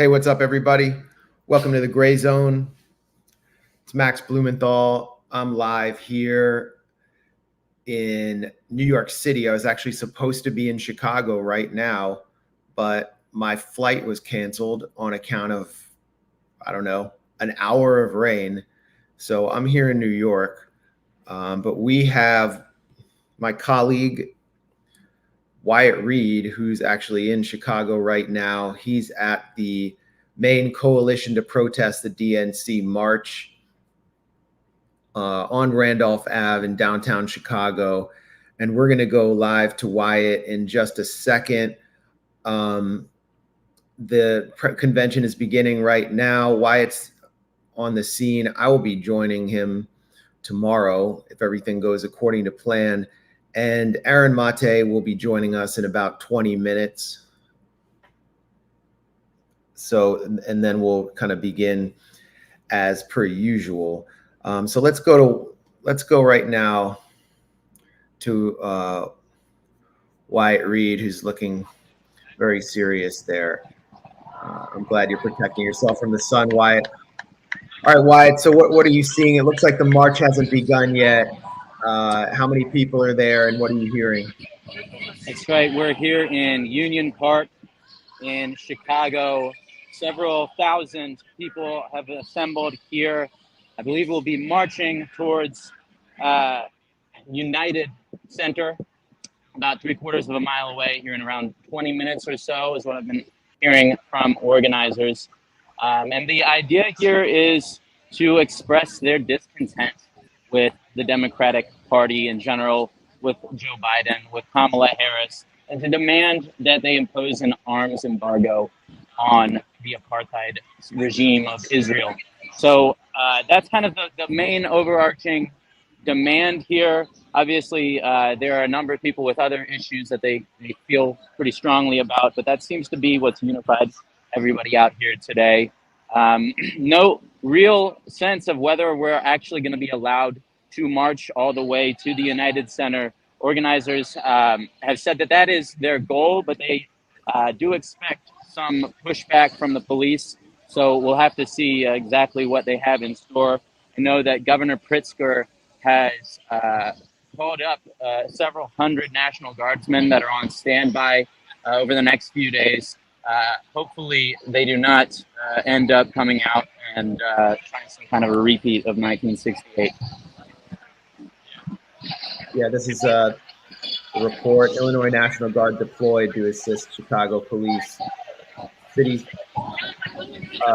Hey, what's up, everybody? Welcome to the Grayzone. It's Max Blumenthal. I'm live here in New York City. I was actually supposed to be in Chicago right now, but my flight was canceled on account of, I don't know, an hour of rain. So I'm here in New York, but we have my colleague, Wyatt Reed, who's actually in Chicago right now. He's at the main coalition to protest the DNC march on Randolph Ave in downtown Chicago. And we're going to go live to Wyatt in just a second. The convention is beginning right now. Wyatt's on the scene. I will be joining him tomorrow if everything goes according to plan. And Aaron Mate will be joining us in about 20 minutes. So, and then we'll kind of begin as per usual. So let's go right now to Wyatt Reed, who's looking very serious there. I'm glad you're protecting yourself from the sun, Wyatt. All right, Wyatt, so what are you seeing? It looks like the march hasn't begun yet. How many people are there, and what are you hearing? That's right. We're here in Union Park in Chicago. Several thousand people have assembled here. I believe we'll be marching towards United Center, about 3/4 of a mile away, here in around 20 minutes or so, is what I've been hearing from organizers. And the idea here is to express their discontent with the Democratic Party in general, with Joe Biden, with Kamala Harris, and to demand that they impose an arms embargo on the apartheid regime of Israel. So that's kind of the main overarching demand here. Obviously, there are a number of people with other issues that they feel pretty strongly about, but that seems to be what's unified everybody out here today. No real sense of whether we're actually going to be allowed to march all the way to the United Center. Organizers have said that that is their goal, but they do expect some pushback from the police. So we'll have to see exactly what they have in store. I know that Governor Pritzker has called up several hundred National Guardsmen that are on standby over the next few days. Hopefully they do not end up coming out and trying some kind of a repeat of 1968. Yeah, this is a report. Illinois National Guard deployed to assist Chicago police. Cities.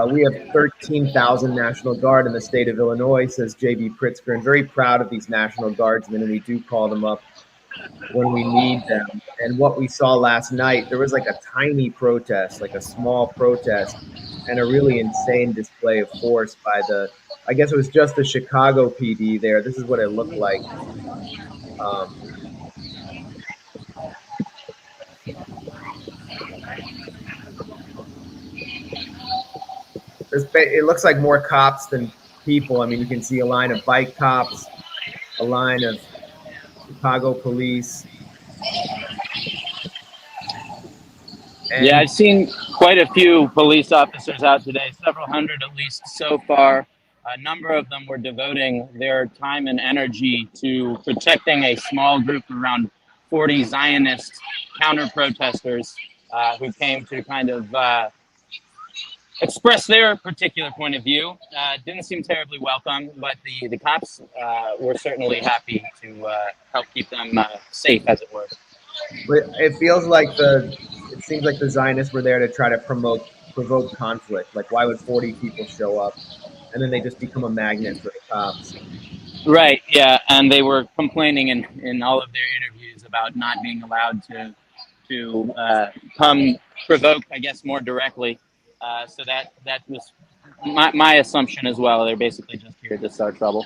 We have 13,000 National Guard in the state of Illinois, says J.B. Pritzker, and very proud of these National Guardsmen, and we do call them up when we need them. And what we saw last night, there was like a tiny protest, like a small protest, and a really insane display of force by I guess it was just the Chicago PD there. This is what it looked like. It looks like more cops than people. I mean, you can see a line of bike cops, a line of Chicago police. And yeah, I've seen quite a few police officers out today, several hundred at least so far. A number of them were devoting their time and energy to protecting a small group of around 40 Zionist counter-protesters who came to kind of express their particular point of view. Didn't seem terribly welcome, but the cops were certainly happy to help keep them safe, as it were. But it feels like it seems like the Zionists were there to try to provoke conflict. Like, why would 40 people show up? And then they just become a magnet for the cops. Right, yeah, and they were complaining in all of their interviews about not being allowed to come provoke, I guess, more directly. So that was my assumption as well. They're basically just here to start trouble.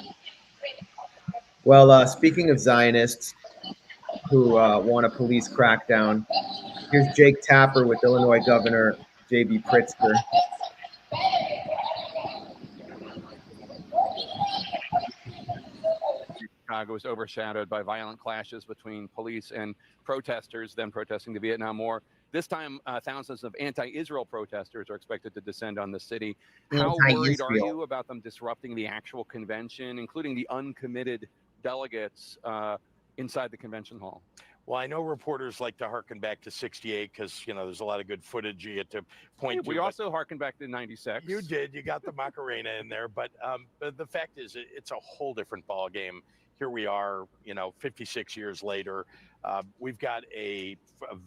Well, speaking of Zionists who want a police crackdown, here's Jake Tapper with Illinois Governor J.B. Pritzker. Chicago was overshadowed by violent clashes between police and protesters, them protesting the Vietnam War. This time, thousands of anti-Israel protesters are expected to descend on the city. How worried are you about them disrupting the actual convention, including the uncommitted delegates inside the convention hall? Well, I know reporters like to harken back to '68 because, you know, there's a lot of good footage you get to point to. We also harken back to '96. You did. You got the Macarena in there. But the fact is, it's a whole different ball game. Here we are, you know, 56 years later. We've got a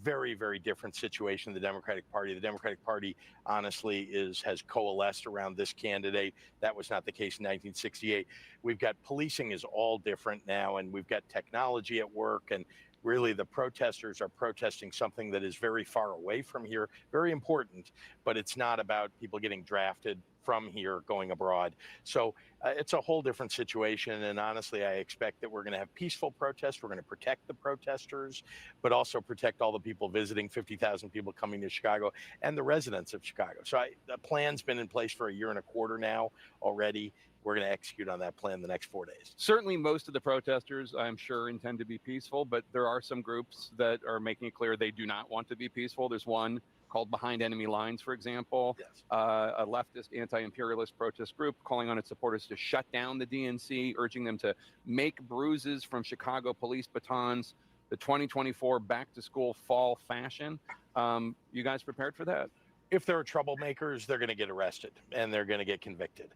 very, very different situation in the Democratic Party. The Democratic Party, honestly, has coalesced around this candidate. That was not the case in 1968. We've got policing is all different now, and we've got technology at work, and really the protesters are protesting something that is very far away from here, very important, but it's not about people getting drafted from here going abroad. So it's a whole different situation. And honestly, I expect that we're going to have peaceful protests. We're going to protect the protesters, but also protect all the people visiting, 50,000 people coming to Chicago, and the residents of Chicago. So the plan's been in place for a year and a quarter now already. We're going to execute on that plan the next 4 days. Certainly most of the protesters, I'm sure, intend to be peaceful, but there are some groups that are making it clear they do not want to be peaceful. There's one called Behind Enemy Lines, for example, Yes. A leftist anti-imperialist protest group calling on its supporters to shut down the DNC, urging them to make bruises from Chicago police batons, the 2024 back-to-school fall fashion. You guys prepared for that? If there are troublemakers, they're going to get arrested and they're going to get convicted.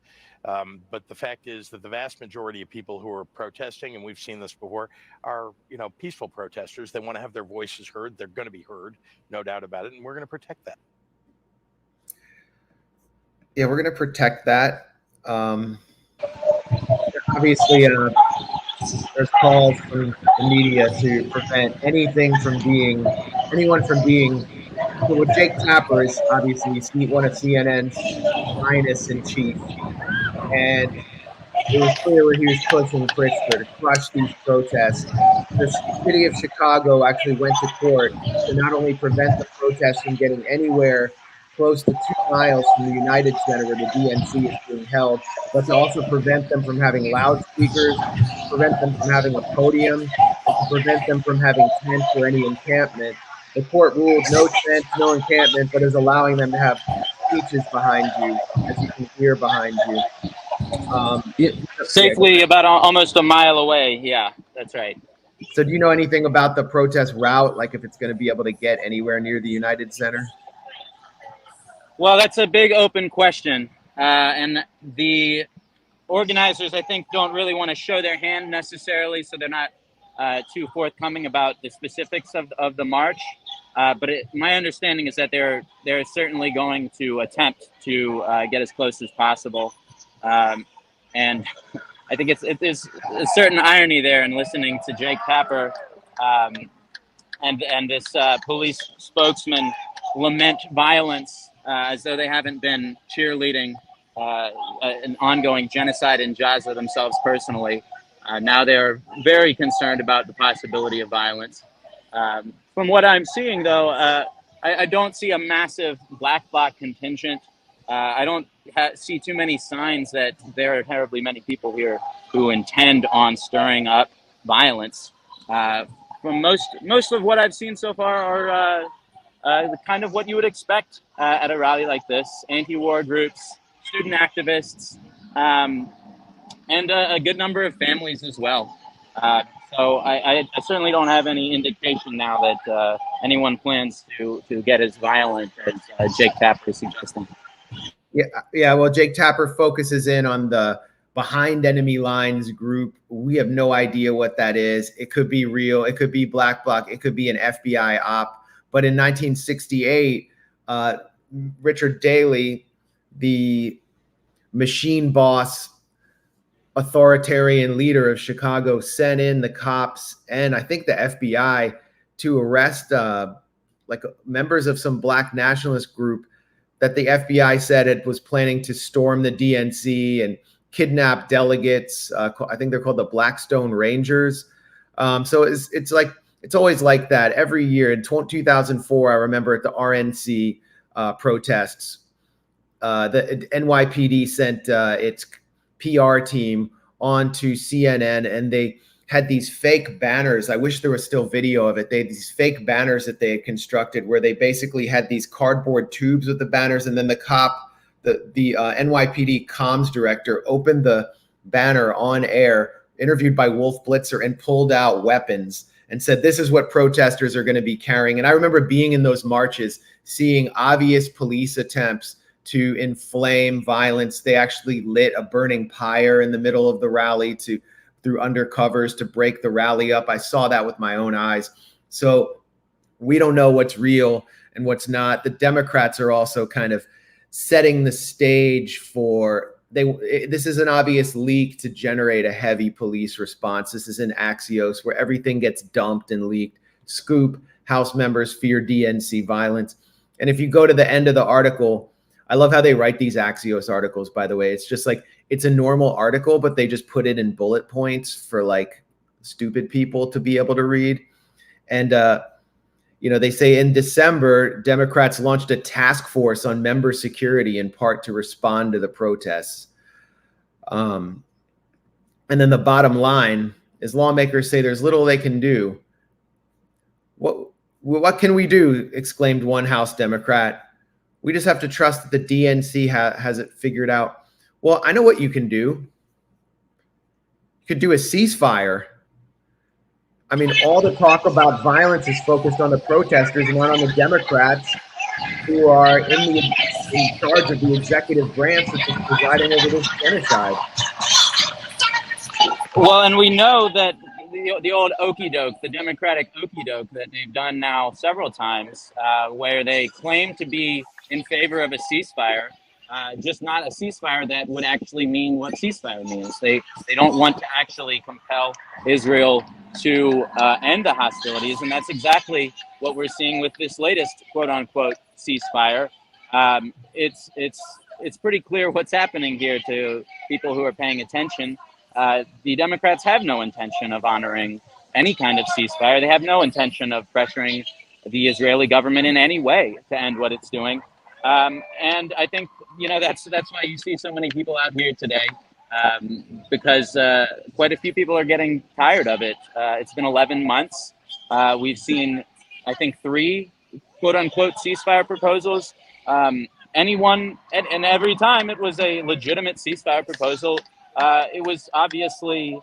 But the fact is that the vast majority of people who are protesting, and we've seen this before, are, you know, peaceful protesters. They want to have their voices heard. They're going to be heard, no doubt about it. And we're going to protect that. Yeah, we're going to protect that. Obviously, there's calls from the media to prevent anyone from being. Well, Jake Tapper is obviously one of CNN's finest in chief, and it was clear where he was pushing Pritzker to crush these protests. The city of Chicago actually went to court to not only prevent the protests from getting anywhere close to 2 miles from the United Center where the DNC is being held, but to also prevent them from having loudspeakers, prevent them from having a podium, and to prevent them from having tents or any encampment. The court ruled no tents, no encampment, but is allowing them to have speeches behind you, as you can hear behind you. Safely about almost a mile away. Yeah, that's right. So do you know anything about the protest route, like if it's going to be able to get anywhere near the United Center? Well, that's a big open question. And the organizers, I think, don't really want to show their hand necessarily, so they're not too forthcoming about the specifics of the march. But my understanding is that they're certainly going to attempt to get as close as possible. And I think there's a certain irony there in listening to Jake Tapper and this police spokesman lament violence as though they haven't been cheerleading an ongoing genocide in Gaza themselves personally. Now they're very concerned about the possibility of violence. From what I'm seeing, though, I don't see a massive black bloc contingent. I don't see too many signs that there are terribly many people here who intend on stirring up violence. From most of what I've seen so far are kind of what you would expect at a rally like this: anti-war groups, student activists, and a good number of families as well. So I certainly don't have any indication now that anyone plans to get as violent as Jake Tapper is suggesting. Yeah. Well, Jake Tapper focuses in on the Behind Enemy Lines group. We have no idea what that is. It could be real. It could be black bloc. It could be an FBI op. But in 1968, Richard Daley, the machine boss, authoritarian leader of Chicago, sent in the cops and I think the FBI to arrest members of some black nationalist group that the FBI said it was planning to storm the DNC and kidnap delegates. I think they're called the Blackstone Rangers. So it's always like that every year. In 2004, I remember at the RNC protests, the NYPD sent its PR team onto CNN, and they had these fake banners. I wish there was still video of it. They had these fake banners that they had constructed where they basically had these cardboard tubes with the banners, and then the cop, the NYPD comms director, opened the banner on air, interviewed by Wolf Blitzer, and pulled out weapons and said, this is what protesters are going to be carrying. And I remember being in those marches, seeing obvious police attempts to inflame violence. They actually lit a burning pyre in the middle of the rally through undercovers to break the rally up. I saw that with my own eyes. So we don't know what's real and what's not. The Democrats are also kind of setting the stage for, this is an obvious leak to generate a heavy police response. This is an Axios where everything gets dumped and leaked. Scoop, House members fear DNC violence. And if you go to the end of the article, I love how they write these Axios articles, by the way. It's just like, it's a normal article, but they just put it in bullet points for like stupid people to be able to read. And, they say in December, Democrats launched a task force on member security in part to respond to the protests. And then the bottom line is lawmakers say there's little they can do. What can we do? Exclaimed one House Democrat. We just have to trust that the DNC has it figured out. Well, I know what you can do. You could do a ceasefire. I mean, all the talk about violence is focused on the protesters and not on the Democrats who are in charge of the executive branch that is presiding over this genocide. Well, and we know that the old okey doke, the Democratic okey doke that they've done now several times, where they claim to be in favor of a ceasefire, just not a ceasefire that would actually mean what ceasefire means. They don't want to actually compel Israel to end the hostilities, and that's exactly what we're seeing with this latest quote unquote ceasefire. It's pretty clear what's happening here to people who are paying attention. The Democrats have no intention of honoring any kind of ceasefire. They have no intention of pressuring the Israeli government in any way to end what it's doing. And I think, that's why you see so many people out here today, because quite a few people are getting tired of it. It's been 11 months. We've seen, I think, 3 quote unquote ceasefire proposals. And every time it was a legitimate ceasefire proposal, it was obviously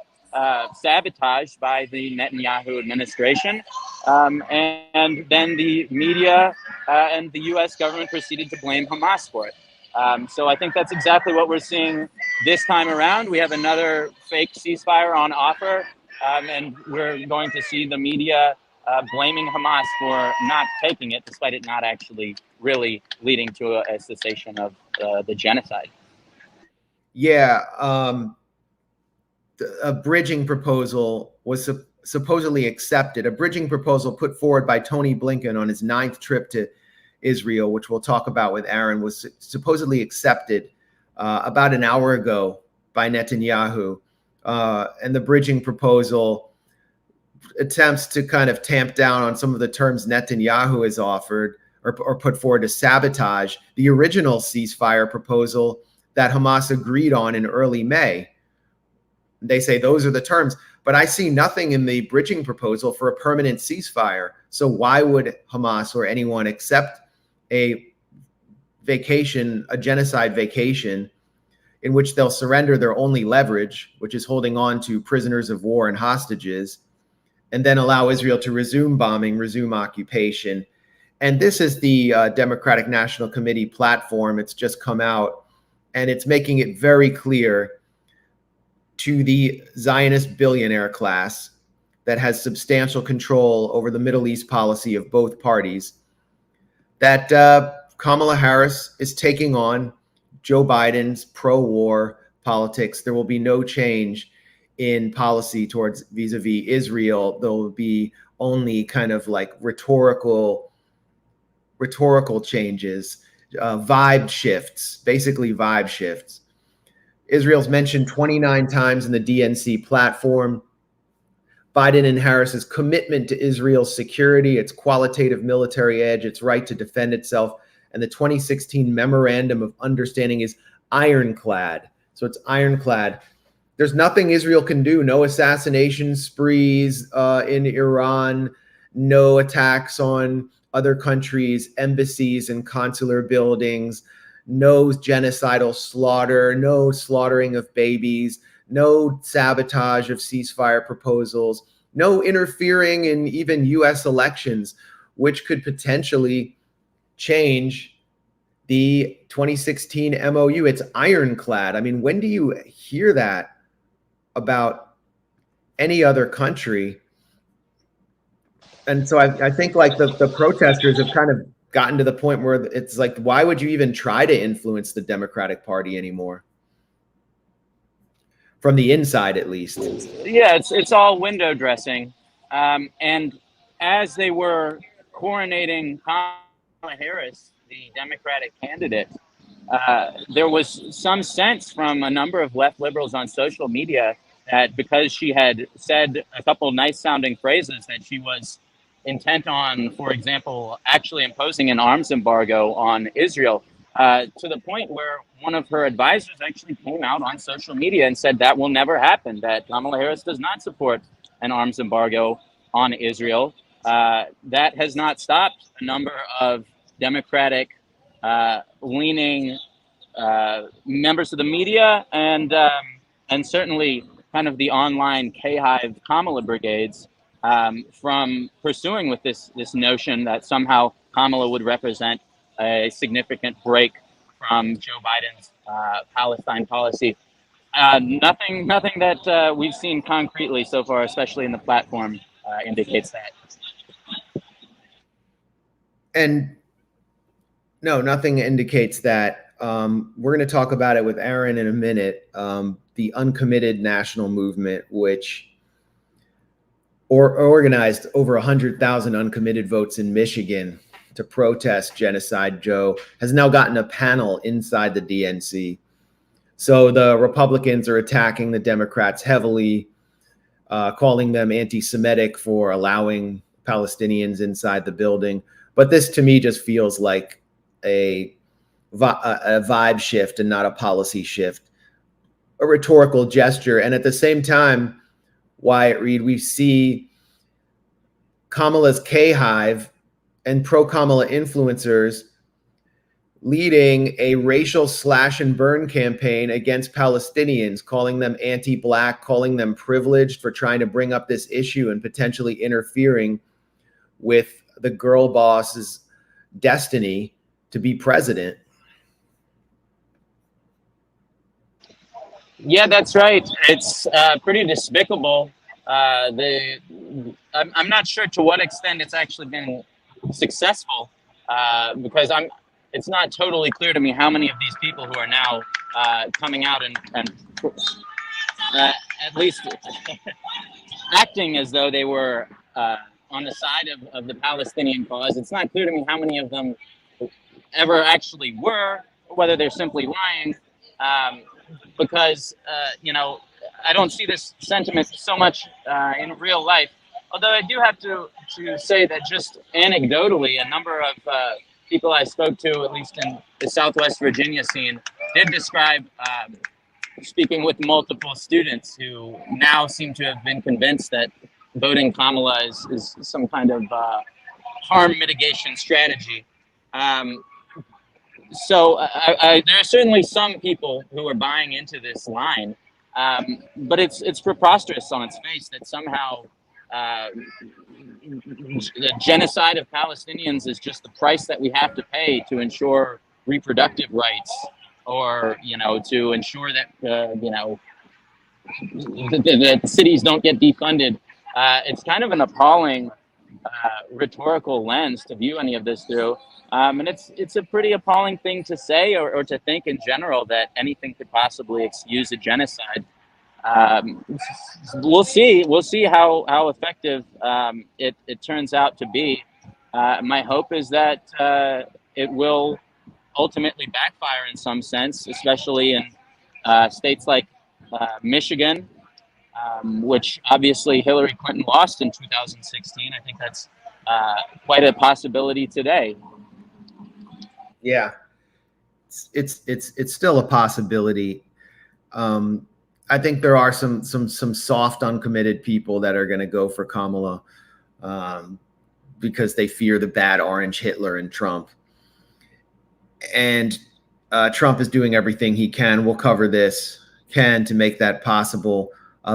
sabotaged by the Netanyahu administration. And then the media and the U.S. government proceeded to blame Hamas for it. So I think that's exactly what we're seeing this time around. We have another fake ceasefire on offer, and we're going to see the media blaming Hamas for not taking it, despite it not actually really leading to a cessation of the genocide. Yeah. A bridging proposal was supposedly accepted, a bridging proposal put forward by Tony Blinken on his 9th trip to Israel, which we'll talk about with Aaron, was supposedly accepted about an hour ago by Netanyahu. And the bridging proposal attempts to kind of tamp down on some of the terms Netanyahu has offered or put forward to sabotage the original ceasefire proposal that Hamas agreed on in early May. They say those are the terms, but I see nothing in the bridging proposal for a permanent ceasefire. So why would Hamas or anyone accept a genocide vacation in which they'll surrender their only leverage, which is holding on to prisoners of war and hostages, and then allow Israel to resume bombing, resume occupation? And this is the Democratic National Committee platform. It's just come out, and it's making it very clear to the Zionist billionaire class that has substantial control over the Middle East policy of both parties that Kamala Harris is taking on Joe Biden's pro-war politics. There will be no change in policy towards vis-a-vis Israel. There will be only kind of like rhetorical changes, vibe shifts, basically vibe shifts. Israel's mentioned 29 times in the DNC platform. Biden and Harris's commitment to Israel's security, its qualitative military edge, its right to defend itself, and the 2016 Memorandum of Understanding is ironclad. So it's ironclad. There's nothing Israel can do. No assassination sprees in Iran, no attacks on other countries, embassies and consular buildings, no genocidal slaughter, no slaughtering of babies, no sabotage of ceasefire proposals, no interfering in even US elections, which could potentially change the 2016 MOU. It's ironclad. I mean, when do you hear that about any other country? And so I think like the protesters have kind of gotten to the point where it's like, why would you even try to influence the Democratic Party anymore? From the inside, at least. Yeah, it's all window dressing. And as they were coronating Kamala Harris, the Democratic candidate, there was some sense from a number of left liberals on social media that because she had said a couple nice sounding phrases, that she was intent on, for example, actually imposing an arms embargo on Israel, to the point where one of her advisors actually came out on social media and said that will never happen, that Kamala Harris does not support an arms embargo on Israel. That has not stopped a number of Democratic leaning members of the media and certainly kind of the online K-Hive Kamala brigades from pursuing with this notion that somehow Kamala would represent a significant break from Joe Biden's Palestine policy. Nothing that we've seen concretely so far, especially in the platform, indicates that. And no, nothing indicates that. We're going to talk about it with Aaron in a minute. The uncommitted national movement, which organized over 100,000 uncommitted votes in Michigan to protest genocide, Joe, has now gotten a panel inside the DNC. So the Republicans are attacking the Democrats heavily, calling them anti-Semitic for allowing Palestinians inside the building. But this to me just feels like a vibe shift and not a policy shift, a rhetorical gesture. And at the same time, Wyatt Reed, we see Kamala's K-Hive and pro-Kamala influencers leading a racial slash and burn campaign against Palestinians, calling them anti-Black, calling them privileged for trying to bring up this issue and potentially interfering with the girl boss's destiny to be president. Yeah, that's right. It's pretty despicable. I'm not sure to what extent it's actually been successful, because it's not totally clear to me how many of these people who are now coming out and at least acting as though they were on the side of the Palestinian cause. It's not clear to me how many of them ever actually were, or whether they're simply lying. Because I don't see this sentiment so much in real life. Although I do have to say that just anecdotally, a number of people I spoke to, at least in the Southwest Virginia scene, did describe speaking with multiple students who now seem to have been convinced that voting Kamala is some kind of harm mitigation strategy. So there are certainly some people who are buying into this line, but it's preposterous on its face that somehow the genocide of Palestinians is just the price that we have to pay to ensure reproductive rights, or to ensure that that cities don't get defunded. It's kind of an appalling rhetorical lens to view any of this through. And it's a pretty appalling thing to say or to think in general, that anything could possibly excuse a genocide. We'll see how effective it turns out to be. My hope is that it will ultimately backfire in some sense, especially in states like Michigan, which obviously Hillary Clinton lost in 2016. I think that's quite a possibility today. Yeah, it's still a possibility. I think there are some soft, uncommitted people that are going to go for Kamala because they fear the bad orange Hitler and Trump. And Trump is doing everything he can. We'll cover this to make that possible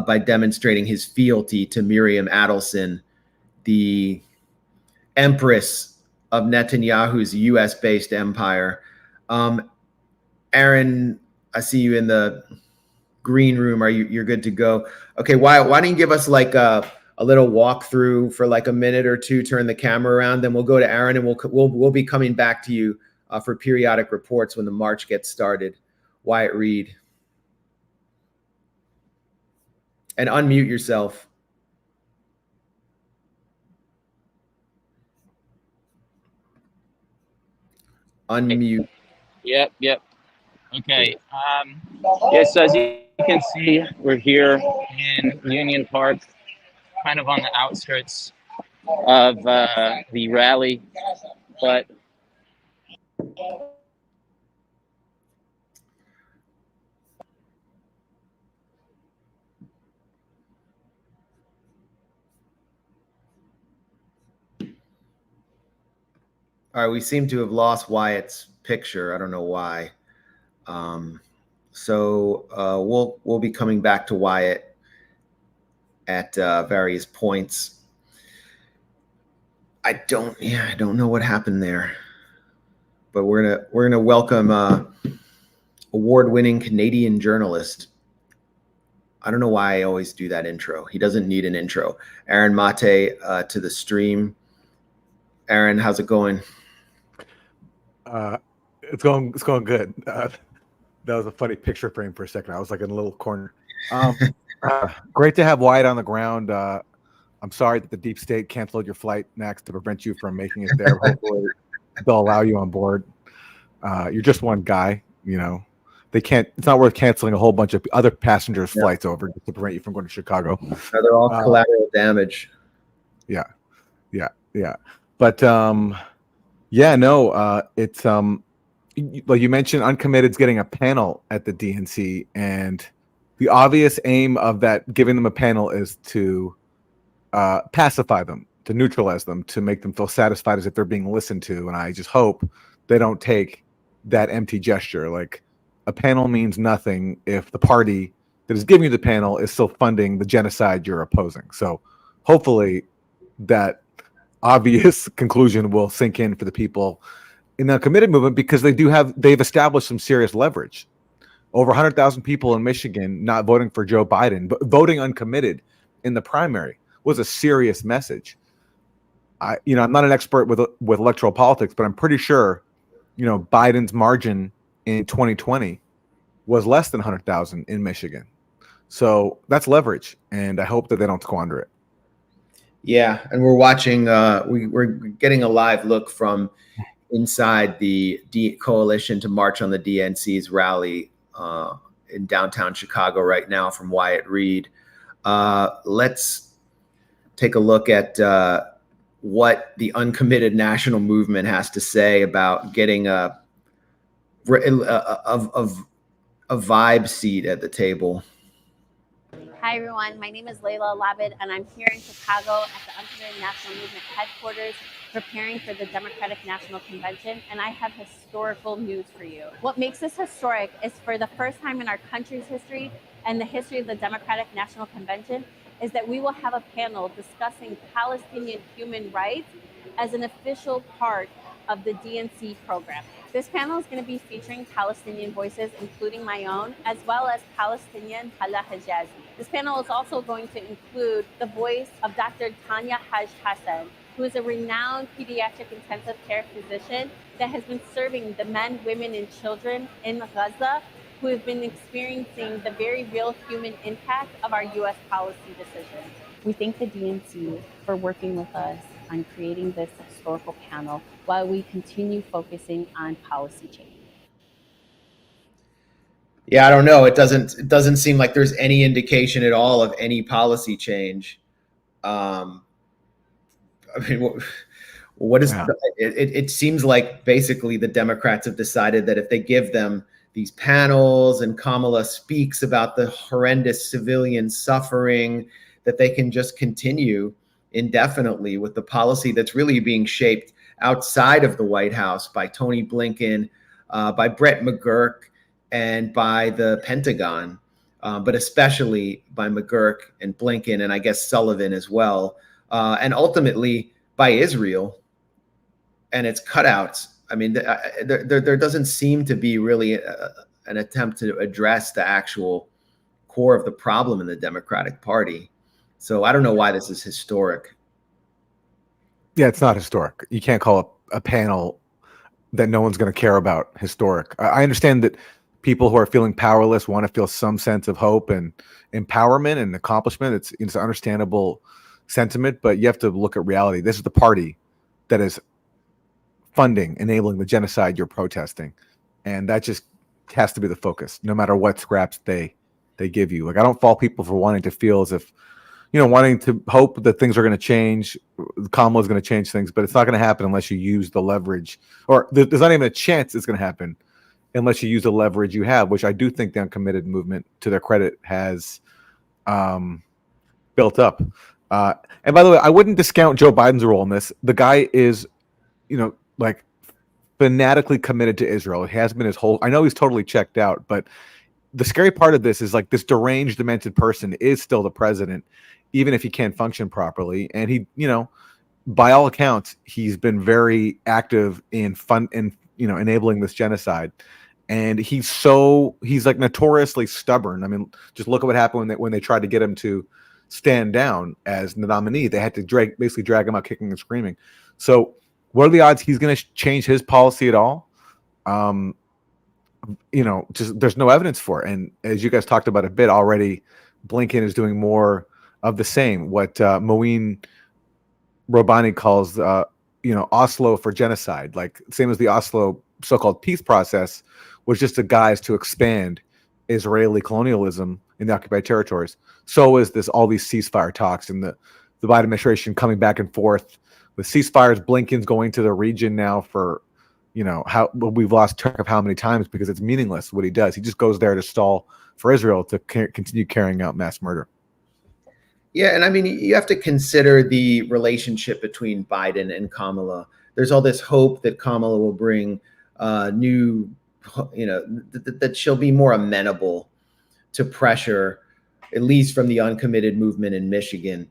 by demonstrating his fealty to Miriam Adelson, the empress of Netanyahu's U.S.-based empire. Aaron, I see you in the green room. You're good to go? Okay, why don't you give us like a little walkthrough for like a minute or two? Turn the camera around, then we'll go to Aaron, and we'll be coming back to you for periodic reports when the march gets started. Wyatt Reed, and unmute yourself. Unmute. Yep. Okay. Yes, as you can see, we're here in Union Park, kind of on the outskirts of the rally, but All right, we seem to have lost Wyatt's picture. I don't know why. So we'll be coming back to Wyatt at various points. I don't know what happened there, but we're gonna welcome award-winning Canadian journalist. I don't know why I always do that intro. He doesn't need an intro. Aaron Mate to the stream. Aaron, how's it going? It's going good. That was a funny picture frame for a second. I was like in a little corner. Great to have Wyatt on the ground. I'm sorry that the deep state canceled your flight next to prevent you from making it there. Hopefully they'll allow you on board. You're just one guy, you know. They can't. It's not worth canceling a whole bunch of other passengers' flights over to prevent you from going to Chicago. They're all collateral damage. Yeah. But it's like you mentioned, uncommitted's getting a panel at the DNC, and the obvious aim of that, giving them a panel, is to pacify them, to neutralize them, to make them feel satisfied as if they're being listened to. And I just hope they don't take that empty gesture. Like, a panel means nothing if the party that is giving you the panel is still funding the genocide you're opposing. So hopefully that obvious conclusion will sink in for the people in the committed movement, because they've established some serious leverage. Over 100,000 people in Michigan not voting for Joe Biden, but voting uncommitted in the primary was a serious message. I'm not an expert with electoral politics, but I'm pretty sure, Biden's margin in 2020 was less than 100,000 in Michigan. So that's leverage, and I hope that they don't squander it. Yeah, and we're watching. We're getting a live look from inside the coalition to march on the DNC's rally in downtown Chicago right now from Wyatt Reed. Let's take a look at what the uncommitted national movement has to say about getting a vibe seat at the table. Hi everyone, my name is Layla Labid, and I'm here in Chicago at the Uncommitted National Movement headquarters, preparing for the Democratic National Convention, and I have historical news for you. What makes this historic is, for the first time in our country's history and the history of the Democratic National Convention, is that we will have a panel discussing Palestinian human rights as an official part of the DNC program. This panel is going to be featuring Palestinian voices, including my own, as well as Palestinian Hala Hijazi. This panel is also going to include the voice of Dr. Tanya Haj Hassan, who is a renowned pediatric intensive care physician that has been serving the men, women, and children in Gaza who have been experiencing the very real human impact of our U.S. policy decisions. We thank the DNC for working with us on creating this historical panel while we continue focusing on policy change. Yeah, I don't know. It doesn't seem like there's any indication at all of any policy change. I mean, what is it seems like basically the Democrats have decided that if they give them these panels, and Kamala speaks about the horrendous civilian suffering, that they can just continue indefinitely with the policy that's really being shaped outside of the White House by Tony Blinken, by Brett McGurk, and by the Pentagon, but especially by McGurk and Blinken, and I guess Sullivan as well, and ultimately by Israel and its cutouts. I mean, there doesn't seem to be really an attempt to address the actual core of the problem in the Democratic Party. So I don't know why this is historic. Yeah, it's not historic. You can't call a panel that no one's going to care about historic. I understand that people who are feeling powerless want to feel some sense of hope and empowerment and accomplishment. It's an understandable sentiment, but you have to look at reality. This is the party that is funding, enabling the genocide you're protesting, and that just has to be the focus, no matter what scraps they give you. Like, I don't fault people for wanting to feel as if, wanting to hope that things are going to change. Kamala is going to change things, but it's not going to happen unless you use the leverage, or there's not even a chance it's going to happen unless you use the leverage you have, which I do think the uncommitted movement, to their credit, has built up. And by the way, I wouldn't discount Joe Biden's role in this. The guy is, like, fanatically committed to Israel. It has been his whole. I know he's totally checked out, but the scary part of this is, like, this deranged, demented person is still the president, even if he can't function properly. And he, by all accounts, he's been very active in enabling this genocide. And he's like notoriously stubborn. I mean, just look at what happened when they tried to get him to stand down as the nominee. They had to basically drag him out kicking and screaming. So what are the odds he's going to change his policy at all? Just there's no evidence for it. And as you guys talked about a bit already, Blinken is doing more of the same. What Moeen Robani calls, Oslo for genocide, like same as the Oslo so-called peace process, was just a guise to expand Israeli colonialism in the occupied territories. So is all these ceasefire talks and the Biden administration coming back and forth with ceasefires. Blinken's going to the region now for, how we've lost track of how many times, because it's meaningless what he does. He just goes there to stall for Israel to continue carrying out mass murder. Yeah, and I mean, you have to consider the relationship between Biden and Kamala. There's all this hope that Kamala will bring new, that she'll be more amenable to pressure, at least from the uncommitted movement in Michigan.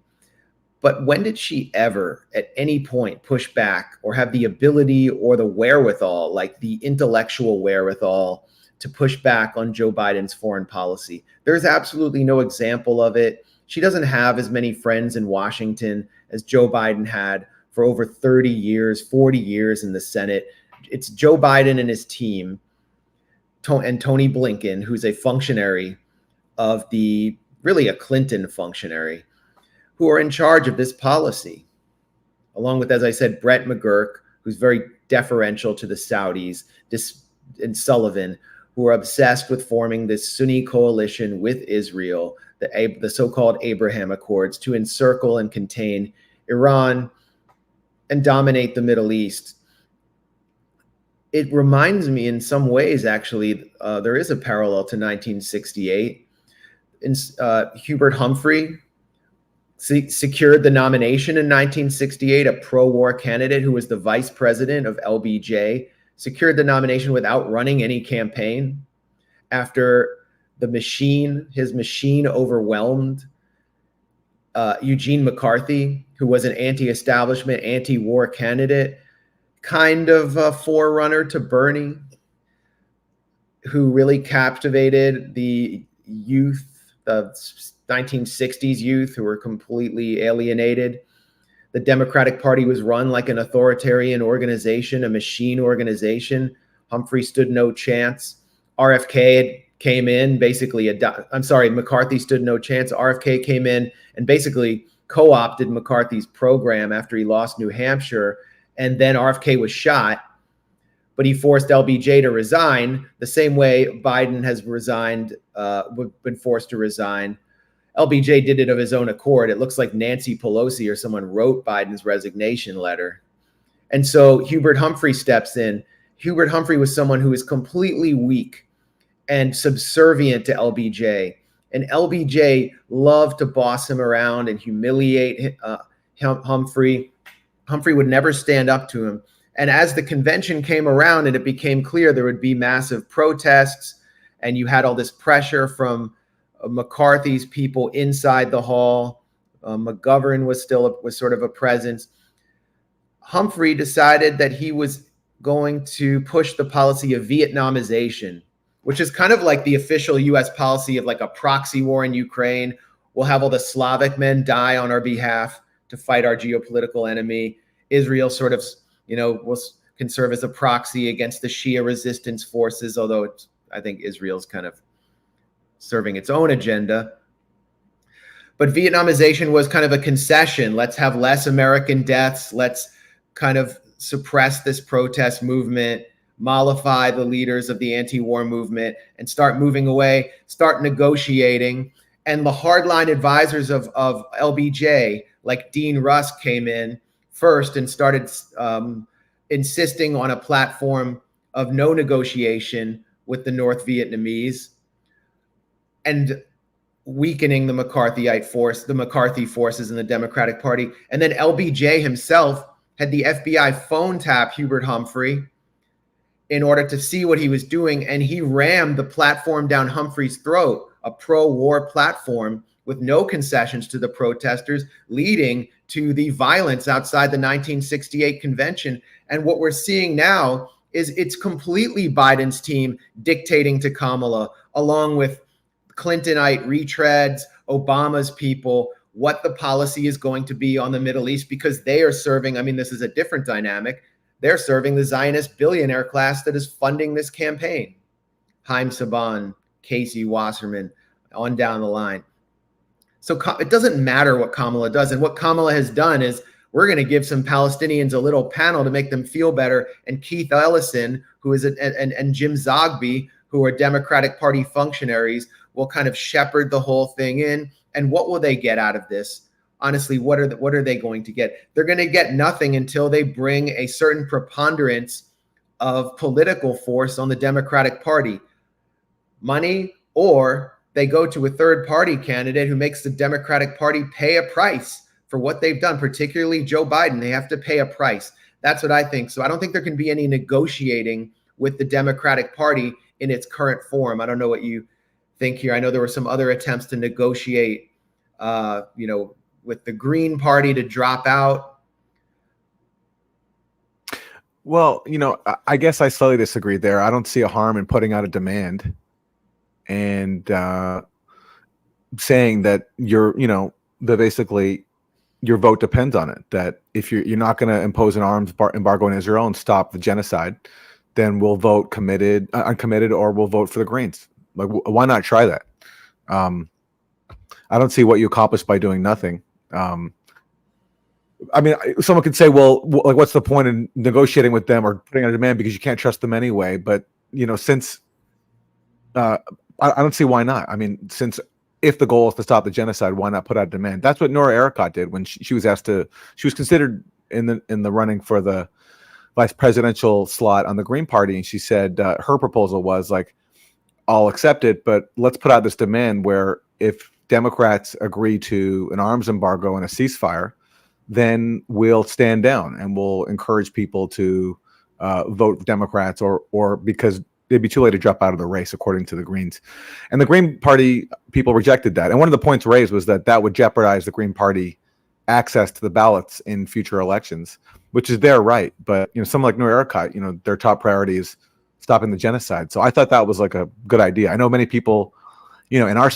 But when did she ever, at any point, push back or have the ability or the wherewithal, like the intellectual wherewithal, to push back on Joe Biden's foreign policy? There's absolutely no example of it. She doesn't have as many friends in Washington as Joe Biden had for over 30 years, 40 years in the Senate. It's Joe Biden and his team, and Tony Blinken, who's a functionary of really a Clinton functionary, who are in charge of this policy, along with, as I said, Brett McGurk, who's very deferential to the Saudis, and Sullivan, who are obsessed with forming this Sunni coalition with Israel, the so-called Abraham Accords, to encircle and contain Iran and dominate the Middle East. It reminds me in some ways, actually, there is a parallel to 1968. Hubert Humphrey secured the nomination in 1968, a pro-war candidate who was the vice president of LBJ, secured the nomination without running any campaign after his machine overwhelmed Eugene McCarthy, who was an anti-establishment, anti-war candidate, kind of a forerunner to Bernie, who really captivated the youth, the 1960s youth, who were completely alienated. The Democratic Party was run like an authoritarian organization, a machine organization. Humphrey stood no chance. RFK came in, McCarthy stood no chance. RFK came in and basically co-opted McCarthy's program after he lost New Hampshire. And then RFK was shot, but he forced LBJ to resign the same way Biden has been forced to resign. LBJ did it of his own accord. It looks like Nancy Pelosi or someone wrote Biden's resignation letter. And so Hubert Humphrey steps in. Hubert Humphrey was someone who was completely weak and subservient to LBJ. And LBJ loved to boss him around and humiliate Humphrey. Humphrey would never stand up to him. And as the convention came around and it became clear there would be massive protests, and you had all this pressure from McCarthy's people inside the hall, McGovern was sort of a presence. Humphrey decided that he was going to push the policy of Vietnamization, which is kind of like the official U.S. policy of like a proxy war in Ukraine. We'll have all the Slavic men die on our behalf to fight our geopolitical enemy. Israel sort of, can serve as a proxy against the Shia resistance forces, although I think Israel's kind of serving its own agenda. But Vietnamization was kind of a concession. Let's have less American deaths. Let's kind of suppress this protest movement, mollify the leaders of the anti-war movement, and start moving away, start negotiating. And the hardline advisors of LBJ, like Dean Rusk, came in first and started insisting on a platform of no negotiation with the North Vietnamese and weakening the McCarthy forces in the Democratic Party. And then LBJ himself had the FBI phone tap Hubert Humphrey in order to see what he was doing. And he rammed the platform down Humphrey's throat, a pro-war platform with no concessions to the protesters, leading to the violence outside the 1968 convention. And what we're seeing now is it's completely Biden's team dictating to Kamala, along with Clintonite retreads, Obama's people, what the policy is going to be on the Middle East, because they are serving, this is a different dynamic. They're serving the Zionist billionaire class that is funding this campaign. Haim Saban, Casey Wasserman, on down the line. So it doesn't matter what Kamala does. And what Kamala has done is we're going to give some Palestinians a little panel to make them feel better. And Keith Ellison, who is and Jim Zogby, who are Democratic Party functionaries, will kind of shepherd the whole thing in. And what will they get out of this? Honestly, what are they going to get? They're going to get nothing until they bring a certain preponderance of political force on the Democratic Party. Money, or they go to a third party candidate who makes the Democratic Party pay a price for what they've done, particularly Joe Biden. They have to pay a price. That's what I think. So I don't think there can be any negotiating with the Democratic Party in its current form. I don't know what you think here. I know there were some other attempts to negotiate, with the Green Party to drop out. Well, I guess I slightly disagree there. I don't see a harm in putting out a demand and saying that that basically your vote depends on it. That if you're not going to impose an arms embargo in Israel and stop the genocide, then we'll vote uncommitted, or we'll vote for the Greens. Like, why not try that? I don't see what you accomplish by doing nothing. Someone could say, well, what's the point in negotiating with them or putting out a demand because you can't trust them anyway? But since I don't see why not. Since if the goal is to stop the genocide, why not put out a demand? That's what Nora Ericott did when she was asked to. She was considered in the running for the vice presidential slot on the Green Party, and she said her proposal was like, I'll accept it, but let's put out this demand where if Democrats agree to an arms embargo and a ceasefire, then we'll stand down and we'll encourage people to vote Democrats or because it'd be too late to drop out of the race, according to the Greens. And the Green Party people rejected that. And one of the points raised was that would jeopardize the Green Party access to the ballots in future elections, which is their right. But, someone like Nora Ericott, their top priority is stopping the genocide. So I thought that was like a good idea. I know many people, in our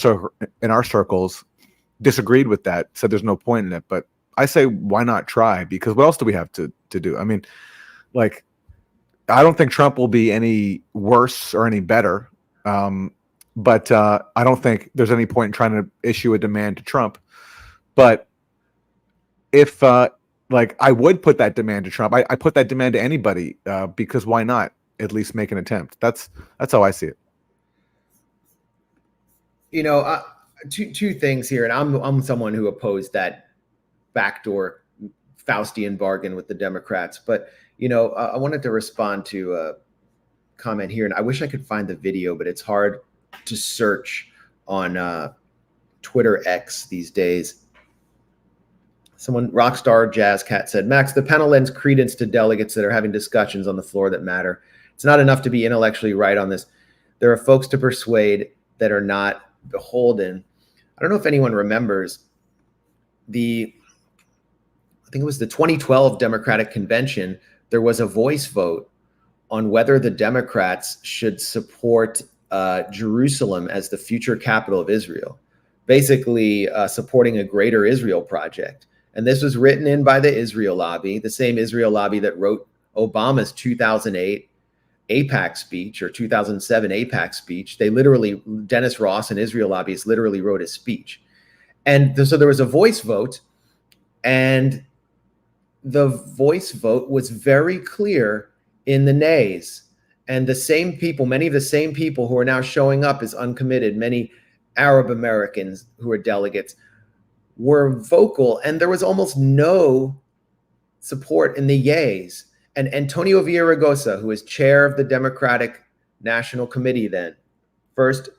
circles disagreed with that, said there's no point in it. But I say, why not try? Because what else do we have to do? I don't think Trump will be any worse or any better. But I don't think there's any point in trying to issue a demand to Trump. But if I would put that demand to Trump, I put that demand to anybody because why not at least make an attempt? That's how I see it. Two things here, and I'm someone who opposed that backdoor Faustian bargain with the Democrats. But I wanted to respond to comment here, and I wish I could find the video, but it's hard to search on Twitter X these days. Someone, Rockstar Jazz Cat, said, Max, the panel lends credence to delegates that are having discussions on the floor that matter. It's not enough to be intellectually right on this. There are folks to persuade that are not beholden. I don't know if anyone remembers I think it was the 2012 Democratic Convention. There was a voice vote on whether the Democrats should support Jerusalem as the future capital of Israel, basically supporting a greater Israel project. And this was written in by the Israel lobby, the same Israel lobby that wrote Obama's 2008 AIPAC speech or 2007 AIPAC speech. They literally, Dennis Ross and Israel lobbyists literally wrote a speech. And so there was a voice vote, and the voice vote was very clear in the nays. And the same people, many of the same people who are now showing up as uncommitted, many Arab Americans who are delegates, were vocal, and there was almost no support in the yays. And Antonio Villaraigosa, who is chair of the Democratic National Committee then, first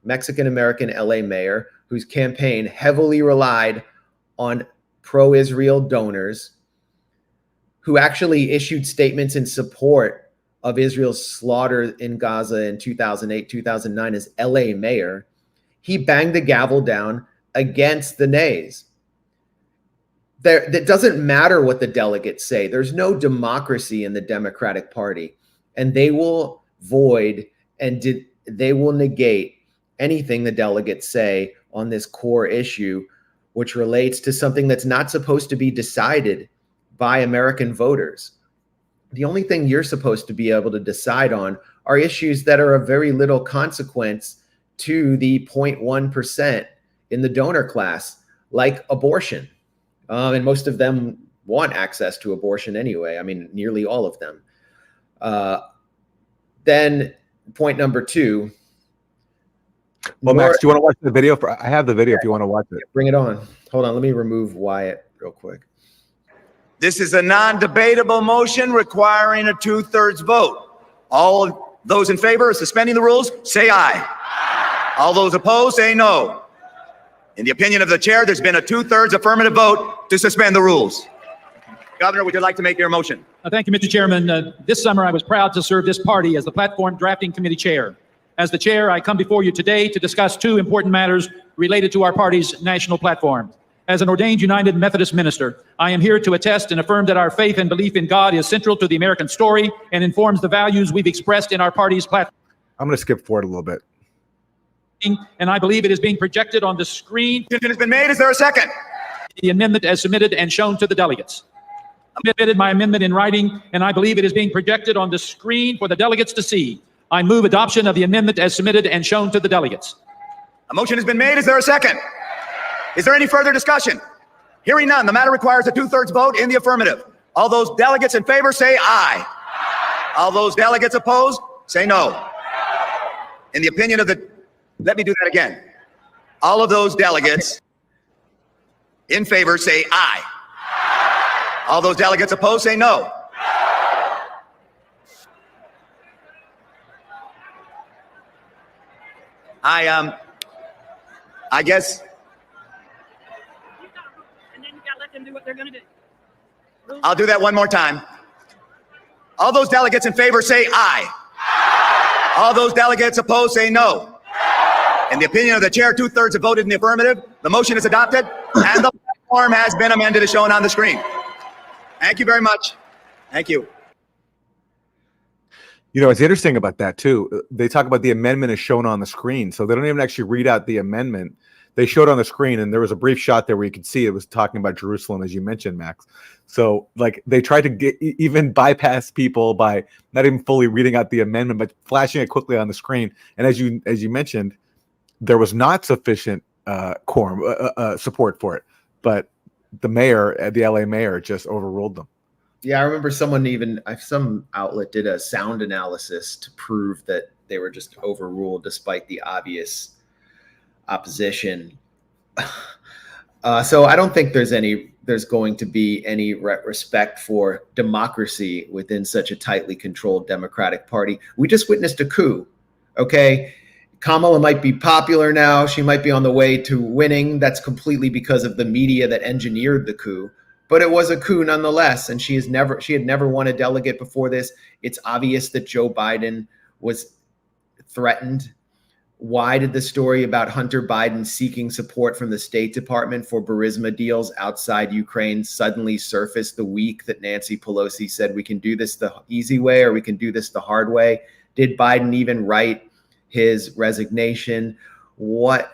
Mexican-American LA mayor, whose campaign heavily relied on pro-Israel donors, who actually issued statements in support of Israel's slaughter in Gaza in 2008, 2009 as LA mayor, he banged the gavel down against the nays. That doesn't matter what the delegates say. There's no democracy in the Democratic Party, and they will void and they will negate anything the delegates say on this core issue, which relates to something that's not supposed to be decided by American voters. The only thing you're supposed to be able to decide on are issues that are of very little consequence to the 0.1% in the donor class, like abortion. And most of them want access to abortion anyway. I mean, nearly all of them. Then point number two. Well, Max, do you want to watch the video? I have the video if you want to watch it. Bring it on. Hold on. Let me remove Wyatt real quick. This is a non-debatable motion requiring a 2/3 vote. All those in favor of suspending the rules, say aye. All those opposed, say no. In the opinion of the chair, there's been a 2/3 affirmative vote to suspend the rules. Governor, would you like to make your motion? Thank you, Mr. Chairman. This summer, I was proud to serve this party as the Platform Drafting Committee Chair. As the chair, I come before you today to discuss two important matters related to our party's national platform. As an ordained United Methodist minister, I am here to attest and affirm that our faith and belief in God is central to the American story and informs the values we've expressed in our party's platform. I'm going to skip forward a little bit. And I believe it is being projected on the screen. Motion has been made. Is there a second? The amendment as submitted and shown to the delegates. I submitted my amendment in writing, and I believe it is being projected on the screen for the delegates to see. I move adoption of the amendment as submitted and shown to the delegates. A motion has been made. Is there a second? Is there any further discussion? Hearing none, the matter requires a 2/3 vote in the affirmative. All those delegates in favor say aye. All those delegates opposed say no. In the opinion of the, let me do that again. All of those delegates in favor say aye. All those delegates opposed say no. I guess. And then you gotta let them do what they're gonna do. I'll do that one more time. All those delegates in favor say aye. All those delegates opposed say no. In the opinion of the chair, 2/3 have voted in the affirmative. The motion is adopted, and the platform has been amended as shown on the screen. Thank you very much. Thank you. You know, it's interesting about that too. They talk about the amendment is shown on the screen, so they don't even actually read out the amendment. They showed on the screen, and there was a brief shot there where you could see it was talking about Jerusalem, as you mentioned, Max. So, like, they tried to even bypass people by not even fully reading out the amendment, but flashing it quickly on the screen. And as you mentioned, there was not sufficient quorum support for it, but the mayor, the LA mayor, just overruled them. Yeah, I remember some outlet did a sound analysis to prove that they were just overruled despite the obvious opposition. So I don't think there's there's going to be any respect for democracy within such a tightly controlled Democratic Party. We just witnessed a coup. Okay. Kamala might be popular now. She might be on the way to winning. That's completely because of the media that engineered the coup. But it was a coup nonetheless. And she had never won a delegate before this. It's obvious that Joe Biden was threatened. Why did the story about Hunter Biden seeking support from the State Department for Burisma deals outside Ukraine suddenly surface the week that Nancy Pelosi said we can do this the easy way or we can do this the hard way? Did Biden even write his resignation? What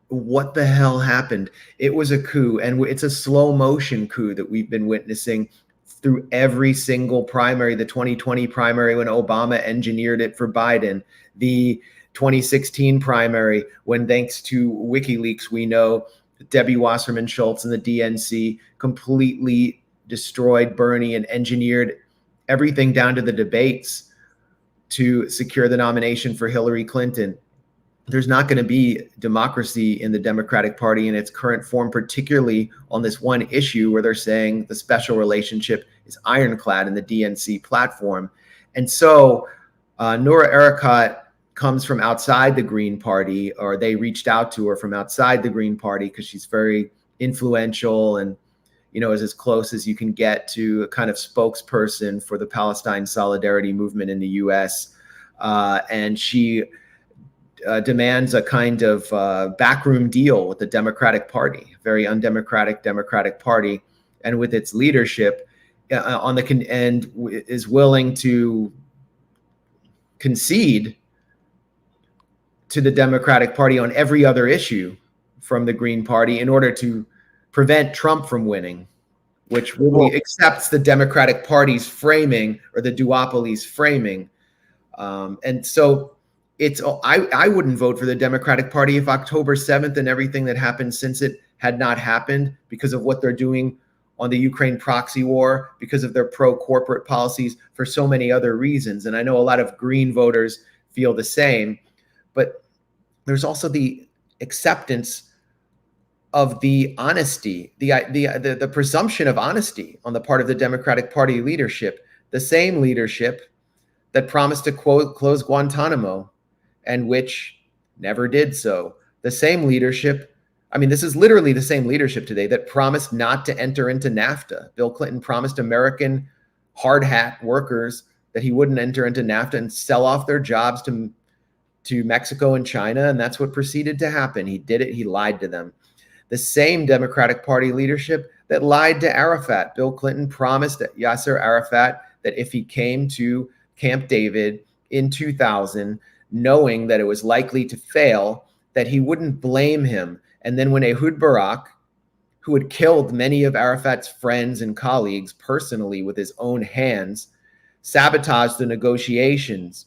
the hell happened? It was a coup, and it's a slow motion coup that we've been witnessing through every single primary. The 2020 primary when Obama engineered it for Biden, the 2016 primary when, thanks to WikiLeaks, we know Debbie Wasserman Schultz and the DNC completely destroyed Bernie and engineered everything down to the debates to secure the nomination for Hillary Clinton. There's not going to be democracy in the Democratic Party in its current form, particularly on this one issue where they're saying the special relationship is ironclad in the DNC platform. And so Noura Erakat comes from outside the Green Party, or they reached out to her from outside the Green Party because she's very influential and, you know, is as close as you can get to a kind of spokesperson for the Palestine Solidarity Movement in the U.S. And she demands a kind of backroom deal with the Democratic Party, very undemocratic Democratic Party, and with its leadership and is willing to concede to the Democratic Party on every other issue from the Green Party in order to prevent Trump from winning, which really accepts the Democratic Party's framing, or the duopoly's framing. And so I wouldn't vote for the Democratic Party if October 7th and everything that happened since it had not happened, because of what they're doing on the Ukraine proxy war, because of their pro-corporate policies, for so many other reasons. And I know a lot of Green voters feel the same, but there's also the acceptance of the honesty, the presumption of honesty on the part of the Democratic Party leadership, the same leadership that promised to close Guantanamo and which never did so. The same leadership, I mean, this is literally the same leadership today that promised not to enter into NAFTA. Bill Clinton promised American hard hat workers that he wouldn't enter into NAFTA and sell off their jobs to Mexico and China, and that's what proceeded to happen. He did it. He lied to them. The same Democratic Party leadership that lied to Arafat. Bill Clinton promised Yasser Arafat that if he came to Camp David in 2000, knowing that it was likely to fail, that he wouldn't blame him. And then when Ehud Barak, who had killed many of Arafat's friends and colleagues personally with his own hands, sabotaged the negotiations,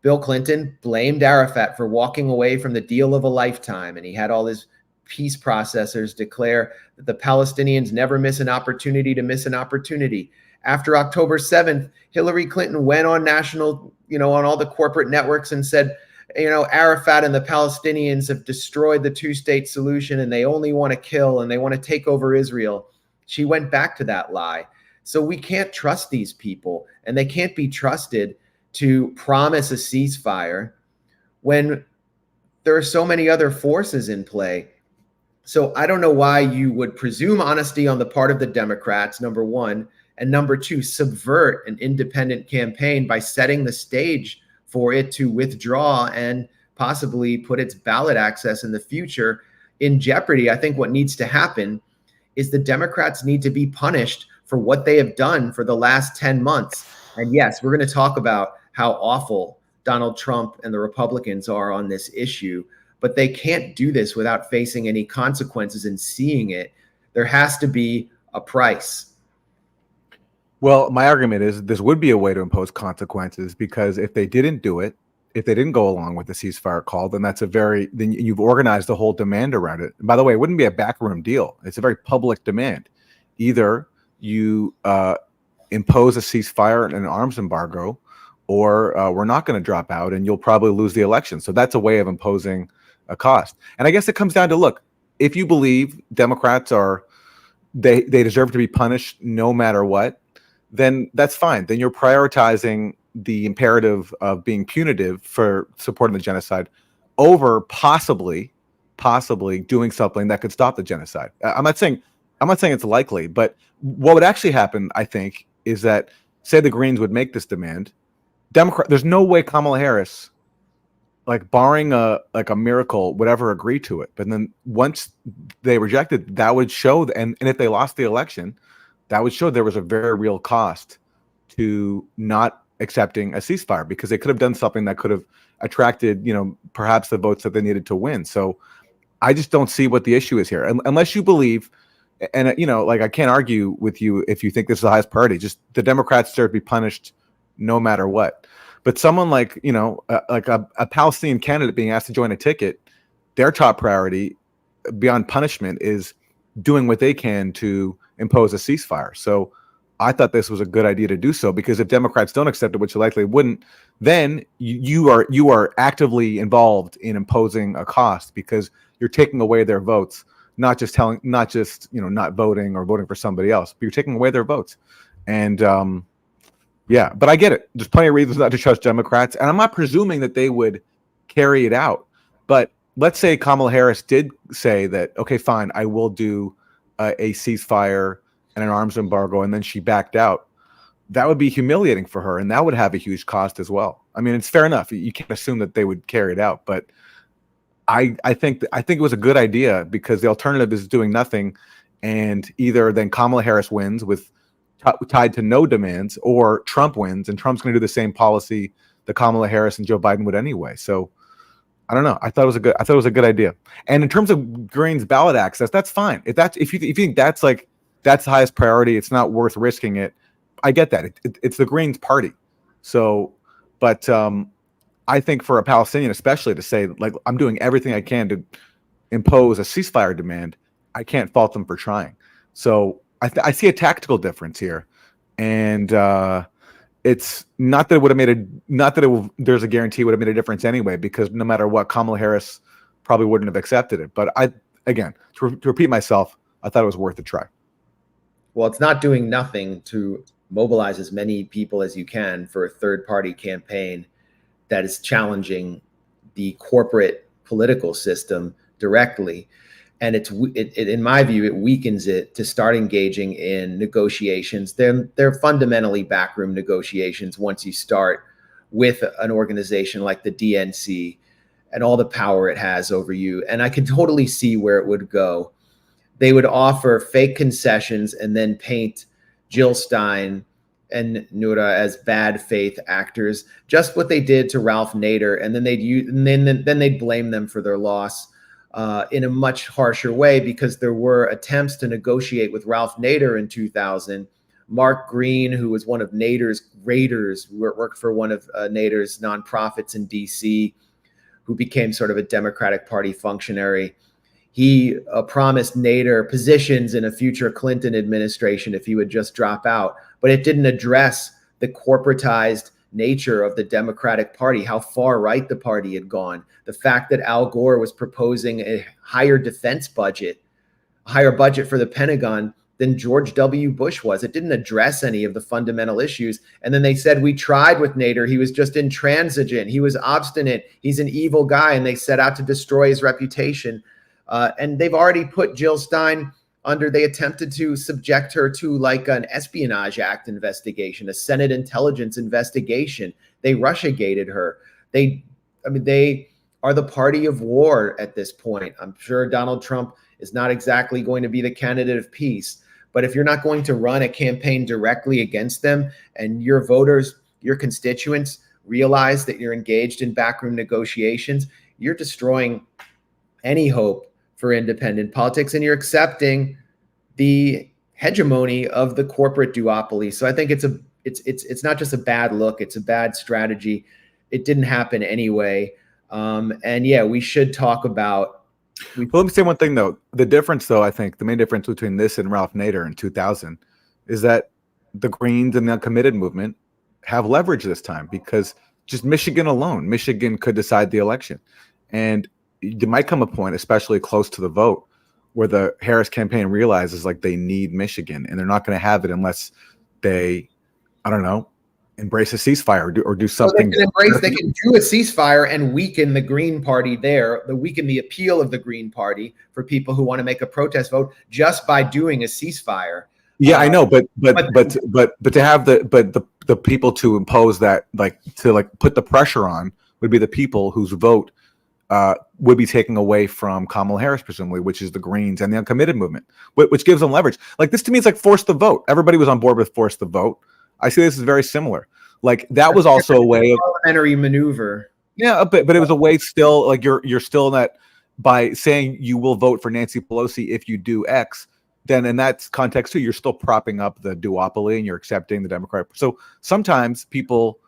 Bill Clinton blamed Arafat for walking away from the deal of a lifetime, and he had all his peace processors declare that the Palestinians never miss an opportunity to miss an opportunity. After October 7th, Hillary Clinton went on national, on all the corporate networks and said, Arafat and the Palestinians have destroyed the two-state solution and they only want to kill and they want to take over Israel. She went back to that lie. So we can't trust these people, and they can't be trusted to promise a ceasefire when there are so many other forces in play. So I don't know why you would presume honesty on the part of the Democrats, number one, and number two, subvert an independent campaign by setting the stage for it to withdraw and possibly put its ballot access in the future in jeopardy. I think what needs to happen is the Democrats need to be punished for what they have done for the last 10 months. And yes, we're going to talk about how awful Donald Trump and the Republicans are on this issue, but they can't do this without facing any consequences and seeing it. There has to be a price. Well, my argument is this would be a way to impose consequences, because if they didn't do it, if they didn't go along with the ceasefire call, then then you've organized a whole demand around it. And by the way, it wouldn't be a backroom deal. It's a very public demand. Either you impose a ceasefire and an arms embargo, or we're not going to drop out and you'll probably lose the election. So that's a way of imposing a cost. And I guess it comes down to, look, if you believe Democrats are they deserve to be punished no matter what, then that's fine. Then you're prioritizing the imperative of being punitive for supporting the genocide over possibly doing something that could stop the genocide. I'm not saying it's likely, but what would actually happen, I think, is that say the Greens would make this demand, there's no way Kamala Harris, like barring a miracle, would ever agree to it. But then once they rejected, that would show, and if they lost the election, that would show there was a very real cost to not accepting a ceasefire, because they could have done something that could have attracted, perhaps the votes that they needed to win. So I just don't see what the issue is here, unless you believe, and I can't argue with you if you think this is the highest priority. Just the Democrats deserve to be punished no matter what. But someone like a Palestinian candidate being asked to join a ticket, their top priority beyond punishment is doing what they can to impose a ceasefire. So I thought this was a good idea to do so, because if Democrats don't accept it, which they likely wouldn't, then you are actively involved in imposing a cost, because you're taking away their votes, not just not voting or voting for somebody else, but you're taking away their votes. And yeah, but I get it. There's plenty of reasons not to trust Democrats, and I'm not presuming that they would carry it out. But let's say Kamala Harris did say that, okay, fine, I will do a ceasefire and an arms embargo, and then she backed out. That would be humiliating for her, and that would have a huge cost as well. I mean, it's fair enough. You can't assume that they would carry it out, but I think it was a good idea, because the alternative is doing nothing, and either then Kamala Harris wins with tied to no demands, or Trump wins, and Trump's going to do the same policy that Kamala Harris and Joe Biden would anyway. So I don't know. I thought it was a good idea. And in terms of Green's ballot access, that's fine. If you think that's the highest priority, it's not worth risking it. I get that. It's the Greens party. So, but I think for a Palestinian, especially, to say, like, I'm doing everything I can to impose a ceasefire demand, I can't fault them for trying. So I see a tactical difference here, and it's not that it would have made there's a guarantee it would have made a difference anyway, because no matter what, Kamala Harris probably wouldn't have accepted it. But to repeat myself, I thought it was worth a try. Well, it's not doing nothing to mobilize as many people as you can for a third-party campaign that is challenging the corporate political system directly. And in my view, it weakens it to start engaging in negotiations. They're fundamentally backroom negotiations once you start with an organization like the DNC and all the power it has over you. And I can totally see where it would go. They would offer fake concessions and then paint Jill Stein and Noura as bad faith actors, just what they did to Ralph Nader, and then they'd blame them for their loss in a much harsher way, because there were attempts to negotiate with Ralph Nader in 2000. Mark Green, who was one of Nader's raiders, worked for one of Nader's nonprofits in DC, who became sort of a Democratic Party functionary. He promised Nader positions in a future Clinton administration if he would just drop out, but it didn't address the corporatized nature of the Democratic Party, how far right the party had gone. The fact that Al Gore was proposing a higher defense budget, a higher budget for the Pentagon than George W. Bush was. It didn't address any of the fundamental issues. And then they said, we tried with Nader. He was just intransigent. He was obstinate. He's an evil guy. And they set out to destroy his reputation. And they've already put Jill Stein they attempted to subject her to like an Espionage Act investigation, a Senate intelligence investigation. They Russiagated her. They are the party of war at this point. I'm sure Donald Trump is not exactly going to be the candidate of peace, but if you're not going to run a campaign directly against them, and your voters, your constituents realize that you're engaged in backroom negotiations, you're destroying any hope for independent politics, and you're accepting the hegemony of the corporate duopoly. So I think it's not just a bad look, it's a bad strategy. It didn't happen anyway. And yeah, we should talk about. Well, let me say one thing though. The difference, though, I think the main difference between this and Ralph Nader in 2000 is that the Greens and the Uncommitted movement have leverage this time, because just Michigan alone, Michigan could decide the election. And there might come a point, especially close to the vote, where the Harris campaign realizes like they need Michigan, and they're not going to have it unless they, I don't know, embrace a ceasefire or do something. They can do a ceasefire and weaken the Green Party there, weaken the appeal of the Green Party for people who want to make a protest vote just by doing a ceasefire. Yeah, I know, but to have the people to impose that, like to like put the pressure on, would be the people whose vote would be taken away from Kamala Harris, presumably, which is the Greens and the uncommitted movement, which gives them leverage. Like this to me is like force the vote. Everybody was on board with force the vote. I see this as very similar. Like that was also a way of parliamentary maneuver. Yeah, but it was a way still like you're still in that by saying you will vote for Nancy Pelosi if you do X. Then in that context too, you're still propping up the duopoly and you're accepting the Democratic. So sometimes people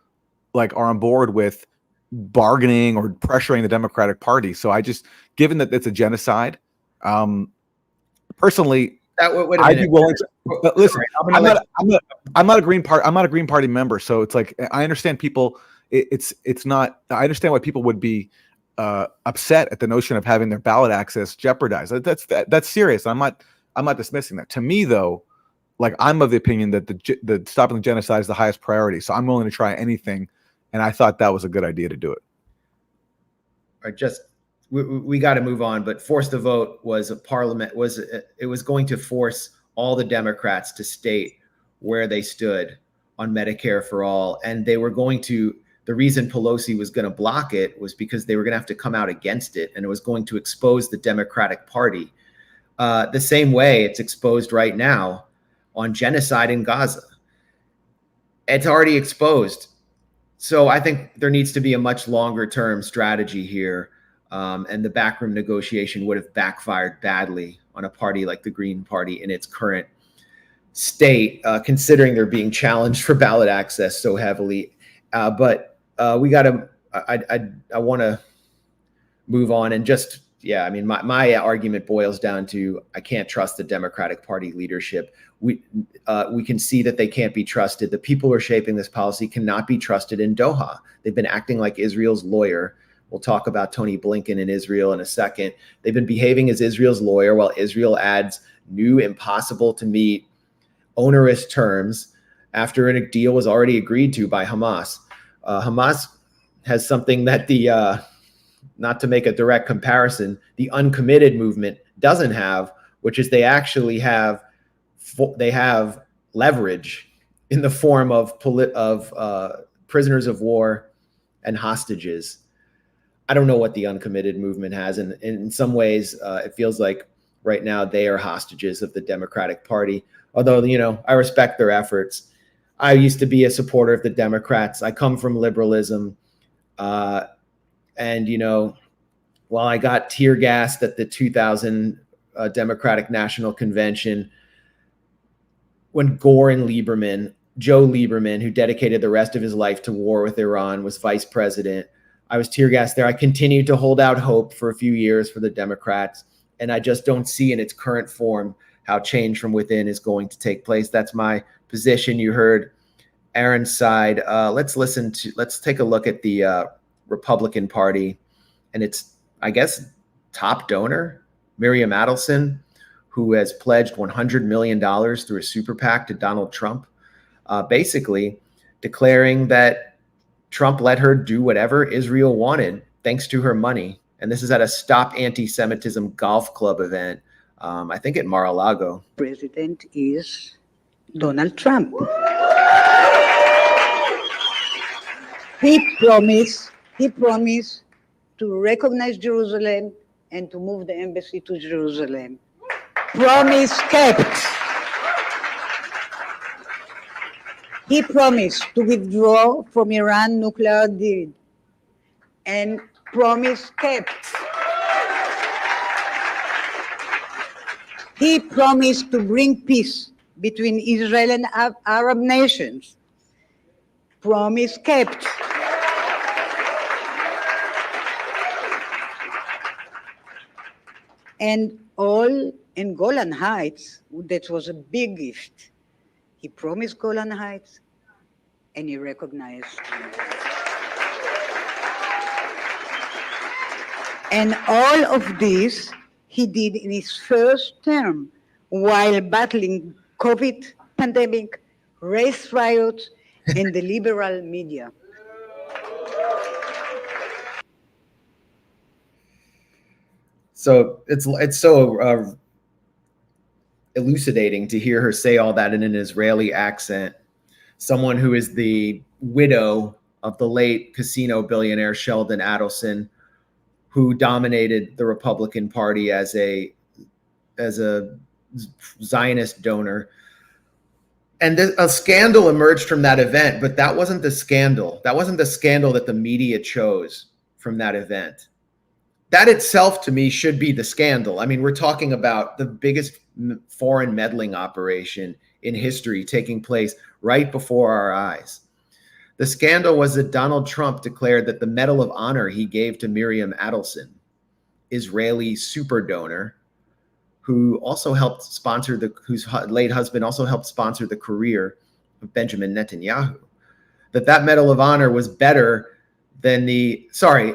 like are on board with bargaining or pressuring the Democratic Party. So I just, given that it's a genocide, personally, I'd be willing to listen. I'm not a Green Party member, so it's like I understand people. It's not. I understand why people would be upset at the notion of having their ballot access jeopardized. That's serious. I'm not dismissing that. To me, though, like I'm of the opinion that the stopping the genocide is the highest priority. So I'm willing to try anything, and I thought that was a good idea to do it. Or just we got to move on. But force the vote was it was going to force all the Democrats to state where they stood on Medicare for all, and they were going to. The reason Pelosi was going to block it was because they were going to have to come out against it, and it was going to expose the Democratic Party the same way it's exposed right now on genocide in Gaza. It's already exposed. So I think there needs to be a much longer term strategy here. And the backroom negotiation would have backfired badly on a party like the Green Party in its current state, considering they're being challenged for ballot access so heavily. But we got to, I want to move on and just, yeah, I mean, my argument boils down to I can't trust the Democratic Party leadership. We can see that they can't be trusted. The people who are shaping this policy cannot be trusted in Doha. They've been acting like Israel's lawyer. We'll talk about Tony Blinken in Israel in a second. They've been behaving as Israel's lawyer while Israel adds new, impossible to meet, onerous terms after a deal was already agreed to by Hamas. Hamas has something that the not to make a direct comparison, the uncommitted movement doesn't have, which is they actually have leverage in the form of prisoners of war and hostages. I don't know what the uncommitted movement has, and in some ways, it feels like right now they are hostages of the Democratic Party. Although, you know, I respect their efforts. I used to be a supporter of the Democrats. I come from liberalism. And, you know, while I got tear gassed at the 2000 Democratic National Convention, when Gore and Joe Lieberman, who dedicated the rest of his life to war with Iran, was vice president, I was tear gassed there. I continued to hold out hope for a few years for the Democrats, and I just don't see in its current form how change from within is going to take place. That's my position. You heard Aaron's side. Let's take a look at the Republican Party and its, I guess, top donor, Miriam Adelson, who has pledged $100 million through a super PAC to Donald Trump, basically declaring that Trump let her do whatever Israel wanted thanks to her money. And this is at a Stop Anti-Semitism golf club event, I think at Mar-a-Lago. President is Donald Trump. He promised to recognize Jerusalem and to move the embassy to Jerusalem. Promise kept. He promised to withdraw from Iran nuclear deal, and promise kept. He promised to bring peace between Israel and Arab nations. Promise kept. And all in Golan Heights, that was a big gift. He promised Golan Heights, and he recognized. And all of this he did in his first term while battling COVID pandemic, race riots, and the liberal media. So it's so elucidating to hear her say all that in an Israeli accent. Someone who is the widow of the late casino billionaire Sheldon Adelson, who dominated the Republican Party as a Zionist donor. And a scandal emerged from that event, but that wasn't the scandal. That wasn't the scandal that the media chose from that event. That itself, to me, should be the scandal. I mean, we're talking about the biggest foreign meddling operation in history taking place right before our eyes. The scandal was that Donald Trump declared that the Medal of Honor he gave to Miriam Adelson, Israeli super donor, who also helped sponsor whose late husband also helped sponsor the career of Benjamin Netanyahu, that Medal of Honor was better than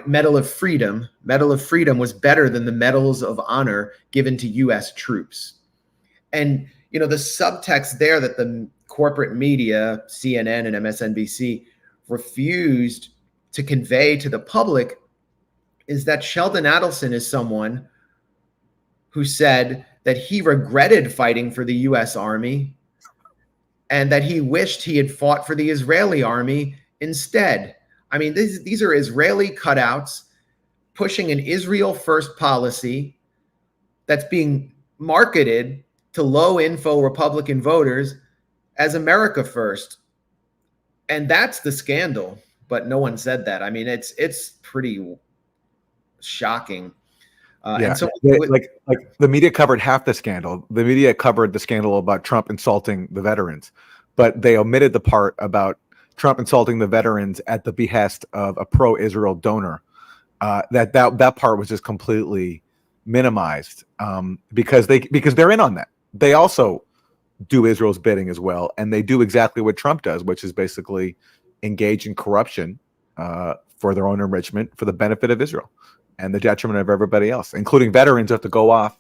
Medal of Freedom. Medal of Freedom was better than the medals of honor given to U.S. troops. And, the subtext there that the corporate media, CNN and MSNBC, refused to convey to the public is that Sheldon Adelson is someone who said that he regretted fighting for the U.S. Army and that he wished he had fought for the Israeli army instead. I mean, these are Israeli cutouts pushing an Israel first policy that's being marketed to low info Republican voters as America first. And that's the scandal, but no one said that. I mean, it's pretty shocking. And so like the media covered half the scandal. The media covered the scandal about Trump insulting the veterans, but they omitted the part about Trump insulting the veterans at the behest of a pro-Israel donor. That part was just completely minimized because they're in on that. They also do Israel's bidding as well, and they do exactly what Trump does, which is basically engage in corruption for their own enrichment, for the benefit of Israel and the detriment of everybody else, including veterans who have to go off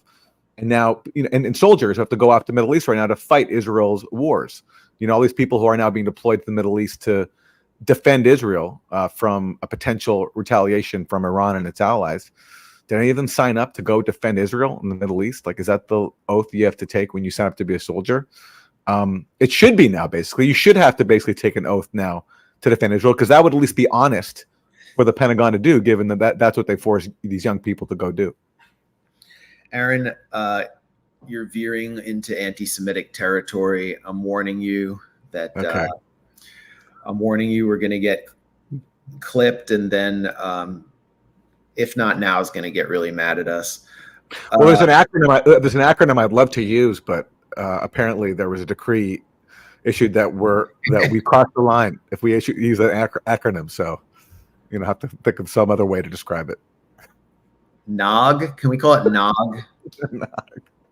and now, and soldiers who have to go off to the Middle East right now to fight Israel's wars. All these people who are now being deployed to the Middle East to defend Israel from a potential retaliation from Iran and its allies. Did any of them sign up to go defend Israel in the Middle East? Like, is that the oath you have to take when you sign up to be a soldier? It should be now, basically. You should have to basically take an oath now to defend Israel, because that would at least be honest for the Pentagon to do, given that's what they force these young people to go do. Aaron, you're veering into anti-Semitic territory. I'm warning you that we're going to get clipped, and then if not now, is going to get really mad at us. Well, there's an acronym I'd love to use, but apparently there was a decree issued that we crossed the line if we use an acronym. So, have to think of some other way to describe it. NOG? Can we call it NOG?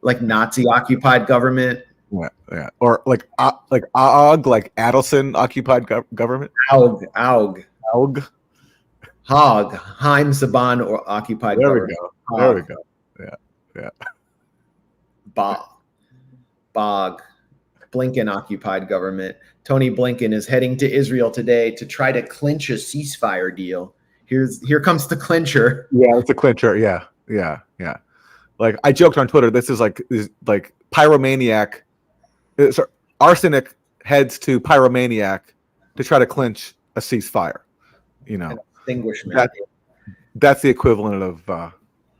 Like Nazi occupied government? Yeah. Or like AUG, like Adelson occupied government. AUG. HOG, Haim Saban or occupied government. There we go. Yeah. Bog, Blinken occupied government. Tony Blinken is heading to Israel today to try to clinch a ceasefire deal. Here comes the clincher. Yeah, it's a clincher. Yeah. Like, I joked on Twitter, this is like pyromaniac. Arsenic heads to pyromaniac to try to clinch a ceasefire. An extinguishment. That's the equivalent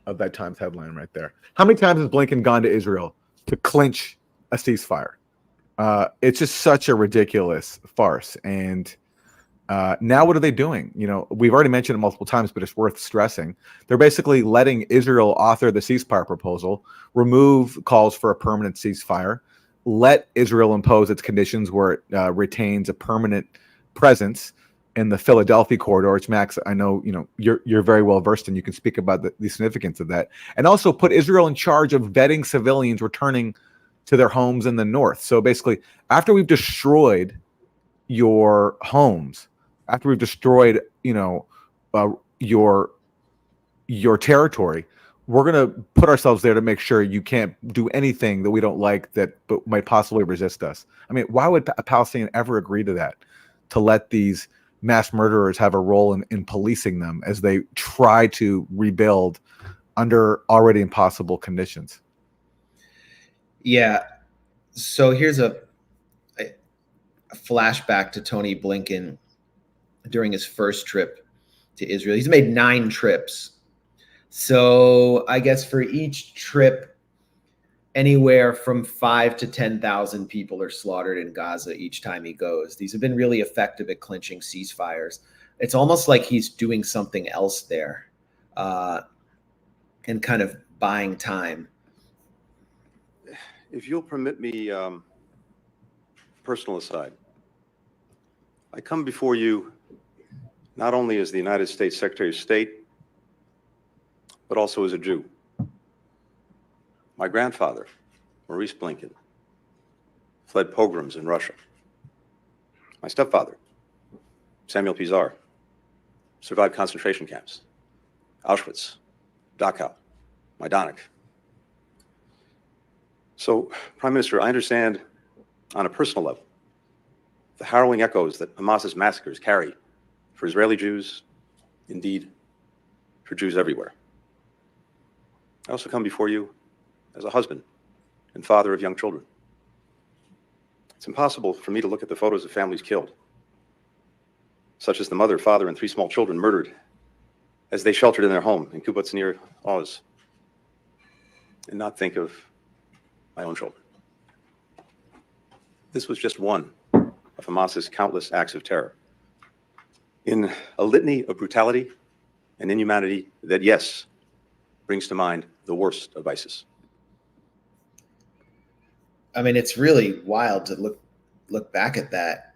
of that Times headline right there. How many times has Blinken gone to Israel to clinch a ceasefire? It's just such a ridiculous farce. And now what are they doing? We've already mentioned it multiple times, but it's worth stressing. They're basically letting Israel author the ceasefire proposal, remove calls for a permanent ceasefire, let Israel impose its conditions where it retains a permanent presence in the Philadelphia corridor, which, Max, I know you're very well versed in. You can speak about the significance of that, and also put Israel in charge of vetting civilians returning to their homes in the north. So basically, after we've destroyed your homes, after we've destroyed your territory, we're going to put ourselves there to make sure you can't do anything that we don't like that but might possibly resist us. I mean, why would a Palestinian ever agree to that? To let these mass murderers have a role in policing them as they try to rebuild under already impossible conditions. Yeah. So here's a flashback to Tony Blinken during his first trip to Israel. He's made 9 trips. So I guess for each trip, anywhere from 5 to 10,000 people are slaughtered in Gaza each time he goes. These have been really effective at clinching ceasefires. It's almost like he's doing something else there and kind of buying time. If you'll permit me, personal aside, I come before you not only as the United States Secretary of State, but also as a Jew. My grandfather, Maurice Blinken, fled pogroms in Russia. My stepfather, Samuel Pizar, survived concentration camps, Auschwitz, Dachau, Majdanek. So, Prime Minister, I understand on a personal level the harrowing echoes that Hamas's massacres carry for Israeli Jews, indeed, for Jews everywhere. I also come before you as a husband and father of young children. It's impossible for me to look at the photos of families killed, such as the mother, father, and 3 small children murdered as they sheltered in their home in kibbutz near Oz, and not think of my own children. This was just one of Hamas's countless acts of terror in a litany of brutality and inhumanity that, yes, brings to mind the worst of ISIS. I mean, it's really wild to look back at that.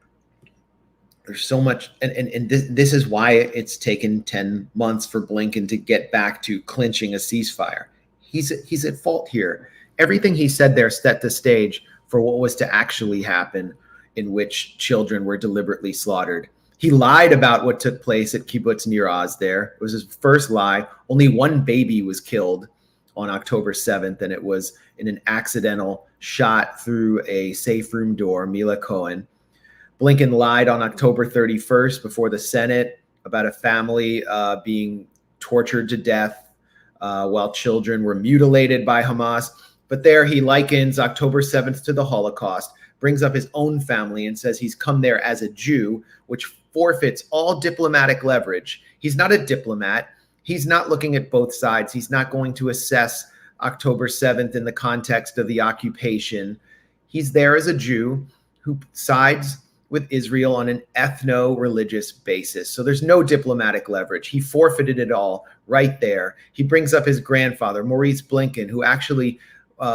There's so much, and this is why it's taken 10 months for Blinken to get back to clinching a ceasefire. He's at fault here. Everything he said there set the stage for what was to actually happen, in which children were deliberately slaughtered. He lied about what took place at kibbutz Nir Oz there. It was his first lie. Only 1 baby was killed on October 7th, and it was in an accidental shot through a safe room door, Mila Cohen. Blinken lied on October 31st before the Senate about a family being tortured to death while children were mutilated by Hamas. But there he likens October 7th to the Holocaust, brings up his own family and says he's come there as a Jew, which forfeits all diplomatic leverage. He's not a diplomat. He's not looking at both sides. He's not going to assess October 7th in the context of the occupation. He's there as a Jew who sides with Israel on an ethno-religious basis. So there's no diplomatic leverage. He forfeited it all right there. He brings up his grandfather, Maurice Blinken, who actually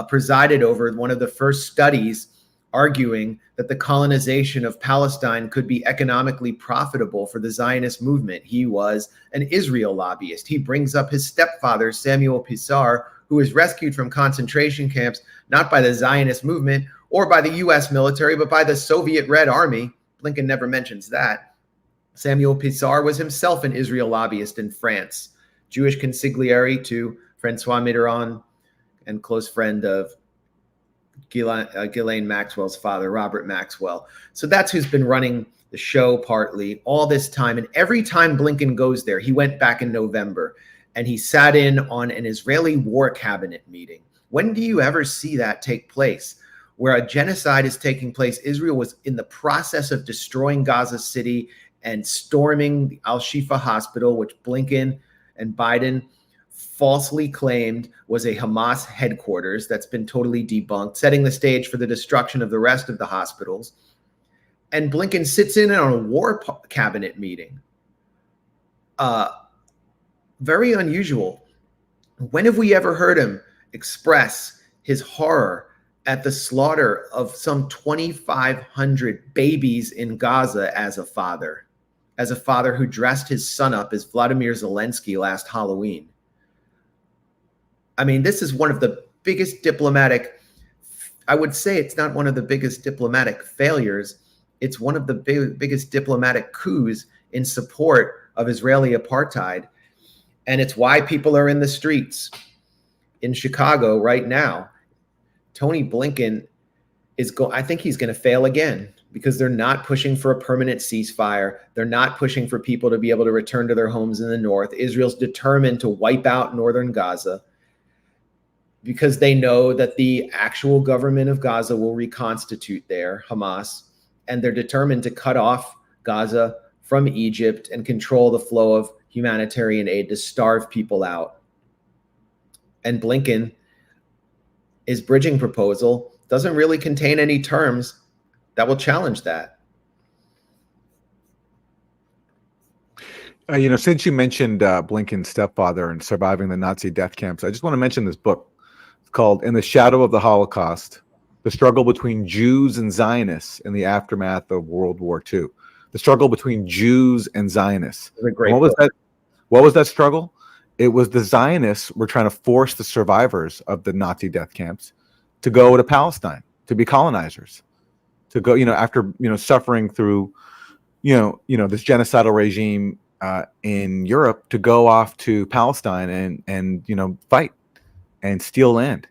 presided over one of the first studies arguing that the colonization of Palestine could be economically profitable for the Zionist movement. He was an Israel lobbyist. He brings up his stepfather, Samuel Pizar, who was rescued from concentration camps, not by the Zionist movement or by the US military, but by the Soviet Red Army. Blinken never mentions that. Samuel Pizar was himself an Israel lobbyist in France, Jewish consigliere to Francois Mitterrand and close friend of Ghislaine Maxwell's father, Robert Maxwell. So that's who's been running the show partly all this time. And every time Blinken goes there, he went back in November and he sat in on an Israeli war cabinet meeting. When do you ever see that take place? Where a genocide is taking place, Israel was in the process of destroying Gaza City and storming the Al-Shifa hospital, which Blinken and Biden falsely claimed was a Hamas headquarters. That's been totally debunked, setting the stage for the destruction of the rest of the hospitals. And Blinken sits in on a war cabinet meeting. Very unusual. When have we ever heard him express his horror at the slaughter of some 2,500 babies in Gaza as a father who dressed his son up as Vladimir Zelensky last Halloween? I mean, this is one of the biggest diplomatic, I would say it's not one of the biggest diplomatic failures. It's one of the biggest diplomatic coups in support of Israeli apartheid. And it's why people are in the streets. in Chicago right now. Tony Blinken I think he's going to fail again, because they're not pushing for a permanent ceasefire. They're not pushing for people to be able to return to their homes in the north. Israel's determined to wipe out northern Gaza because they know that the actual government of Gaza will reconstitute there, Hamas, and they're determined to cut off Gaza from Egypt and control the flow of humanitarian aid to starve people out. And Blinken, his bridging proposal doesn't really contain any terms that will challenge that. Since you mentioned Blinken's stepfather and surviving the Nazi death camps, I just want to mention this book. It's called In the Shadow of the Holocaust, The Struggle Between Jews and Zionists in the Aftermath of World War II. The struggle between Jews and Zionists. What was that struggle? It was the Zionists were trying to force the survivors of the Nazi death camps to go to Palestine, to be colonizers, to go, after, suffering through, this genocidal regime in Europe, to go off to Palestine and fight and steal land.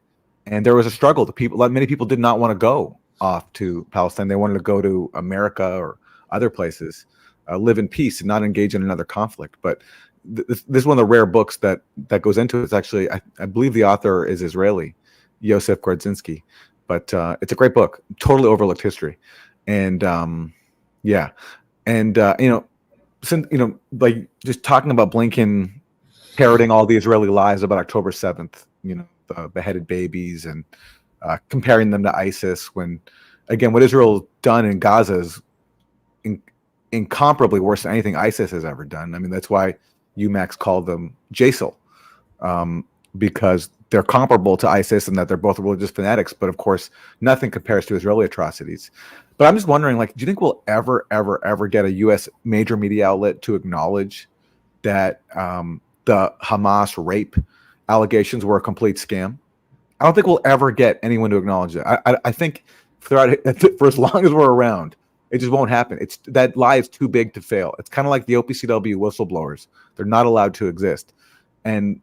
And there was a struggle. Many people did not want to go off to Palestine. They wanted to go to America or other places, live in peace and not engage in another conflict. But this is one of the rare books that goes into it. It's actually, I believe the author is Israeli, Yosef Grodzinski, but it's a great book, totally overlooked history. And since, like just talking about Blinken parroting all the Israeli lies about October 7th, the beheaded babies, and comparing them to ISIS, when again, what Israel's done in Gaza is incomparably worse than anything ISIS has ever done. I mean, that's why UMax called them JSIL, because they're comparable to ISIS and that they're both religious fanatics. But of course, nothing compares to Israeli atrocities. But I'm just wondering, do you think we'll ever get a U.S. major media outlet to acknowledge that the Hamas rape allegations were a complete scam? I don't think we'll ever get anyone to acknowledge it. I think for as long as we're around, it just won't happen. That lie is too big to fail. It's kind of like the OPCW whistleblowers. They're not allowed to exist. And,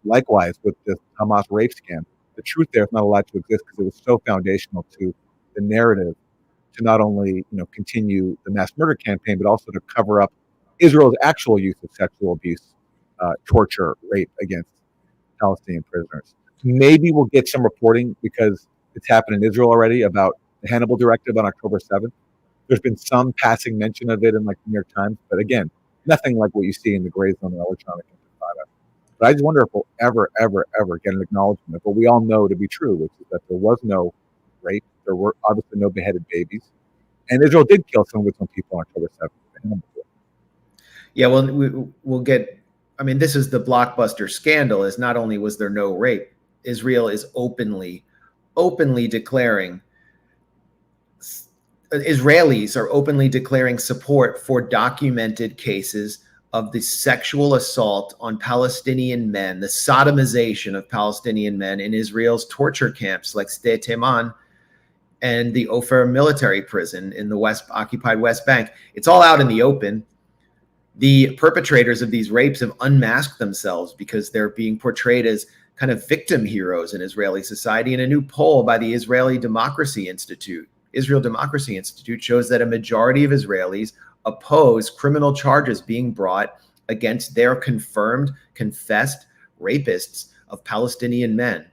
likewise with this Hamas rape scam, the truth there is not allowed to exist because it was so foundational to the narrative to not only, continue the mass murder campaign, but also to cover up Israel's actual use of sexual abuse, torture, rape against Palestinian prisoners. Maybe we'll get some reporting because it's happened in Israel already about the Hannibal Directive on October 7th. There's been some passing mention of it in the New York Times, but again, nothing like what you see in the Grayzone and electronic intifada. But I just wonder if we'll ever get an acknowledgement of what we all know to be true, which is that there was no rape, there were obviously no beheaded babies, and Israel did kill some of its own people on October 7th. Yeah, well, we'll get. I mean, this is the blockbuster scandal. Is not only was there no rape, Israel is openly declaring. Israelis are openly declaring support for documented cases of the sexual assault on Palestinian men, the sodomization of Palestinian men in Israel's torture camps like Sde Teman and the Ofer military prison in the occupied West Bank. It's all out in the open. The perpetrators of these rapes have unmasked themselves because they're being portrayed as kind of victim heroes in Israeli society. And a new poll by the Israel Democracy Institute shows that a majority of Israelis oppose criminal charges being brought against their confessed rapists of Palestinian men.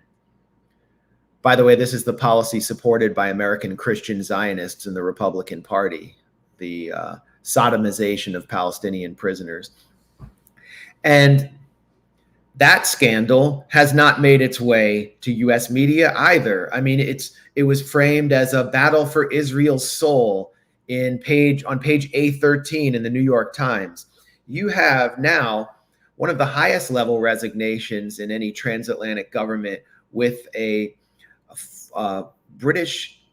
By the way, this is the policy supported by American Christian Zionists in the Republican Party, the sodomization of Palestinian prisoners. And that scandal has not made its way to U.S. media either. I mean, it was framed as a battle for Israel's soul on page A13 in the New York Times. You have now one of the highest level resignations in any transatlantic government, with a British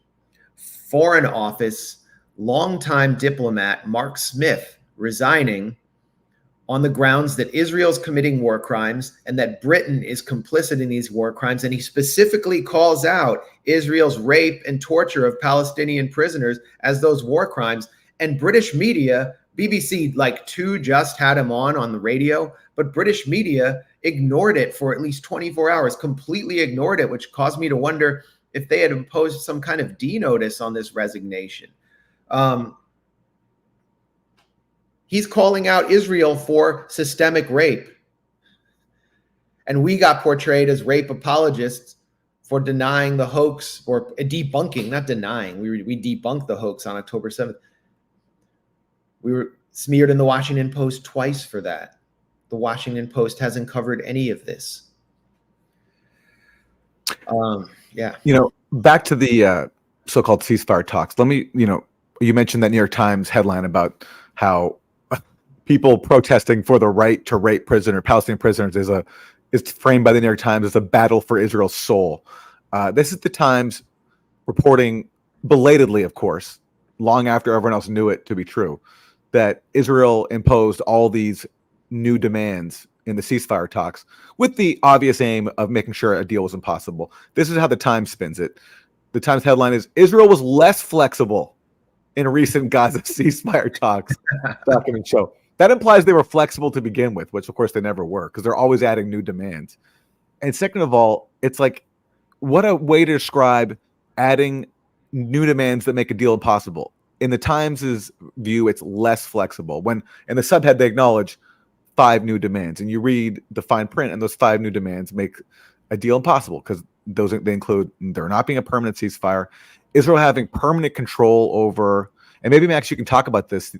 Foreign Office longtime diplomat, Mark Smith, resigning on the grounds that Israel's committing war crimes and that Britain is complicit in these war crimes. And he specifically calls out Israel's rape and torture of Palestinian prisoners as those war crimes. And British media BBC, like 2 just had him on the radio, but British media ignored it for at least 24 hours, completely ignored it, which caused me to wonder if they had imposed some kind of D notice on this resignation. He's calling out Israel for systemic rape. And we got portrayed as rape apologists for denying the hoax, or debunking, not denying. We debunked the hoax on October 7th. We were smeared in the Washington Post twice for that. The Washington Post hasn't covered any of this. Yeah. Back to the so-called ceasefire talks. Let me, you mentioned that New York Times headline about how people protesting for the right to rape Palestinian prisoners is framed by the New York Times as a battle for Israel's soul. This is the Times reporting belatedly, of course, long after everyone else knew it to be true, that Israel imposed all these new demands in the ceasefire talks with the obvious aim of making sure a deal was impossible. This is how the Times spins it. The Times headline is, Israel was less flexible in recent Gaza ceasefire talks, documents show. That implies they were flexible to begin with, which of course they never were, because they're always adding new demands. And second of all, it's like, what a way to describe adding new demands that make a deal impossible. In the Times' view, it's less flexible. When in the subhead they acknowledge 5 new demands, and you read the fine print, and those 5 new demands make a deal impossible, because they include there not being a permanent ceasefire, Israel having permanent control over, and maybe Max, you can talk about this,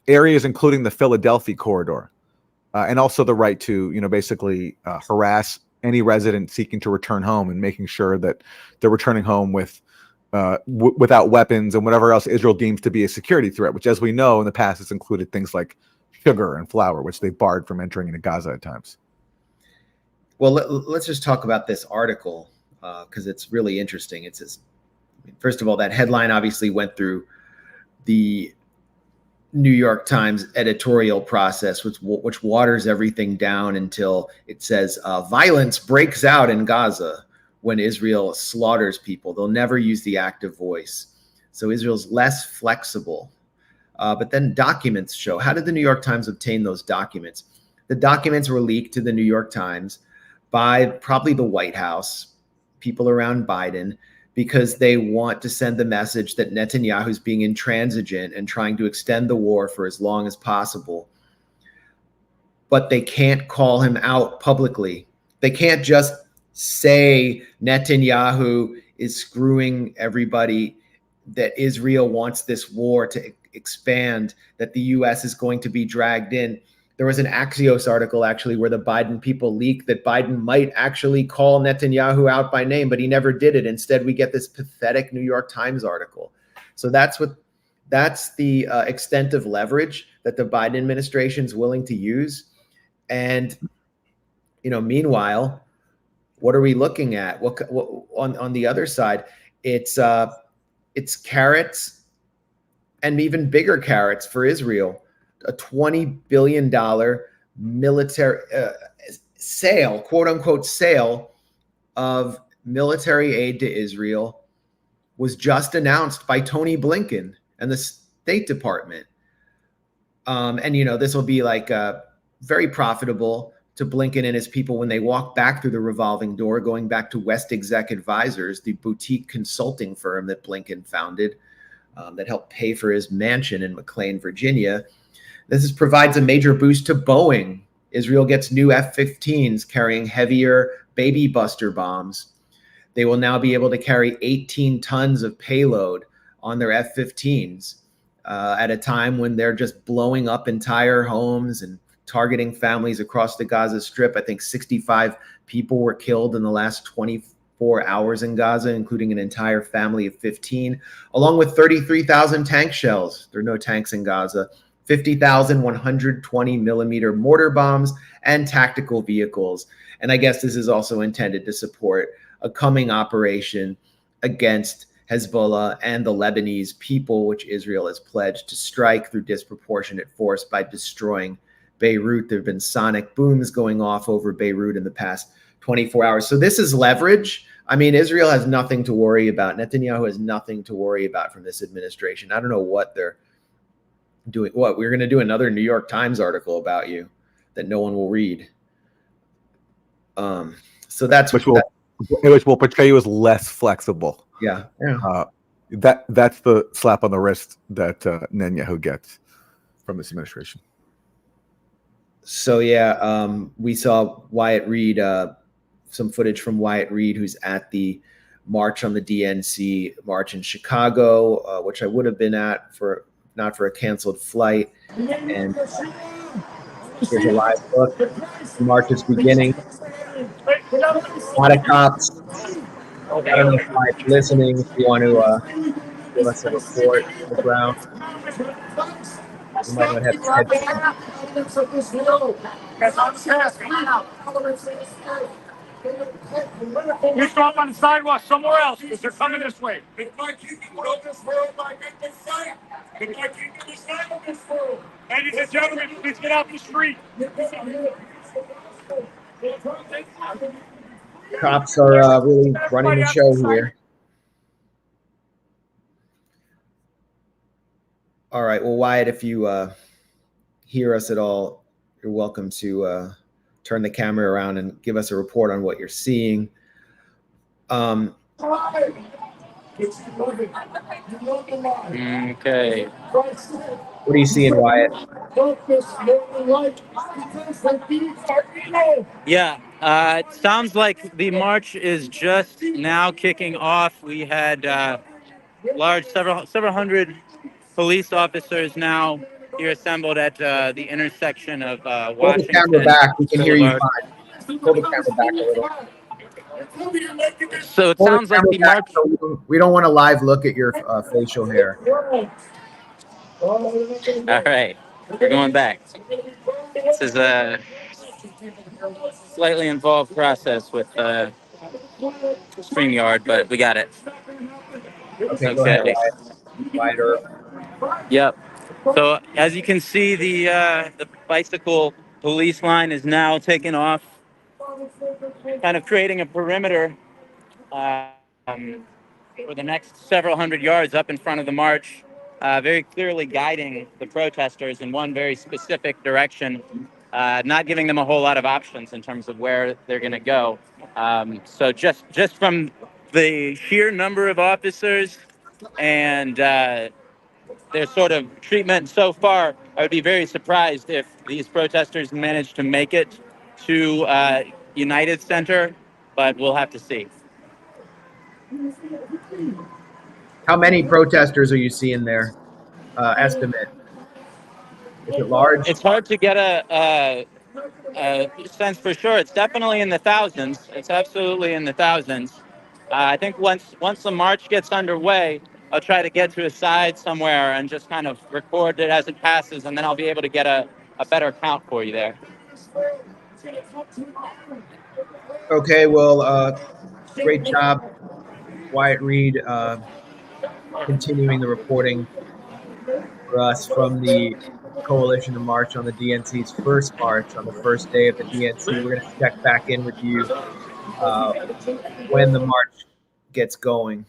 areas including the Philadelphia corridor, and also the right to, basically harass any resident seeking to return home, and making sure that they're returning home with without weapons and whatever else Israel deems to be a security threat, which, as we know, in the past has included things like sugar and flour, which they barred from entering into Gaza at times. Well, let's just talk about this article, because it's really interesting. It says, first of all, that headline obviously went through the New York Times editorial process, which waters everything down until it says violence breaks out in Gaza when Israel slaughters people. They'll never use the active voice. So Israel's less flexible. But then documents show. How did the New York Times obtain those documents? The documents were leaked to the New York Times by probably the White House, people around Biden, because they want to send the message that Netanyahu's being intransigent and trying to extend the war for as long as possible. But they can't call him out publicly. They can't just say Netanyahu is screwing everybody, that Israel wants this war to expand, that the U.S. is going to be dragged in. There was an Axios article actually where the Biden people leaked that Biden might actually call Netanyahu out by name, but he never did it. Instead, we get this pathetic New York Times article. So that's the extent of leverage that the Biden administration is willing to use. And, meanwhile, what are we looking at? What on the other side? It's carrots, and even bigger carrots for Israel. A $20 billion military sale, quote unquote sale of military aid to Israel was just announced by Tony Blinken and the State Department. This will be very profitable to Blinken and his people when they walk back through the revolving door, going back to West Exec Advisors, the boutique consulting firm that Blinken founded, that helped pay for his mansion in McLean, Virginia. This provides a major boost to Boeing. Israel gets new F-15s carrying heavier baby buster bombs. They will now be able to carry 18 tons of payload on their F-15s at a time when they're just blowing up entire homes and targeting families across the Gaza Strip. I think 65 people were killed in the last 24 hours in Gaza, including an entire family of 15, along with 33,000 tank shells. There are no tanks in Gaza. 50,000 120 millimeter mortar bombs and tactical vehicles. And I guess this is also intended to support a coming operation against Hezbollah and the Lebanese people, which Israel has pledged to strike through disproportionate force by destroying Beirut. There have been sonic booms going off over Beirut in the past 24 hours. So this is leverage. I mean, Israel has nothing to worry about. Netanyahu has nothing to worry about from this administration. I don't know what they're doing what? We're going to do another New York Times article about you that no one will read. So that's which will portray you as less flexible. Yeah. That's the slap on the wrist that Netanyahu gets from this administration. So yeah, we saw Wyatt Reed, some footage from Wyatt Reed, who's at the march on the DNC march in Chicago, which I would have been at for not for a canceled flight. And here's a live look. The march is beginning. A lot of cops. I don't know if Wyatt's listening. If you want to give us a report on the ground. You might not have his head. You stop on the sidewalk somewhere else because they're coming this way. If I keep going this road, I get the fight. If I keep this side of this road. Ladies and gentlemen, please get out the street. Cops are really running the show here. All right. Well, Wyatt, if you hear us at all, you're welcome to turn the camera around and give us a report on what you're seeing. Okay. What are you seeing, Wyatt? Yeah, it sounds like the march is just now kicking off. We had several hundred police officers now here assembled at the intersection of Washington. Pull the camera back. We can hear you Boulevard. fine. Pull the camera back a little. So it sounds like the march. So we don't want a live look at your facial hair. All right, we're going back. This is a slightly involved process with StreamYard, but we got it. Okay, go ahead, Wyatt. Yep. So as you can see, the bicycle police line is now taking off, kind of creating a perimeter for the next several hundred yards up in front of the march, very clearly guiding the protesters in one very specific direction, not giving them a whole lot of options in terms of where they're going to go. So just from the sheer number of officers and their sort of treatment so far, I would be very surprised if these protesters manage to make it to United Center, but we'll have to see. How many protesters are you seeing there? Estimate. Is it large? It's hard to get a sense for sure. It's definitely in the thousands. It's absolutely in the thousands. I think once the march gets underway, I'll try to get to a side somewhere and just kind of record it as it passes, and then I'll be able to get a better count for you there. Okay, well, great job, Wyatt Reed, continuing the reporting for us from the Coalition to March on the DNC's first march on the first day of the DNC. We're going to check back in with you when the march gets going.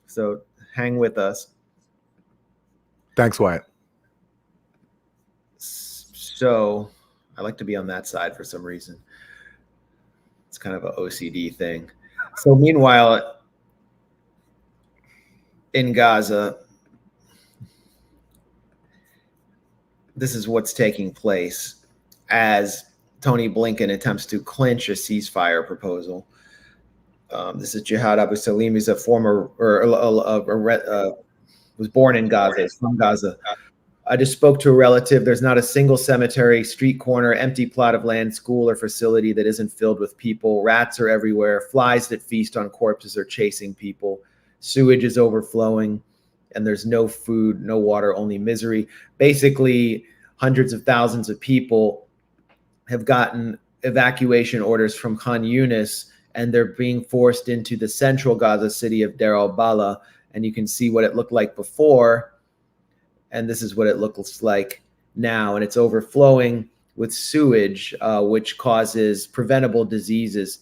So hang with us. Thanks, Wyatt. So I like to be on that side for some reason. It's kind of an OCD thing. So meanwhile, in Gaza, this is what's taking place as Tony Blinken attempts to clinch a ceasefire proposal. This is Jihad Abu Salim. He's a former, was born in Gaza. He's from Gaza. I just spoke to a relative. There's not a single cemetery, street corner, empty plot of land, school, or facility that isn't filled with people. Rats are everywhere. Flies that feast on corpses are chasing people. Sewage is overflowing, and there's no food, no water, only misery. Basically, hundreds of thousands of people have gotten evacuation orders from Khan Yunis, and they're being forced into the central Gaza city of Deir al-Balah. And you can see what it looked like before, and this is what it looks like now. And it's overflowing with sewage, which causes preventable diseases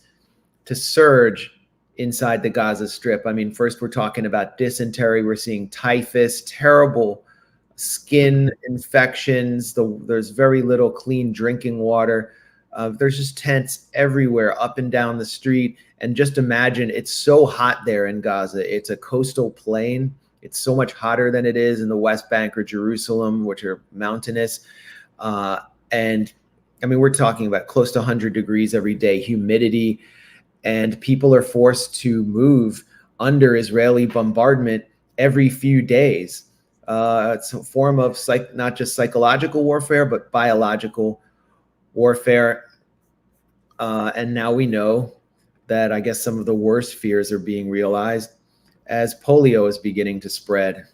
to surge inside the Gaza Strip. I mean, first we're talking about dysentery. We're seeing typhus, terrible skin infections. There's very little clean drinking water. There's just tents everywhere, up and down the street. And just imagine, it's so hot there in Gaza. It's a coastal plain. It's so much hotter than it is in the West Bank or Jerusalem, which are mountainous. And I mean, we're talking about close to 100 degrees every day, humidity, and people are forced to move under Israeli bombardment every few days. It's a form of not just psychological warfare, but biological warfare. And now we know that I guess some of the worst fears are being realized as polio is beginning to spread.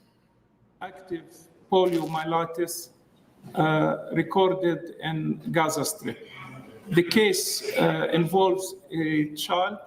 Active poliomyelitis recorded in Gaza Strip. The case involves a child,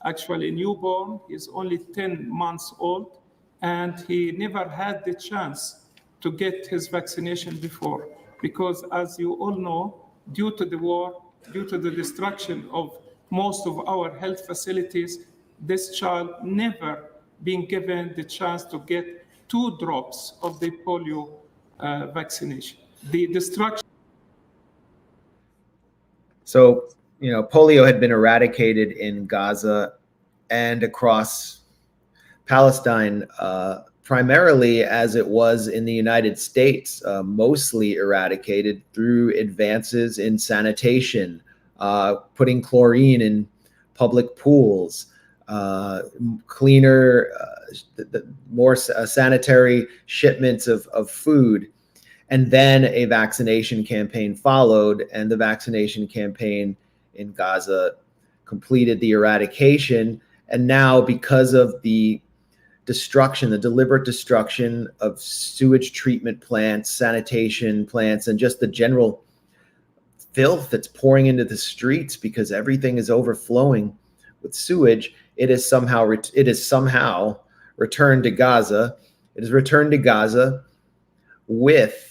actually a newborn. He's only 10 months old, and he never had the chance to get his vaccination before, because as you all know, due to the war, due to the destruction of most of our health facilities, this child never been given the chance to get 2 drops of the polio vaccination. The destruction. So, polio had been eradicated in Gaza and across Palestine, primarily as it was in the United States, mostly eradicated through advances in sanitation, putting chlorine in public pools, cleaner, more sanitary shipments of food. And then a vaccination campaign followed, and the vaccination campaign in Gaza completed the eradication. And now, because of the destruction, the deliberate destruction of sewage treatment plants, sanitation plants, and just the general filth that's pouring into the streets because everything is overflowing with sewage, it is somehow returned to Gaza. It is returned to Gaza with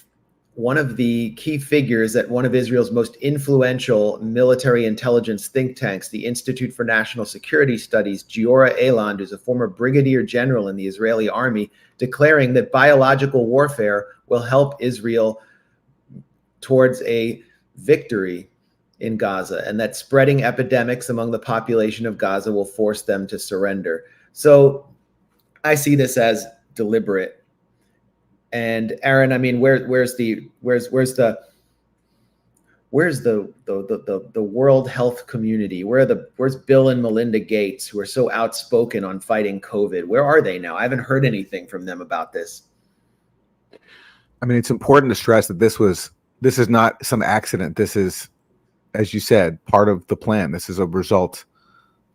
one of the key figures at one of Israel's most influential military intelligence think tanks, the Institute for National Security Studies, Giora Eiland, who's a former brigadier general in the Israeli army, declaring that biological warfare will help Israel towards a victory in Gaza, and that spreading epidemics among the population of Gaza will force them to surrender. So I see this as deliberate. And Aaron, I mean, where's the World Health community? Where's Bill and Melinda Gates, who are so outspoken on fighting COVID? Where are they now? I haven't heard anything from them about this. I mean, it's important to stress that this is not some accident. This is, as you said, part of the plan. This is a result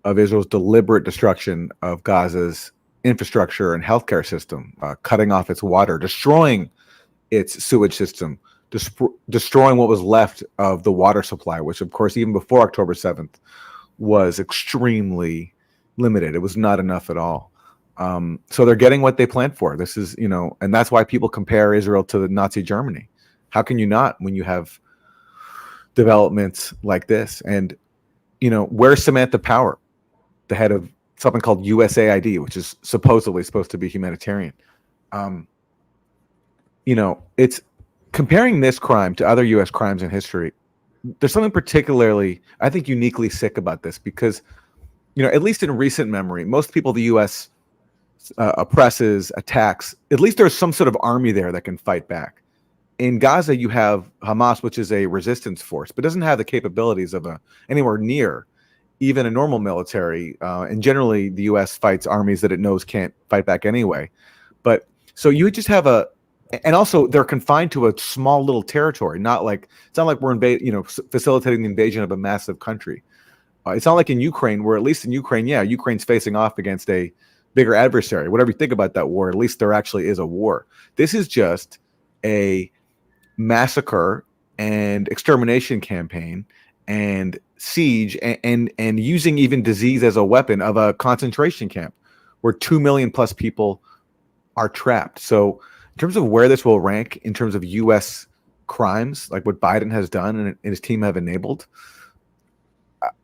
of Israel's deliberate destruction of Gaza's infrastructure and healthcare system, cutting off its water, destroying its sewage system, destroying what was left of the water supply, which, of course, even before October 7th, was extremely limited. It was not enough at all. So they're getting what they planned for. This is, and that's why people compare Israel to the Nazi Germany. How can you not when you have developments like this? And, where's Samantha Power, the head of something called USAID, which is supposedly supposed to be humanitarian? It's comparing this crime to other U.S. crimes in history. There's something particularly, I think, uniquely sick about this because, at least in recent memory, most people the U.S. Oppresses, attacks, at least there's some sort of army there that can fight back. In Gaza, you have Hamas, which is a resistance force, but doesn't have the capabilities of anywhere near even a normal military. And generally, the U.S. fights armies that it knows can't fight back anyway. But so you just have and also they're confined to a small little territory. It's not like we're facilitating the invasion of a massive country. It's not like in Ukraine, where at least in Ukraine, Ukraine's facing off against a bigger adversary. Whatever you think about that war, at least there actually is a war. This is just a massacre and extermination campaign and siege and using even disease as a weapon of a concentration camp where 2 million plus people are trapped. So in terms of where this will rank in terms of U.S. crimes, like what Biden has done and his team have enabled,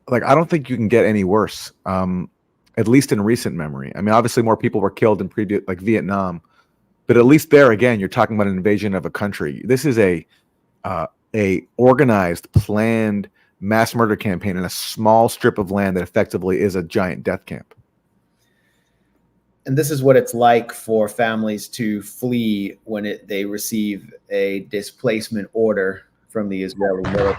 I don't think you can get any worse, at least in recent memory. I mean, obviously more people were killed in previous, like Vietnam, But at least there, again, you're talking about an invasion of a country. This is a organized, planned mass murder campaign in a small strip of land that effectively is a giant death camp. And this is what it's like for families to flee when they receive a displacement order from the Israeli military.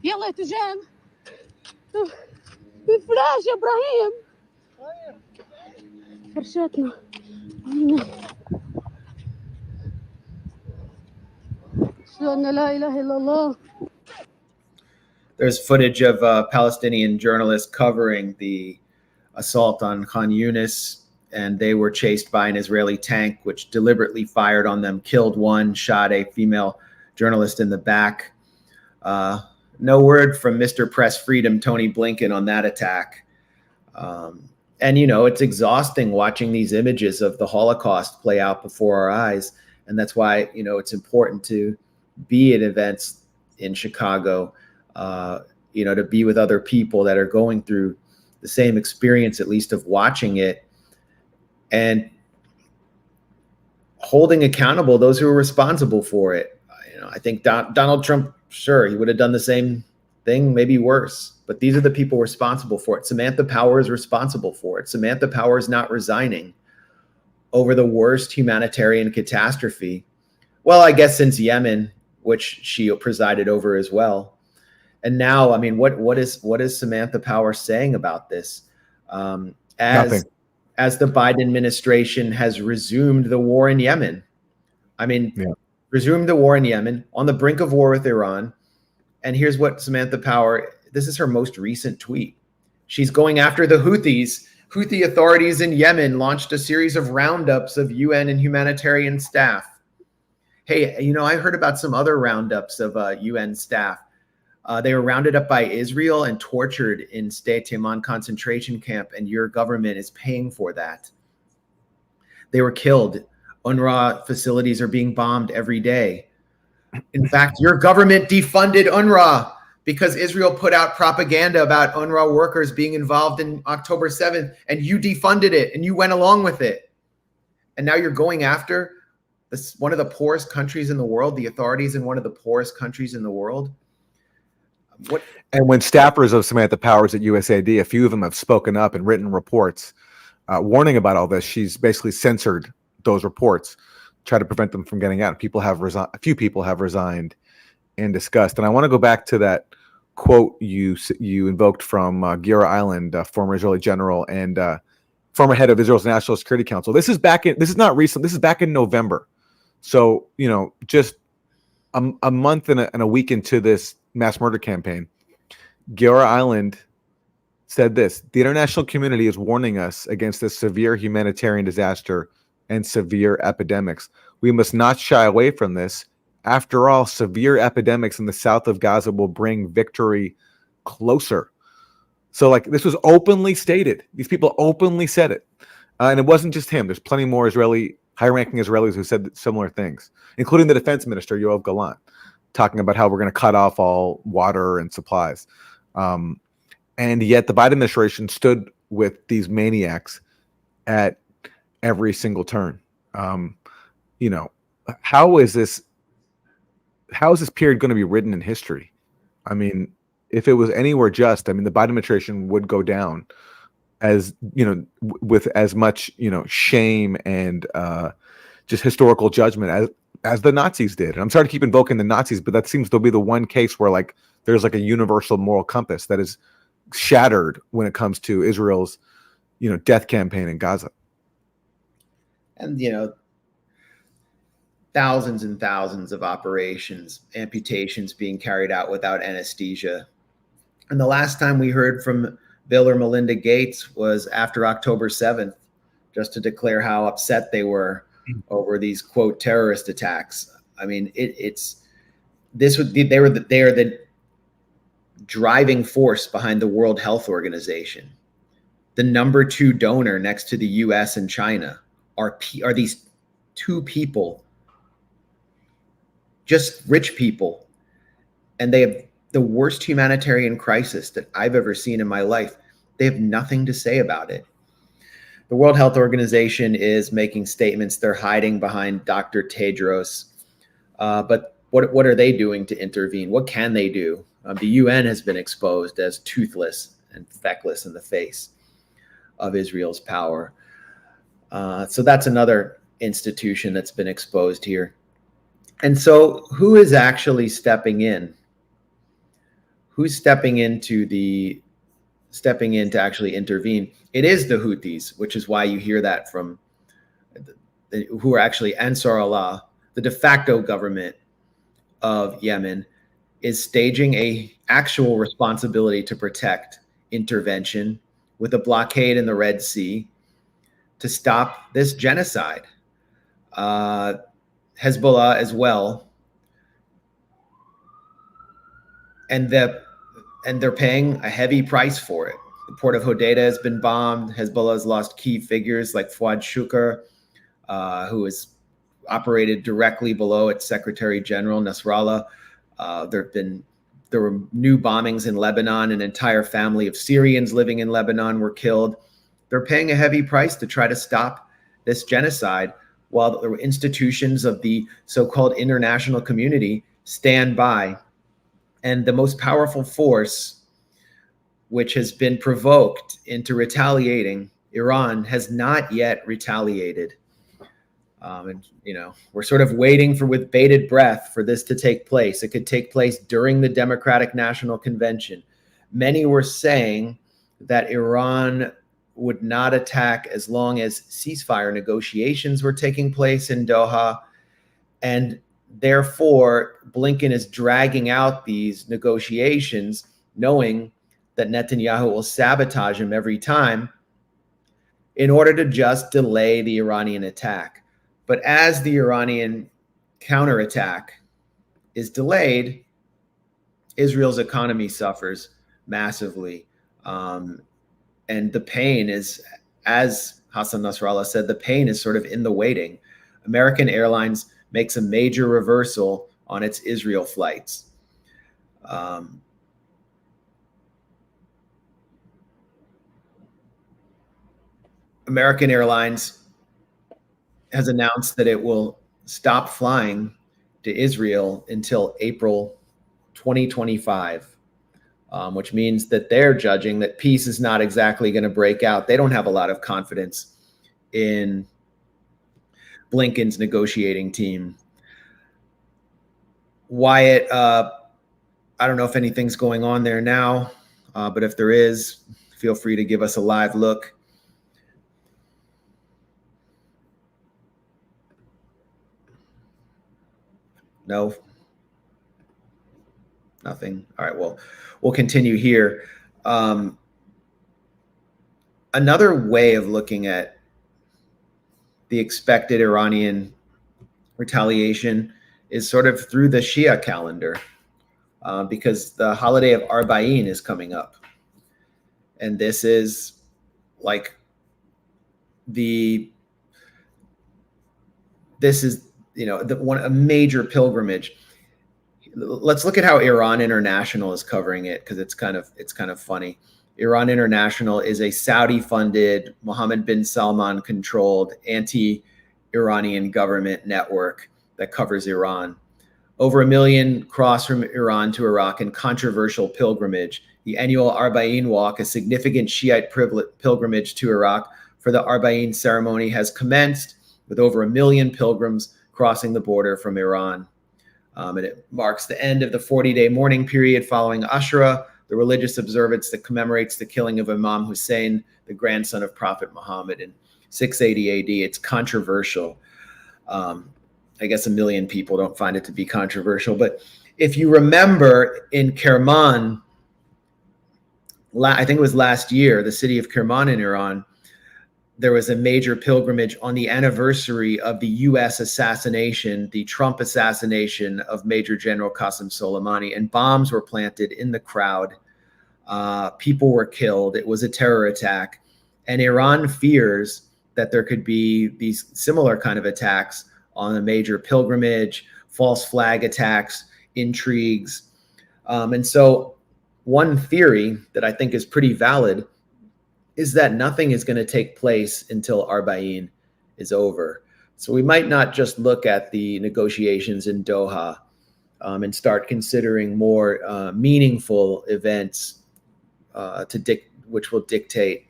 يلا يا تجان بالفلاش يا ابراهيم فرشتنا شلون لا اله الا الله. There's footage of Palestinian journalists covering the assault on Khan Yunis, and they were chased by an Israeli tank, which deliberately fired on them, killed one, shot a female journalist in the back. No word from Mr. Press Freedom, Tony Blinken, on that attack. And, it's exhausting watching these images of the Holocaust play out before our eyes. And that's why, it's important to be at events in Chicago, to be with other people that are going through the same experience, at least of watching it, and holding accountable those who are responsible for it. I think Donald Trump, sure, he would have done the same thing, maybe worse, but these are the people responsible for it. Samantha Power is responsible for it. Samantha Power is not resigning over the worst humanitarian catastrophe. Well, I guess since Yemen, which she presided over as well. And now, what is Samantha Power saying about this? As the Biden administration has resumed the war in Yemen. Resumed the war in Yemen, on the brink of war with Iran. And here's what Samantha Power, this is her most recent tweet. She's going after the Houthis. Houthi authorities in Yemen launched a series of roundups of UN and humanitarian staff. Hey, I heard about some other roundups of UN staff. They were rounded up by Israel and tortured in Sde Timan concentration camp, and your government is paying for that. They were killed. UNRWA facilities are being bombed every day. In fact, your government defunded UNRWA because Israel put out propaganda about UNRWA workers being involved in October 7th, and you defunded it, and you went along with it. And now you're going after one of the poorest countries in the world, the authorities in one of the poorest countries in the world. And when staffers of Samantha Powers at USAID, a few of them have spoken up and written reports warning about all this, she's basically censored those reports, try to prevent them from getting out. A few people have resigned in disgust. And I want to go back to that quote you invoked from Gira Island, former Israeli general and former head of Israel's National Security Council. This is not recent. This is back in November. So, just a month and a week into this mass murder campaign, Gira Island said this: the international community is warning us against this severe humanitarian disaster and severe epidemics. We must not shy away from this. After all, severe epidemics in the south of Gaza will bring victory closer. So, this was openly stated. These people openly said it. And it wasn't just him. There's plenty more high-ranking Israelis who said similar things, including the defense minister, Yoav Gallant, talking about how we're going to cut off all water and supplies. And yet the Biden administration stood with these maniacs at every single turn. How is this period going to be written in history? If it was anywhere just, the Biden administration would go down as, with as much, shame and just historical judgment as the Nazis did. And I'm sorry to keep invoking the Nazis, but that seems to be the one case where there's a universal moral compass that is shattered when it comes to Israel's, death campaign in Gaza. And, thousands and thousands of operations, amputations being carried out without anesthesia. And the last time we heard from Bill or Melinda Gates was after October 7th, just to declare how upset they were over these, quote, terrorist attacks. they are the driving force behind the World Health Organization. The number 2 donor next to the US and China are these 2 people, just rich people. And they have the worst humanitarian crisis that I've ever seen in my life. They have nothing to say about it. The World Health Organization is making statements. They're hiding behind Dr. Tedros. But what are they doing to intervene? What can they do? The UN has been exposed as toothless and feckless in the face of Israel's power. So that's another institution that's been exposed here. And so who is actually stepping in? Who's stepping in to actually intervene? It is the Houthis, which is why you hear that from who are actually Ansar Allah, the de facto government of Yemen, is staging a actual responsibility to protect intervention with a blockade in the Red Sea to stop this genocide. Hezbollah as well. And they're paying a heavy price for it. The port of Hodeidah has been bombed. Hezbollah has lost key figures like Fuad Shukr, who is operated directly below its Secretary General Nasrallah. There were new bombings in Lebanon. An entire family of Syrians living in Lebanon were killed. They're paying a heavy price to try to stop this genocide, while the institutions of the so-called international community stand by. And the most powerful force, which has been provoked into retaliating, Iran, has not yet retaliated. And we're sort of waiting with bated breath for this to take place. It could take place during the Democratic National Convention. Many were saying that Iran would not attack as long as ceasefire negotiations were taking place in Doha. And therefore, Blinken is dragging out these negotiations, knowing that Netanyahu will sabotage him every time in order to just delay the Iranian attack. But as the Iranian counterattack is delayed, Israel's economy suffers massively. And the pain is, as Hassan Nasrallah said, the pain is sort of in the waiting. American Airlines makes a major reversal on its Israel flights. American Airlines has announced that it will stop flying to Israel until April 2025, which means that they're judging that peace is not exactly going to break out. They don't have a lot of confidence in Blinken's negotiating team. Wyatt, I don't know if anything's going on there now, but if there is, feel free to give us a live look. No, nothing. All right, well, we'll continue here. Another way of looking at the expected Iranian retaliation is sort of through the Shia calendar, because the holiday of Arba'in is coming up. And this is like a major pilgrimage. Let's look at how Iran International is covering it, because it's kind of funny. Iran International is a Saudi-funded, Mohammed bin Salman-controlled anti-Iranian government network that covers Iran. Over 1 million cross from Iran to Iraq in controversial pilgrimage. The annual Arba'in walk, a significant Shiite pilgrimage to Iraq for the Arba'in ceremony, has commenced with over 1 million pilgrims crossing the border from Iran. And it marks the end of the 40-day mourning period following Ashura, the religious observance that commemorates the killing of Imam Hussein, the grandson of Prophet Muhammad, in 680 AD. It's controversial. I guess 1 million people don't find it to be controversial. But if you remember, in Kerman, I think it was last year, the city of Kerman in Iran, there was a major pilgrimage on the anniversary of the U.S. assassination, the Trump assassination of Major General Qasem Soleimani, and bombs were planted in the crowd. People were killed. It was a terror attack. And Iran fears that there could be these similar kind of attacks on a major pilgrimage, false flag attacks, intrigues. And so one theory that I think is pretty valid is that nothing is going to take place until Arbaeen is over. So we might not just look at the negotiations in Doha and start considering more meaningful events which will dictate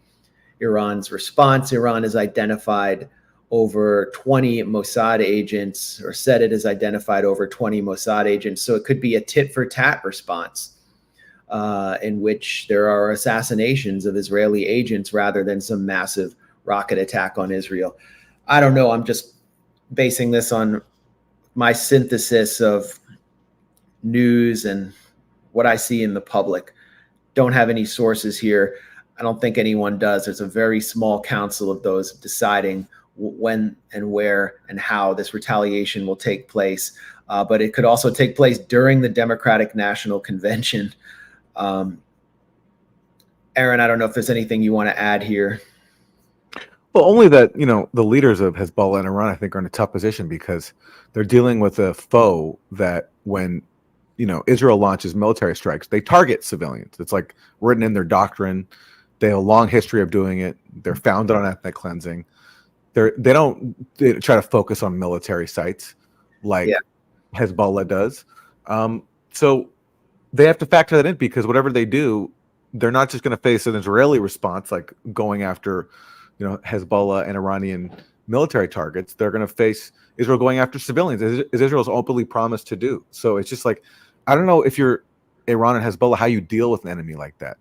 Iran's response. Iran has identified over 20 Mossad agents, or said it has identified over 20 Mossad agents. So it could be a tit-for-tat response in which there are assassinations of Israeli agents rather than some massive rocket attack on Israel. I don't know. I'm just basing this on my synthesis of news and what I see in the public. Don't have any sources here. I don't think anyone does. There's a very small council of those deciding when and where and how this retaliation will take place. But it could also take place during the Democratic National Convention. Aaron, I don't know if there's anything you want to add here. Well, only that, the leaders of Hezbollah and Iran, I think, are in a tough position because they're dealing with a foe that when, Israel launches military strikes, they target civilians. It's like written in their doctrine. They have a long history of doing it. They're founded on ethnic cleansing. They try to focus on military sites like Hezbollah does. So they have to factor that in because whatever they do, they're not just going to face an Israeli response like going after, Hezbollah and Iranian military targets. They're going to face Israel going after civilians, as Israel's openly promised to do. So it's just like, I don't know if you're Iran and Hezbollah, how you deal with an enemy like that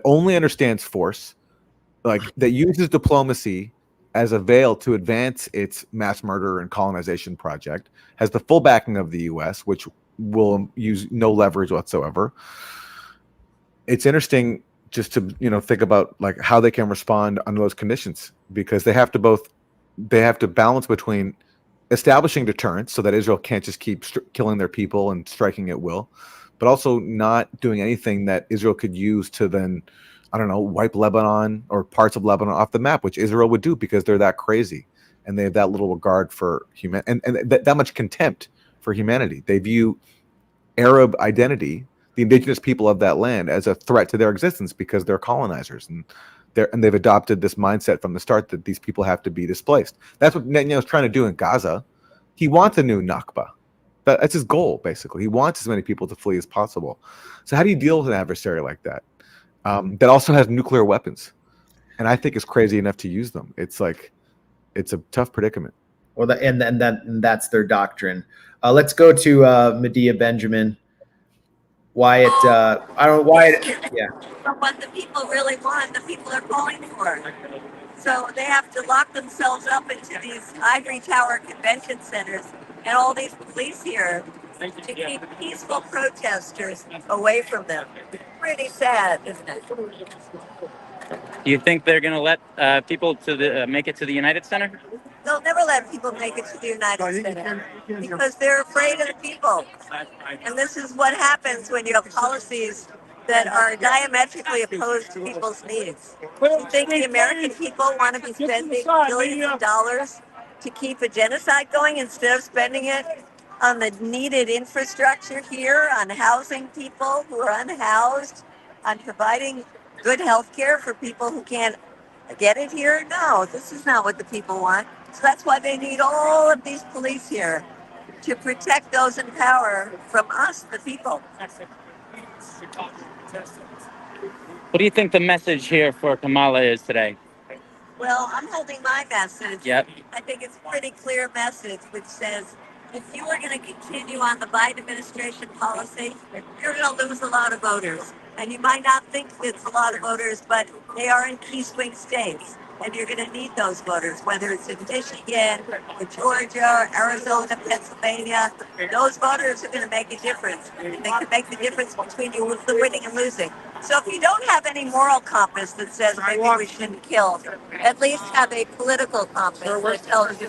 only understands force, like that uses diplomacy as a veil to advance its mass murder and colonization project, has the full backing of the U.S., which will use no leverage whatsoever. It's interesting just to think about like how they can respond under those conditions, because they have to balance between establishing deterrence so that Israel can't just keep killing their people and striking at will, but also not doing anything that Israel could use to then, I don't know, wipe Lebanon or parts of Lebanon off the map, which Israel would do because they're that crazy and they have that little regard for human and that much contempt for humanity. They view Arab identity, the indigenous people of that land, as a threat to their existence because they're colonizers and they've adopted this mindset from the start that these people have to be displaced. That's what Netanyahu's trying to do in Gaza. He wants a new Nakba. That's his goal, basically. He wants as many people to flee as possible. So how do you deal with an adversary like that that also has nuclear weapons and I think is crazy enough to use them? It's like, it's a tough predicament. Well, and that's their doctrine. Let's go to Medea Benjamin. Wyatt, Wyatt. Yeah. What the people really want, the people are calling for. So they have to lock themselves up into these ivory tower convention centers and all these police here to keep peaceful protesters away from them. Pretty sad, isn't it? Do you think they're going to let people make it to the United Center? They'll never let people make it to the United Center because they're afraid of the people. And this is what happens when you have policies that are diametrically opposed to people's needs. You think the American people want to be spending billions of dollars to keep a genocide going instead of spending it on the needed infrastructure here, on housing people who are unhoused, on providing good health care for people who can't get it here? No, this is not what the people want. So that's why they need all of these police here to protect those in power from us, the people. What do you think the message here for Kamala is today? Well, I'm holding my message. Yep. I think it's a pretty clear message which says if you are going to continue on the Biden administration policy, you're going to lose a lot of voters. And you might not think it's a lot of voters, but they are in key swing states. And you're going to need those voters, whether it's in Michigan, or Georgia, Arizona, Pennsylvania. Those voters are going to make a difference. They can make the difference between you winning and losing. So if you don't have any moral compass that says maybe we shouldn't kill, at least have a political compass that tells you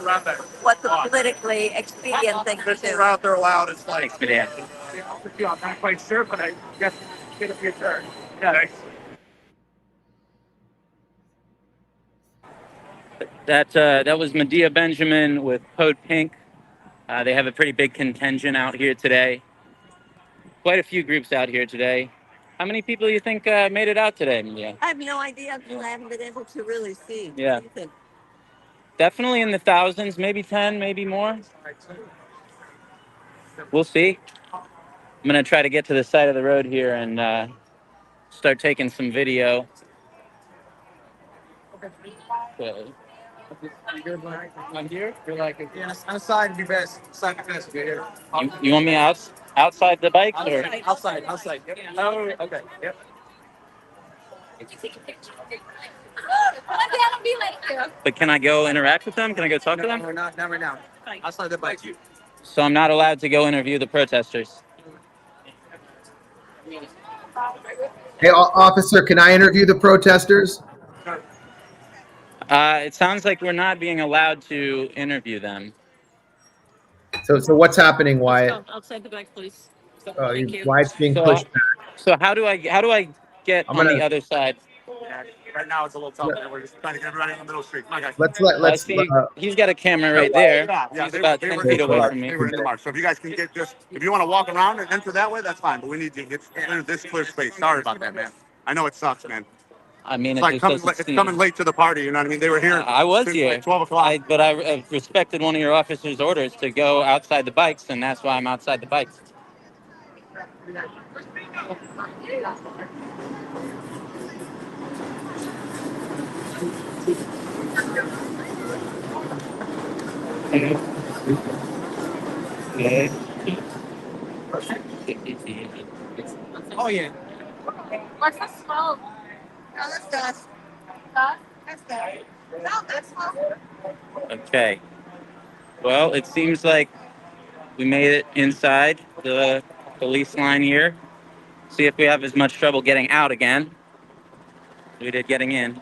what the politically expedient thing to do. Out there loud, it's like, I'm not quite sure, but I guess it's going to be a turn. Yeah. Thanks. That was Medea Benjamin with Code Pink. They have a pretty big contingent out here today. Quite a few groups out here today. How many people do you think made it out today, Medea? I have no idea because I haven't been able to really see. Yeah. What do you think? Definitely in the thousands, maybe 10, maybe more. We'll see. I'm going to try to get to the side of the road here and start taking some video. Okay. I'm here. You're like, yeah, outside would be best. Outside would be best. Here. You want me outside the bike? Or? Outside. Yep. Oh, okay. Yep. But can I go interact with them? Can I go talk to them? No, not right now. Outside the bike. So I'm not allowed to go interview the protesters. Hey, officer, can I interview the protesters? It sounds like we're not being allowed to interview them. So what's happening, Wyatt? Outside the bike, please. Oh, Thank you. Wyatt's being pushed back. So how do I get on the other side? Right now it's a little tough. We're just trying to get everybody in the middle street. Okay. Let's He's got a camera right there. Yeah, He's about 10 feet away from me. They were in the march. So if you guys can get if you want to walk around and enter that way, that's fine. But we need to get this clear space. Sorry about that, man. I know it sucks, man. I mean, It's coming late to the party. You know what I mean? They were here. I was since here. Like 12 o'clock. But I respected one of your officers' orders to go outside the bikes, and that's why I'm outside the bikes. Oh yeah. What's the smell? No, that's dust. Dust? That's dust. No, that's not. Okay. Well, it seems like we made it inside the police line here. See if we have as much trouble getting out again as we did getting in.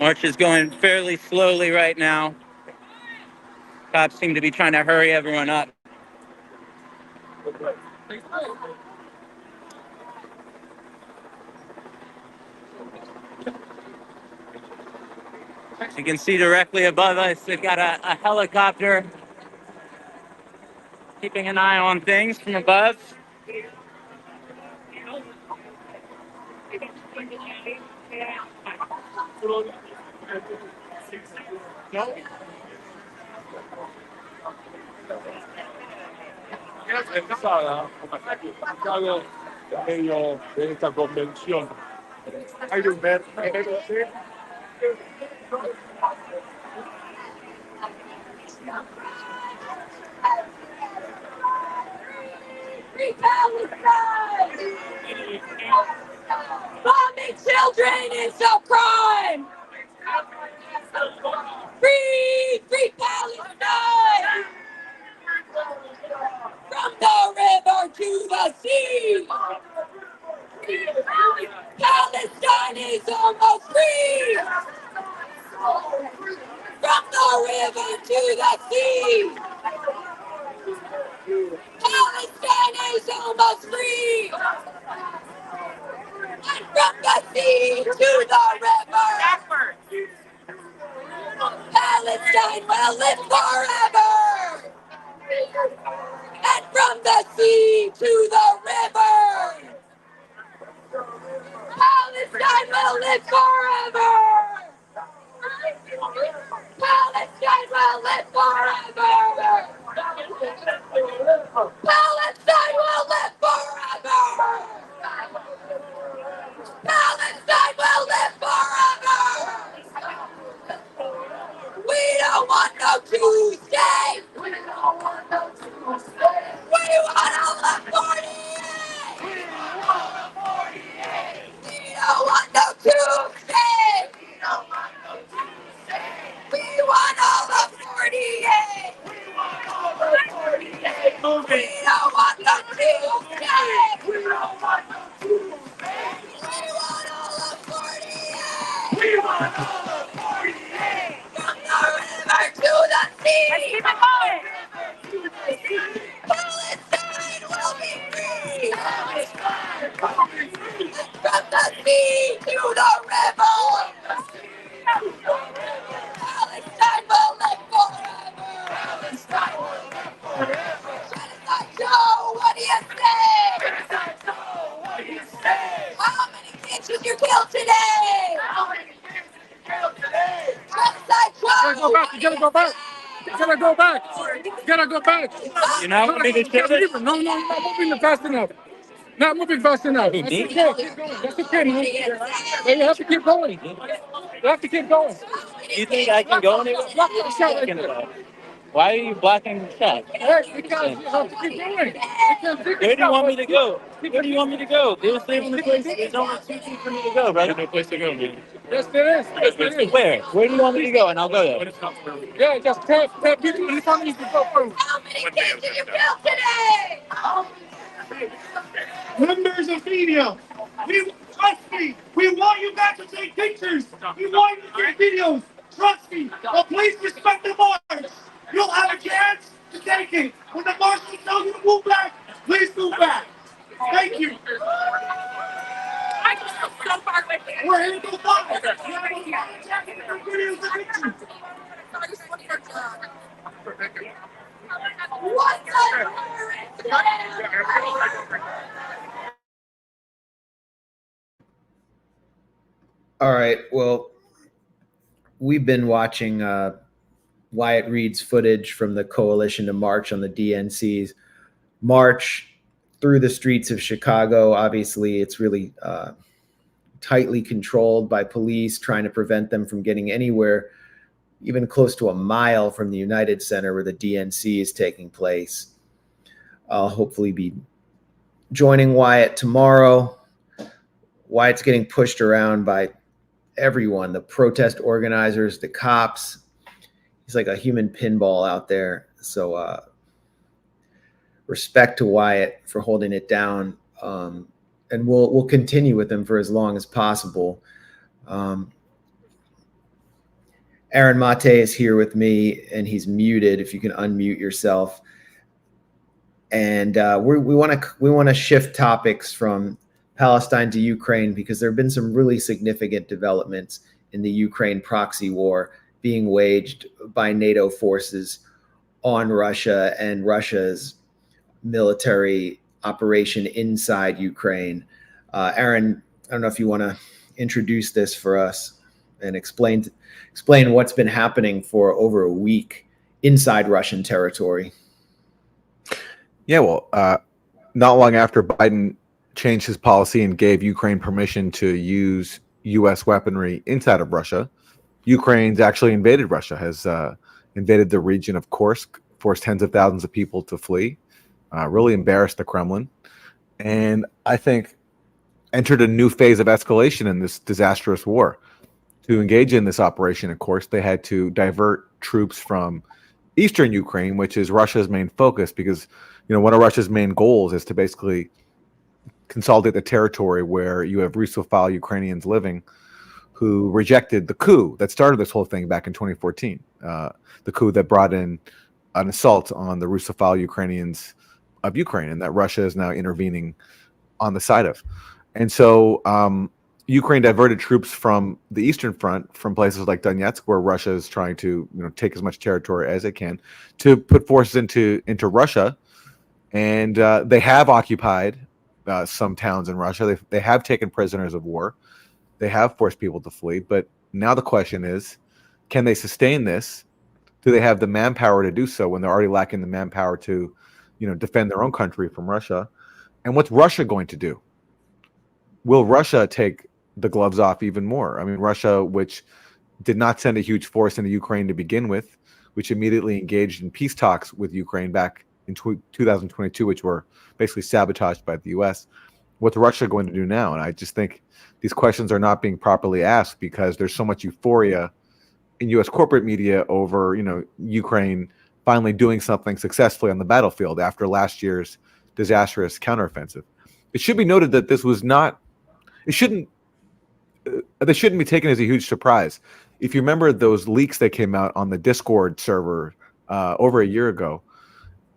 March is going fairly slowly right now. Cops seem to be trying to hurry everyone up. As you can see directly above us, they've got a helicopter keeping an eye on things from above. Medio de esta convención. Hay un ver. Free Palestine! Bombing children is a crime! Free Palestine! From the river to the sea! Palestine is almost free! From the river to the sea! Palestine is almost free! And from the sea to the river! Palestine will live forever! And from the sea to the river! Palestine will live forever! Palestine will live forever! Palestine will live forever! Palestine will live forever! We don't want no Tuesday! We want Let's keep it going. Palestine will be free. From the sea to the river. Palestine will live forever. Palestine will live forever. Genocide Joe, what do you say? Genocide Joe, what do you say? How many kids did you kill today? How many kids did you kill today? Genocide Joe. You gotta go back. You gotta go back. You gotta go back. You're not moving the ship? No, you're not moving fast enough. Not moving fast enough. That's okay. Keep going. That's okay, man. But you have to keep going. You have to keep going. You think I can go anywhere? Block the shot right there. Why are you blocking the shot? Yes, because you have to keep going. Where do you want me to go? Where do you want me to go? There's the only place. There's only 2 feet for me to go, brother. There's no place to go, man. Yes, there is. Yes, there is. Where? Where do you want me to go? And I'll go there. Yeah, just tell people in front of you to go through. How many kids did you kill today? Members of media, trust me, we want you guys to take pictures. We want you to take videos. Trust me, but please respect the march. You'll have a chance to take it. When the marshals tell you to move back, please move back. Thank you. I just feel so far away. We're here to fight. You have a lot of jacket and videos of pictures. What the All right. Well, we've been watching Wyatt Reed's footage from the coalition to march on the DNC's march through the streets of Chicago. Obviously, it's really tightly controlled by police, trying to prevent them from getting anywhere even close to a mile from the United Center where the DNC is taking place. I'll hopefully be joining Wyatt tomorrow. Wyatt's getting pushed around by everyone, the protest organizers, the cops. He's like a human pinball out there. So respect to Wyatt for holding it down. And we'll continue with him for as long as possible. Aaron Mate is here with me, and he's muted. If you can unmute yourself. And we want to shift topics from Palestine to Ukraine because there have been some really significant developments in the Ukraine proxy war being waged by NATO forces on Russia and Russia's military operation inside Ukraine. Aaron, I don't know if you want to introduce this for us and explain what's been happening for over a week inside Russian territory. Yeah, well, not long after Biden changed his policy and gave Ukraine permission to use U.S. weaponry inside of Russia, Ukraine's actually invaded Russia, has invaded the region of Kursk, forced tens of thousands of people to flee, really embarrassed the Kremlin, and I think entered a new phase of escalation in this disastrous war. To engage in this operation, of course, they had to divert troops from eastern Ukraine, which is Russia's main focus, because one of Russia's main goals is to basically consolidate the territory where you have Russophile Ukrainians living who rejected the coup that started this whole thing back in 2014, the coup that brought in an assault on the Russophile Ukrainians of Ukraine, and that Russia is now intervening on the side of. And so Ukraine diverted troops from the Eastern Front, from places like Donetsk, where Russia is trying to take as much territory as it can, to put forces into Russia. And they have occupied some towns in Russia. They have taken prisoners of war. They have forced people to flee. But now the question is, can they sustain this? Do they have the manpower to do so when they're already lacking the manpower to, defend their own country from Russia? And what's Russia going to do? Will Russia take the gloves off even more? I mean, Russia, which did not send a huge force into Ukraine to begin with, which immediately engaged in peace talks with Ukraine back in 2022, which were basically sabotaged by the U.S. What's Russia going to do now? And I just think these questions are not being properly asked because there's so much euphoria in U.S. corporate media over, Ukraine finally doing something successfully on the battlefield after last year's disastrous counteroffensive. It should be noted that this was not, it shouldn't they shouldn't be taken as a huge surprise. If you remember those leaks that came out on the Discord server over a year ago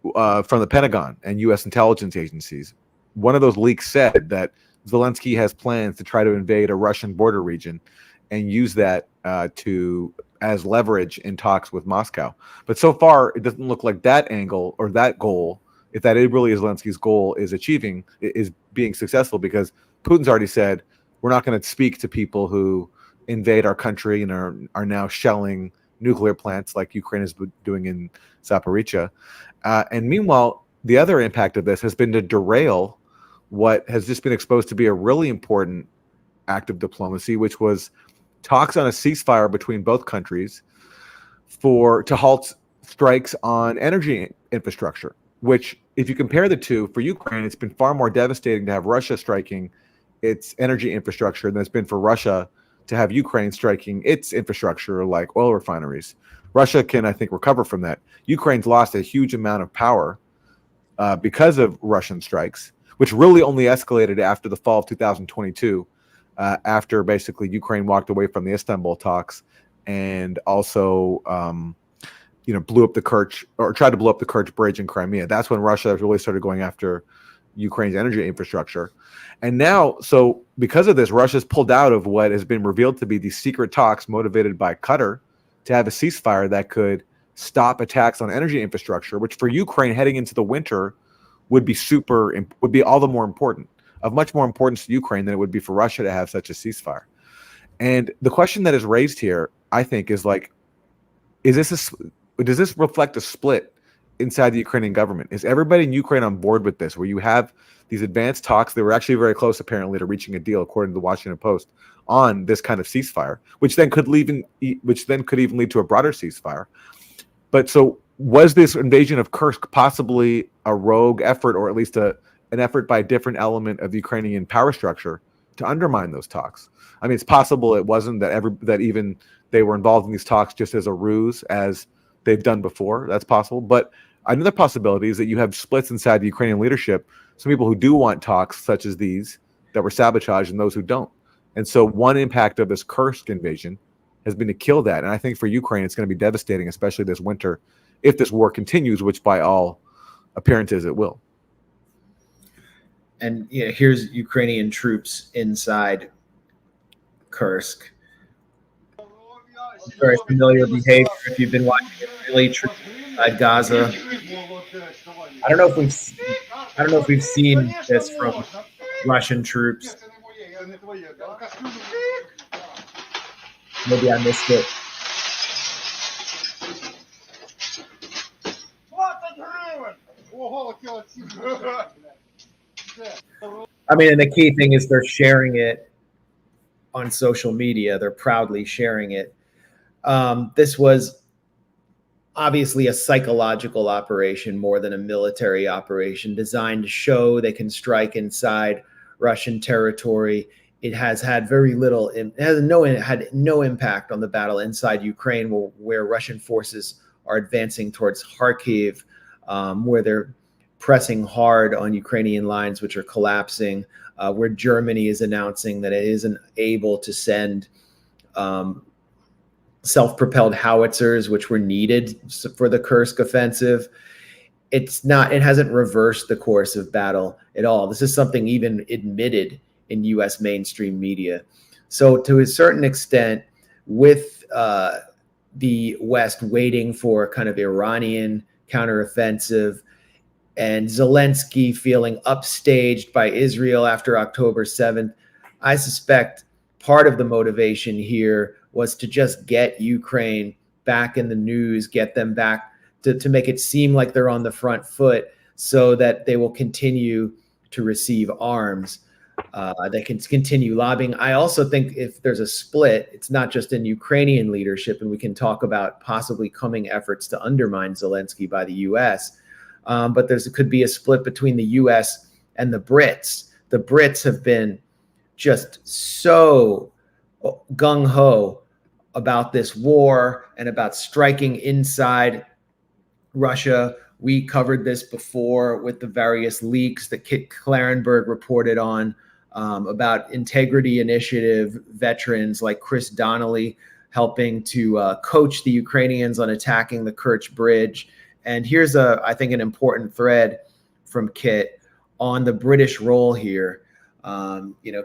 from the Pentagon and U.S. intelligence agencies, one of those leaks said that Zelensky has plans to try to invade a Russian border region and use that as leverage in talks with Moscow. But so far, it doesn't look like that angle or that goal, if that it really is Zelensky's goal, is being successful, because Putin's already said, we're not going to speak to people who invade our country and are now shelling nuclear plants like Ukraine is doing in Zaporizhia. And meanwhile, the other impact of this has been to derail what has just been exposed to be a really important act of diplomacy, which was talks on a ceasefire between both countries to halt strikes on energy infrastructure, which, if you compare the two, for Ukraine, it's been far more devastating to have Russia striking its energy infrastructure than it's been for Russia to have Ukraine striking its infrastructure like oil refineries. Russia can, I think, recover from that. Ukraine's lost a huge amount of power because of Russian strikes, which really only escalated after the fall of 2022, after basically Ukraine walked away from the Istanbul talks and also blew up the Kerch, or tried to blow up the Kerch bridge in Crimea. That's when Russia really started going after Ukraine's energy infrastructure. And now, so because of this, Russia's pulled out of what has been revealed to be these secret talks motivated by Qatar to have a ceasefire that could stop attacks on energy infrastructure, which for Ukraine heading into the winter would be all the more important, of much more importance to Ukraine than it would be for Russia to have such a ceasefire. And the question that is raised here, I think, is like, does this reflect a split inside the Ukrainian government? Is everybody in Ukraine on board with this, where you have these advanced talks? They were actually very close, apparently, to reaching a deal, according to the Washington Post, on this kind of ceasefire, which then could even lead to a broader ceasefire. But so, was this invasion of Kursk possibly a rogue effort, or at least an effort by a different element of the Ukrainian power structure to undermine those talks? I mean, it's possible it wasn't, that even they were involved in these talks just as a ruse, as they've done before. That's possible. But another possibility is that you have splits inside the Ukrainian leadership. Some people who do want talks such as these that were sabotaged, and those who don't. And so one impact of this Kursk invasion has been to kill that. And I think for Ukraine, it's going to be devastating, especially this winter, if this war continues, which by all appearances it will. And here's Ukrainian troops inside Kursk. Very familiar behavior if you've been watching Israeli troops inside Gaza. I don't know if we've seen this from Russian troops. Maybe I missed it. I mean, and the key thing is they're sharing it on social media. They're proudly sharing it. This was obviously a psychological operation more than a military operation, designed to show they can strike inside Russian territory. It has had had no impact on the battle inside Ukraine, where Russian forces are advancing towards Kharkiv, where they're pressing hard on Ukrainian lines, which are collapsing, where Germany is announcing that it isn't able to send self-propelled howitzers, which were needed for the Kursk offensive. It hasn't reversed the course of battle at all. This is something even admitted in U.S. mainstream media. So to a certain extent, with the West waiting for kind of Iranian counteroffensive, and Zelensky feeling upstaged by Israel after October 7th, I suspect part of the motivation here was to just get Ukraine back in the news, get them back to make it seem like they're on the front foot, so that they will continue to receive arms. They can continue lobbying. I also think if there's a split, it's not just in Ukrainian leadership, and we can talk about possibly coming efforts to undermine Zelensky by the U.S., but could be a split between the U.S. and the Brits. The Brits have been just so gung-ho about this war and about striking inside Russia. We covered this before with the various leaks that Kit Clarenberg reported on about integrity initiative veterans like Chris Donnelly helping to coach the Ukrainians on attacking the Kerch Bridge. And here's I think an important thread from Kit on the British role here.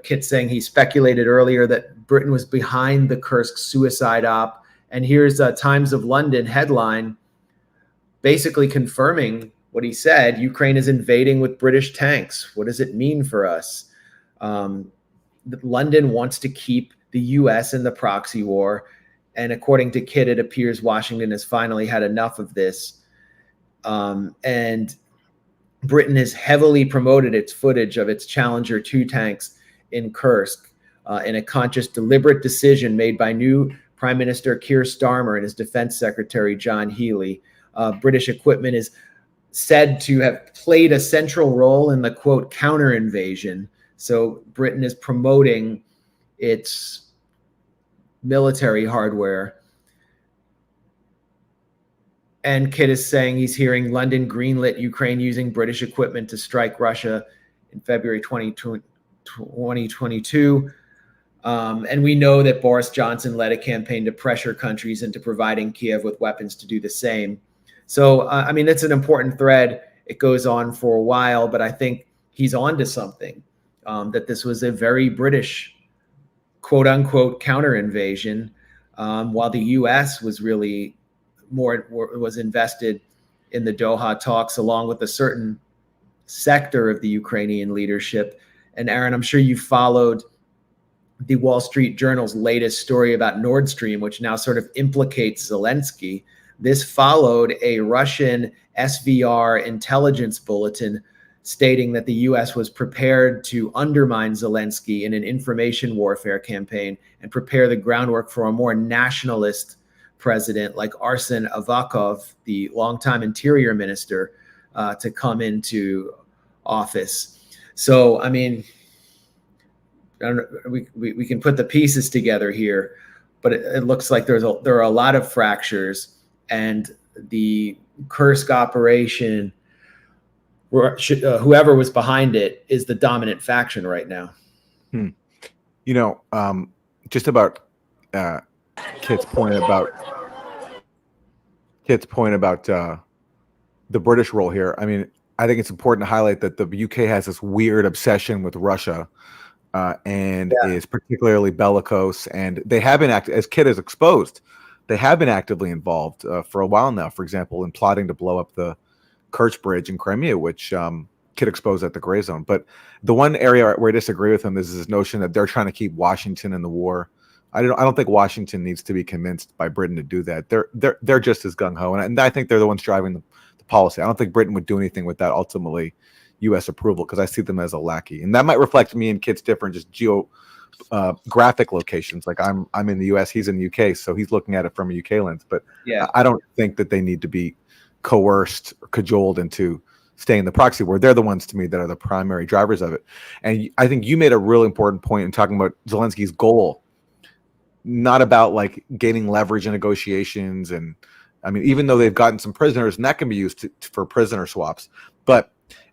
Kit saying he speculated earlier that Britain was behind the Kursk suicide op. And here's Times of London headline basically confirming what he said. Ukraine is invading with British tanks. What does it mean for us? London wants to keep the US in the proxy war. And according to Kit, it appears Washington has finally had enough of this. And Britain has heavily promoted its footage of its Challenger 2 tanks in Kursk in a conscious, deliberate decision made by new Prime Minister Keir Starmer and his Defense Secretary John Healey. British equipment is said to have played a central role in the, quote, counter invasion. So Britain is promoting its military hardware. And Kit is saying he's hearing London greenlit Ukraine using British equipment to strike Russia in February 2022. And we know that Boris Johnson led a campaign to pressure countries into providing Kiev with weapons to do the same. So, that's an important thread. It goes on for a while, but I think he's on to something, that this was a very British, quote unquote, counter invasion, while the US was really was invested in the Doha talks, along with a certain sector of the Ukrainian leadership. And Aaron, I'm sure you followed the Wall Street Journal's latest story about Nord Stream, which now sort of implicates Zelensky. This followed a Russian SVR intelligence bulletin stating that the US was prepared to undermine Zelensky in an information warfare campaign and prepare the groundwork for a more nationalist president like Arsen Avakov, the longtime interior minister, to come into office. So, we can put the pieces together here, but it looks like there are a lot of fractures, and the Kursk operation, whoever was behind it, is the dominant faction right now. Just about Kit's point about the British role here. I think it's important to highlight that the UK has this weird obsession with Russia, and is particularly bellicose. And they have been as Kit has exposed, they have been actively involved for a while now. For example, in plotting to blow up the Kerch Bridge in Crimea, which Kit exposed at the Grayzone. But the one area where I disagree with him is this notion that they're trying to keep Washington in the war. I don't think Washington needs to be convinced by Britain to do that. They're just as gung ho, and I think they're the ones driving the policy. I don't think Britain would do anything without ultimately U.S. approval, because I see them as a lackey, and that might reflect me and Kit's different just geographic locations. Like I'm in the U.S., he's in the U.K., so he's looking at it from a U.K. lens. But I don't think that they need to be coerced or cajoled into staying in the proxy war. They're the ones, to me, that are the primary drivers of it. And I think you made a really important point in talking about Zelensky's goal. Not about like gaining leverage in negotiations, and even though they've gotten some prisoners, and that can be used for prisoner swaps, but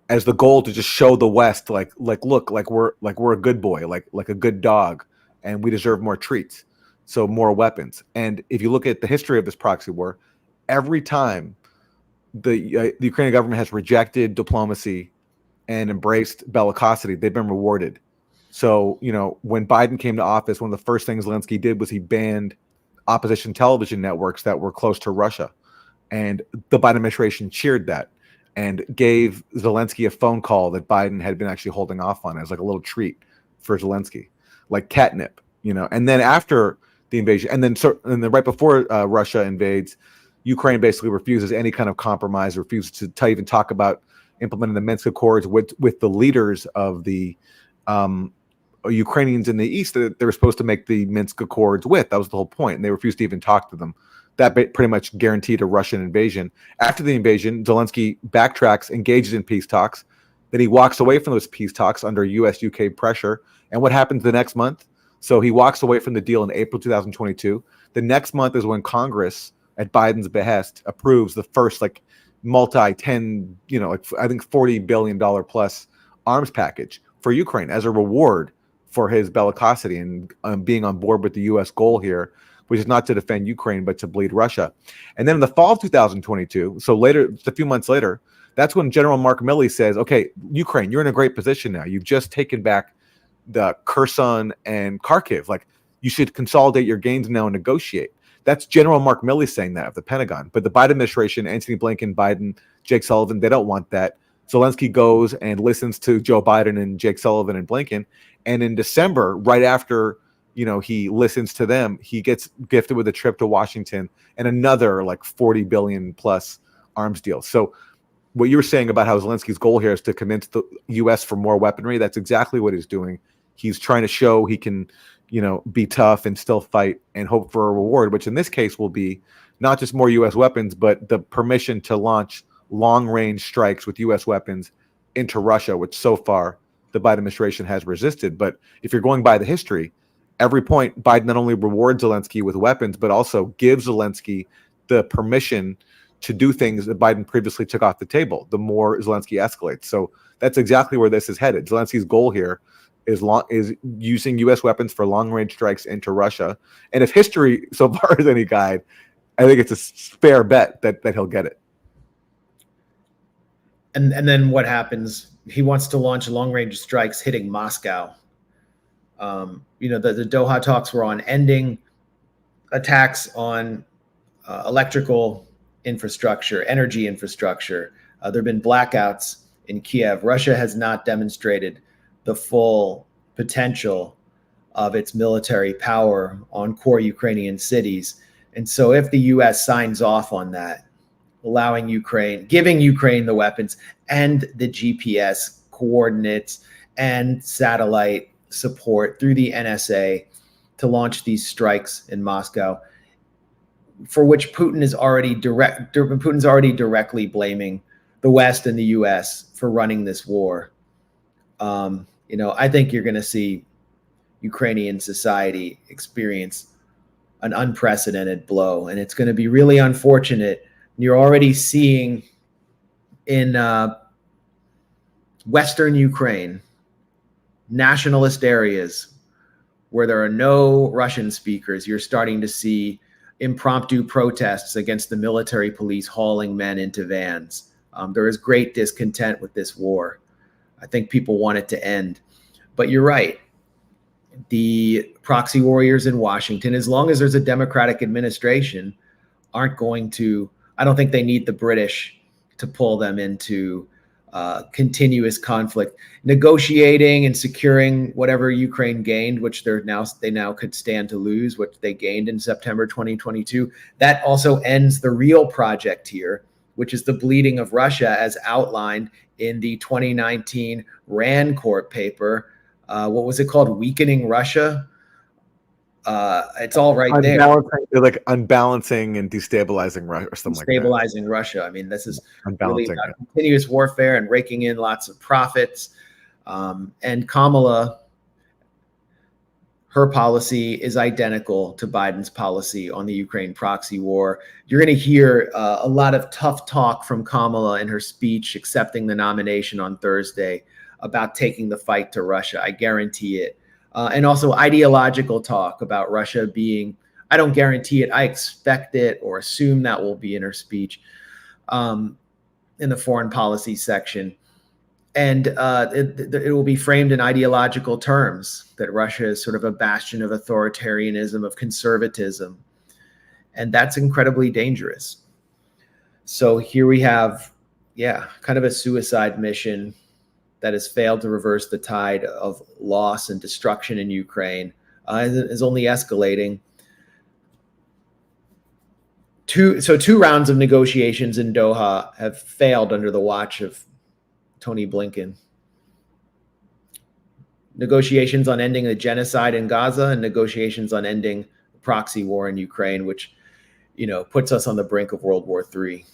as the goal to just show the West, look, we're a good boy, like a good dog, and we deserve more treats, so more weapons. And if you look at the history of this proxy war, every time the Ukrainian government has rejected diplomacy and embraced bellicosity, they've been rewarded. So, when Biden came to office, one of the first things Zelensky did was he banned opposition television networks that were close to Russia. And the Biden administration cheered that and gave Zelensky a phone call that Biden had been actually holding off on as like a little treat for Zelensky, like catnip, And then after the invasion, and then right before Russia invades, Ukraine basically refuses any kind of compromise, refuses to even talk about implementing the Minsk Accords with the leaders of the Ukrainians in the east that they were supposed to make the Minsk Accords with. That was the whole point, and they refused to even talk to them. That pretty much guaranteed a Russian invasion. After the invasion, Zelensky backtracks, engages in peace talks. Then he walks away from those peace talks under US-UK pressure. And what happens the next month? So he walks away from the deal in April 2022. The next month is when Congress, at Biden's behest, approves the first I think $40 billion plus arms package, for Ukraine as a reward for his bellicosity and being on board with the U.S. goal here, which is not to defend Ukraine, but to bleed Russia. And then in the fall of 2022, so later, just a few months later, that's when General Mark Milley says, okay, Ukraine, you're in a great position now. You've just taken back the Kherson and Kharkiv. Like, you should consolidate your gains now and negotiate. That's General Mark Milley saying that of the Pentagon. But the Biden administration, Antony Blinken, Biden, Jake Sullivan, they don't want that. Zelensky goes and listens to Joe Biden and Jake Sullivan and Blinken. And in December, right after, he listens to them, he gets gifted with a trip to Washington and another like 40 billion plus arms deal. So what you were saying about how Zelensky's goal here is to convince the U.S. for more weaponry, that's exactly what he's doing. He's trying to show he can, be tough and still fight and hope for a reward, which in this case will be not just more U.S. weapons, but the permission to launch long-range strikes with U.S. weapons into Russia, which so far the Biden administration has resisted. But if you're going by the history, every point Biden not only rewards Zelensky with weapons, but also gives Zelensky the permission to do things that Biden previously took off the table, the more Zelensky escalates. So that's exactly where this is headed. Zelensky's goal here is using U.S. weapons for long-range strikes into Russia. And if history so far is any guide, I think it's a fair bet that he'll get it. And then what happens? He wants to launch long-range strikes hitting Moscow. The Doha talks were on ending attacks on electrical infrastructure, energy infrastructure. There have been blackouts in Kiev. Russia has not demonstrated the full potential of its military power on core Ukrainian cities. And so if the U.S. signs off on that, allowing Ukraine, giving Ukraine the weapons and the GPS coordinates and satellite support through the NSA to launch these strikes in Moscow, for which Putin's already directly blaming the West and the U.S. for running this war. I think you're going to see Ukrainian society experience an unprecedented blow, and it's going to be really unfortunate. You're already seeing in Western Ukraine, nationalist areas where there are no Russian speakers, you're starting to see impromptu protests against the military police hauling men into vans. There is great discontent with this war. I think people want it to end. But you're right. The proxy warriors in Washington, as long as there's a Democratic administration, aren't going to, I don't think they need the British to pull them into continuous conflict. Negotiating and securing whatever Ukraine gained, which they now could stand to lose, what they gained in September 2022. That also ends the real project here, which is the bleeding of Russia as outlined in the 2019 RAND Court paper. What was it called? Weakening Russia. It's all right there. They're like unbalancing and destabilizing Russia or something like that. Stabilizing Russia. I mean, this is really about continuous warfare and raking in lots of profits. And Kamala, her policy is identical to Biden's policy on the Ukraine proxy war. You're going to hear a lot of tough talk from Kamala in her speech accepting the nomination on Thursday about taking the fight to Russia. I guarantee it. And also ideological talk about Russia being, I don't guarantee it, I expect it or assume that will be in her speech in the foreign policy section. And it will be framed in ideological terms, that Russia is sort of a bastion of authoritarianism, of conservatism. And that's incredibly dangerous. So here we have, kind of a suicide mission that has failed to reverse the tide of loss and destruction in Ukraine, is only escalating. Two rounds of negotiations in Doha have failed under the watch of Tony Blinken. Negotiations on ending the genocide in Gaza and negotiations on ending the proxy war in Ukraine, which, puts us on the brink of World War III.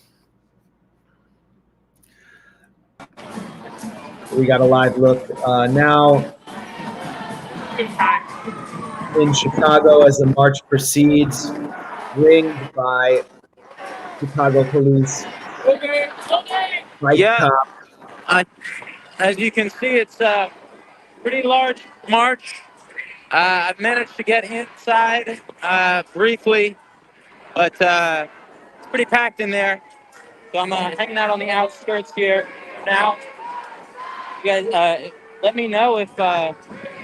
We got a live look now in Chicago as the march proceeds, ringed by Chicago police. As you can see, it's pretty large march. I've managed to get inside briefly, but it's pretty packed in there. So I'm hanging out on the outskirts here now. You guys, let me know if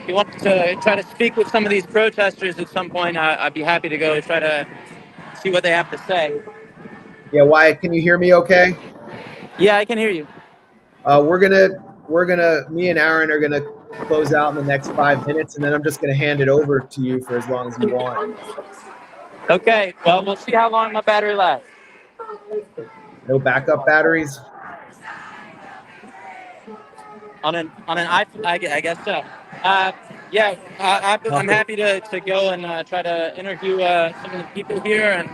you want to try to speak with some of these protesters at some point. I'd be happy to go try to see what they have to say. Yeah, Wyatt, can you hear me okay? Yeah, I can hear you. Me and Aaron are gonna close out in the next 5 minutes, and then I'm just gonna hand it over to you for as long as you want. Okay, well, we'll see how long my battery lasts. No backup batteries? On an iPhone, I guess so. Yeah, I'm happy to go and try to interview some of the people here and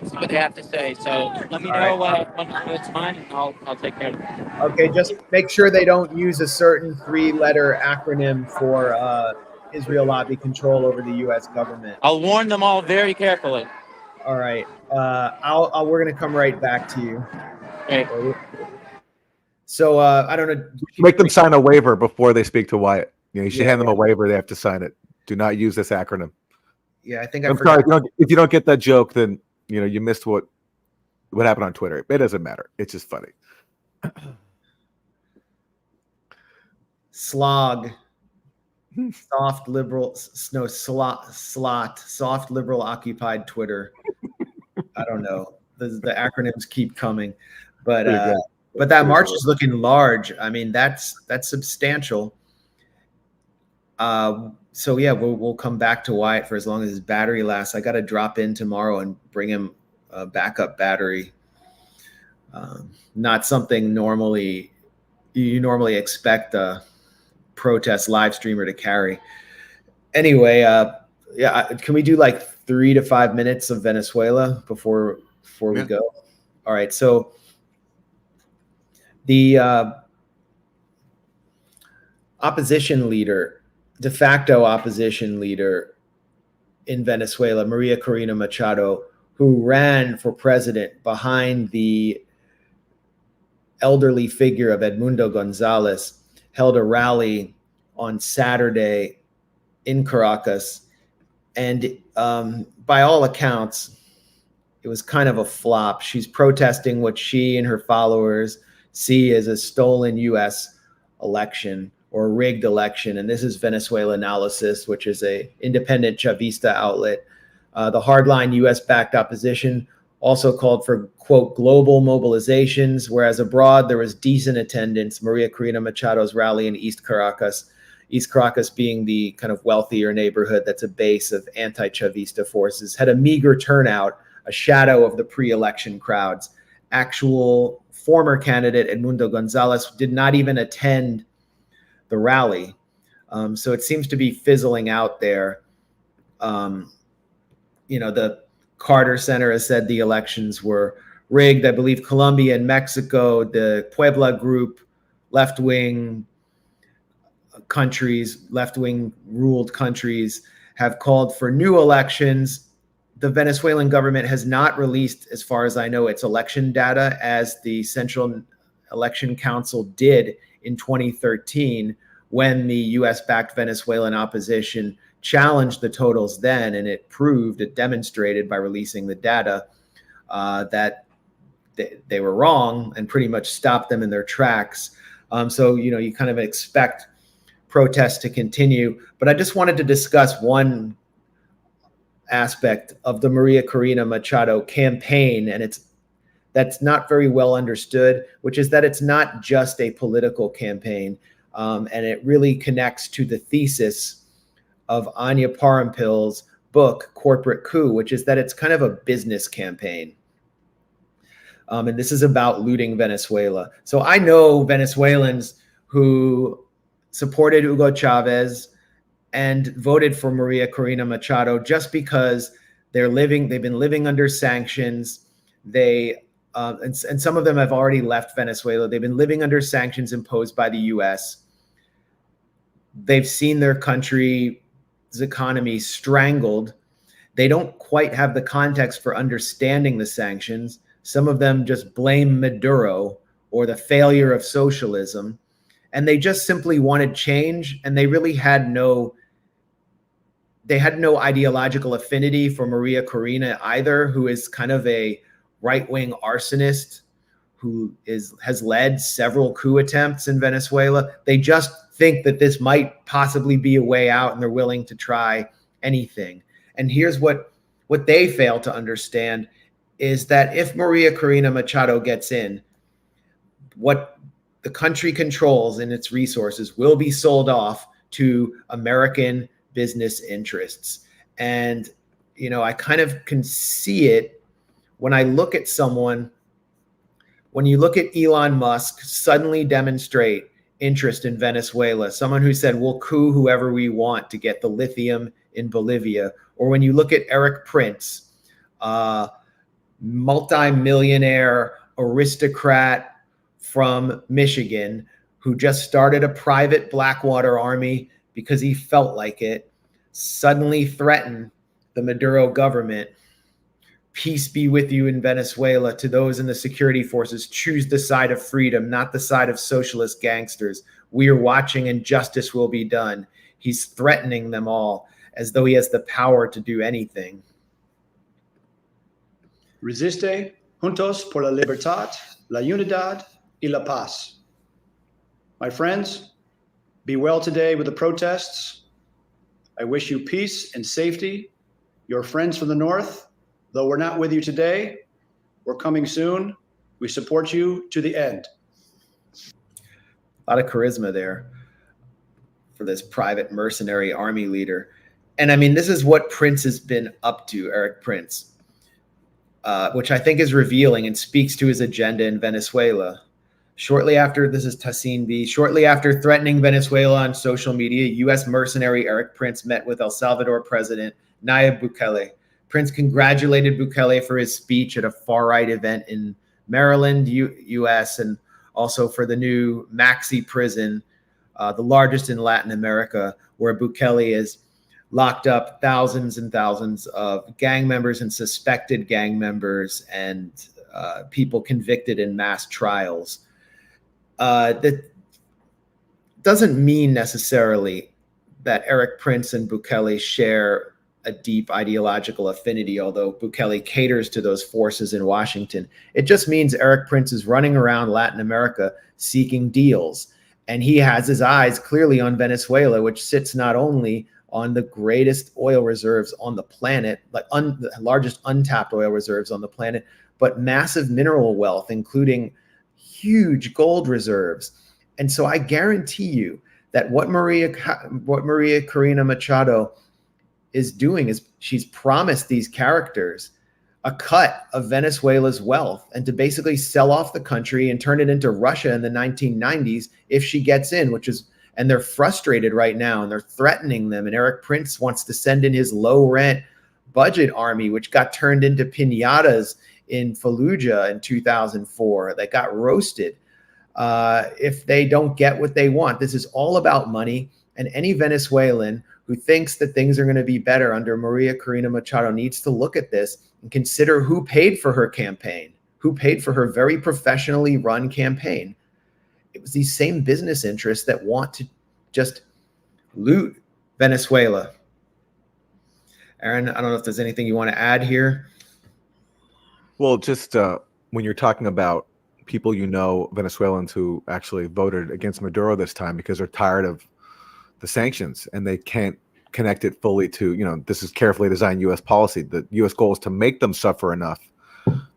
see what they have to say. So let me know when it's mine, and I'll take care of it. Okay, just make sure they don't use a certain 3-letter acronym for Israel lobby control over the U.S. government. I'll warn them all very carefully. All right, we're gonna come right back to you. Okay. So I don't know. Make them sign a waiver before they speak to Wyatt. You should hand them a waiver. They have to sign it. Do not use this acronym. Yeah, I think I'm sorry. If you don't get that joke, then you missed what happened on Twitter. It doesn't matter. It's just funny. Slog. Soft liberal, no, slot, soft liberal occupied Twitter. I don't know. The acronyms keep coming, but that march is looking large. I mean, that's substantial. So yeah, we'll come back to Wyatt for as long as his battery lasts. I got to drop in tomorrow and bring him a backup battery. Not something you normally expect a protest live streamer to carry. Anyway, yeah, can we do like 3 to 5 minutes of Venezuela before we go? All right, so the opposition leader, de facto opposition leader in Venezuela, Maria Corina Machado, who ran for president behind the elderly figure of Edmundo Gonzalez, held a rally on Saturday in Caracas. And by all accounts, it was kind of a flop. She's protesting what she and her followers see as a stolen U.S. election or a rigged election. And this is Venezuela Analysis, which is an independent Chavista outlet. The hardline U.S.-backed opposition also called for, quote, global mobilizations, whereas abroad there was decent attendance. Maria Corina Machado's rally in East Caracas being the kind of wealthier neighborhood that's a base of anti-Chavista forces, had a meager turnout, a shadow of the pre-election crowds. Actual former candidate Edmundo Gonzalez did not even attend the rally. So it seems to be fizzling out there. The Carter Center has said the elections were rigged. I believe Colombia and Mexico, the Puebla group, left-wing ruled countries, have called for new elections. The Venezuelan government has not released, as far as I know, its election data, as the Central Election Council did in 2013 when the U.S.-backed Venezuelan opposition challenged the totals then, and it demonstrated by releasing the data that they were wrong and pretty much stopped them in their tracks. So, you kind of expect protests to continue. But I just wanted to discuss one aspect of the Maria Corina Machado campaign, and that's not very well understood, which is that it's not just a political campaign, and it really connects to the thesis of Anya Parampil's book, Corporate Coup, which is that it's kind of a business campaign. And this is about looting Venezuela. So I know Venezuelans who supported Hugo Chavez and voted for Maria Corina Machado just because they've been living under sanctions. And some of them have already left Venezuela. They've been living under sanctions imposed by the US. They've seen their country's economy strangled. They don't quite have the context for understanding the sanctions. Some of them just blame Maduro or the failure of socialism. and they just simply wanted change, and they really had no ideological affinity for Maria Corina either, who is kind of a right-wing arsonist who has led several coup attempts in Venezuela. They just think that this might possibly be a way out, and they're willing to try anything. And here's what they fail to understand is that if Maria Corina Machado gets in, what the country controls in its resources will be sold off to American business interests. And, you know, I kind of can see it when I look at someone, when you look at Elon Musk suddenly demonstrate interest in Venezuela, someone who said, we'll coup whoever we want to get the lithium in Bolivia. Or when you look at Eric Prince, multi-millionaire aristocrat from Michigan, who just started a private Blackwater army because he felt like it, suddenly threaten the Maduro government. Peace be with you in Venezuela. To those in the security forces, choose the side of freedom, not the side of socialist gangsters. We are watching and justice will be done. He's threatening them all as though he has the power to do anything. Resiste juntos por la libertad, la unidad y la paz. My friends, be well today with the protests. I wish you peace and safety. Your friends from the North, though we're not with you today, we're coming soon. We support you to the end. A lot of charisma there for this private mercenary army leader. And I mean, this is what Prince has been up to, Eric Prince, which I think is revealing and speaks to his agenda in Venezuela. Shortly after, this is Tassin B, shortly after threatening Venezuela on social media, U.S. mercenary Eric Prince met with El Salvador President Nayib Bukele. Prince congratulated Bukele for his speech at a far-right event in Maryland, U.S., and also for the new Maxi prison, the largest in Latin America, where Bukele has locked up thousands and thousands of gang members and suspected gang members and people convicted in mass trials. That doesn't mean necessarily that Eric Prince and Bukele share a deep ideological affinity, although Bukele caters to those forces in Washington. It just means Eric Prince is running around Latin America seeking deals. And he has his eyes clearly on Venezuela, which sits not only on the greatest oil reserves on the planet, like the largest untapped oil reserves on the planet, but massive mineral wealth, including huge gold reserves. And so I guarantee you that what Maria Corina Machado is doing is she's promised these characters a cut of Venezuela's wealth and to basically sell off the country and turn it into Russia in the 1990s if she gets in, and they're frustrated right now and they're threatening them. And Eric Prince wants to send in his low rent budget army, which got turned into piñatas in Fallujah in 2004 that got roasted if they don't get what they want. This is all about money, and any Venezuelan who thinks that things are going to be better under Maria Corina Machado needs to look at this and consider who paid for her campaign, who paid for her very professionally run campaign. It was these same business interests that want to just loot Venezuela. Aaron, I don't know if there's anything you want to add here. Well, just when you're talking about people, Venezuelans who actually voted against Maduro this time because they're tired of the sanctions and they can't connect it fully to, this is carefully designed U.S. policy. The U.S. goal is to make them suffer enough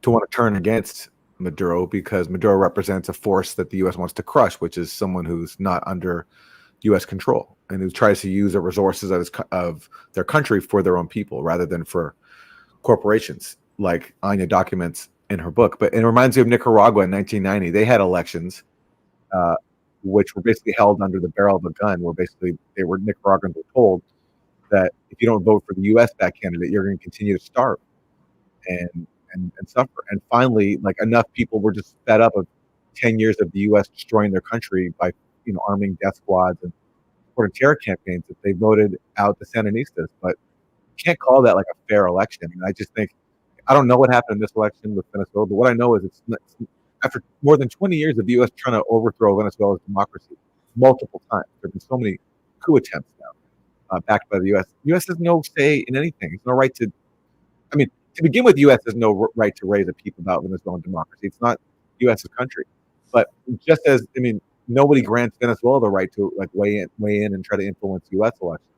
to want to turn against Maduro because Maduro represents a force that the U.S. wants to crush, which is someone who's not under U.S. control and who tries to use the resources of their country for their own people rather than for corporations, like Anya documents in her book. But it reminds me of Nicaragua in 1990. They had elections which were basically held under the barrel of a gun, where basically Nicaraguans were told that if you don't vote for the U.S.-backed candidate, you're going to continue to starve and suffer. And finally, like, enough people were just fed up of 10 years of the U.S. destroying their country by, arming death squads and supporting terror campaigns, that they voted out the Sandinistas. But you can't call that like a fair election. And I just think, I don't know what happened in this election with Venezuela, but what I know is it's after more than 20 years of the U.S. trying to overthrow Venezuela's democracy, multiple times. There have been so many coup attempts now backed by the U.S. The U.S. has no say in anything. It's no right to. I mean, to begin with, the U.S. has no right to raise a peep about Venezuelan democracy. It's not the U.S.'s country. But just as nobody grants Venezuela the right to weigh in and try to influence U.S. elections.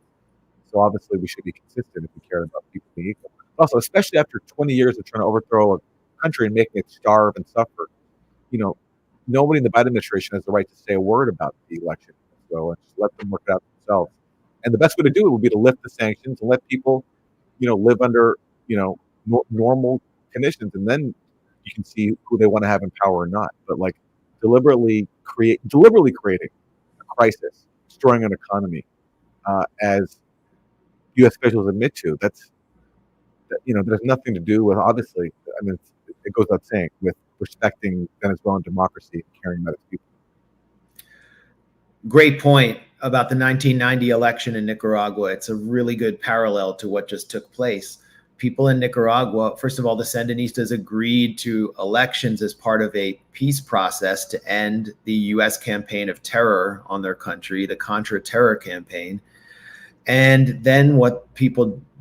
So obviously, we should be consistent if we care about people being equal. Also, especially after 20 years of trying to overthrow a country and making it starve and suffer, nobody in the Biden administration has the right to say a word about the election. So just let them work it out themselves. And the best way to do it would be to lift the sanctions and let people, live under, normal conditions, and then you can see who they want to have in power or not. But deliberately creating a crisis, destroying an economy, as U.S. officials admit to, there's nothing to do with, obviously, it goes without saying, with respecting Venezuelan democracy and caring about its people. Great point about the 1990 election in Nicaragua. It's a really good parallel to what just took place. People in Nicaragua, first of all, the Sandinistas agreed to elections as part of a peace process to end the U.S. campaign of terror on their country, the Contra Terror campaign. And then what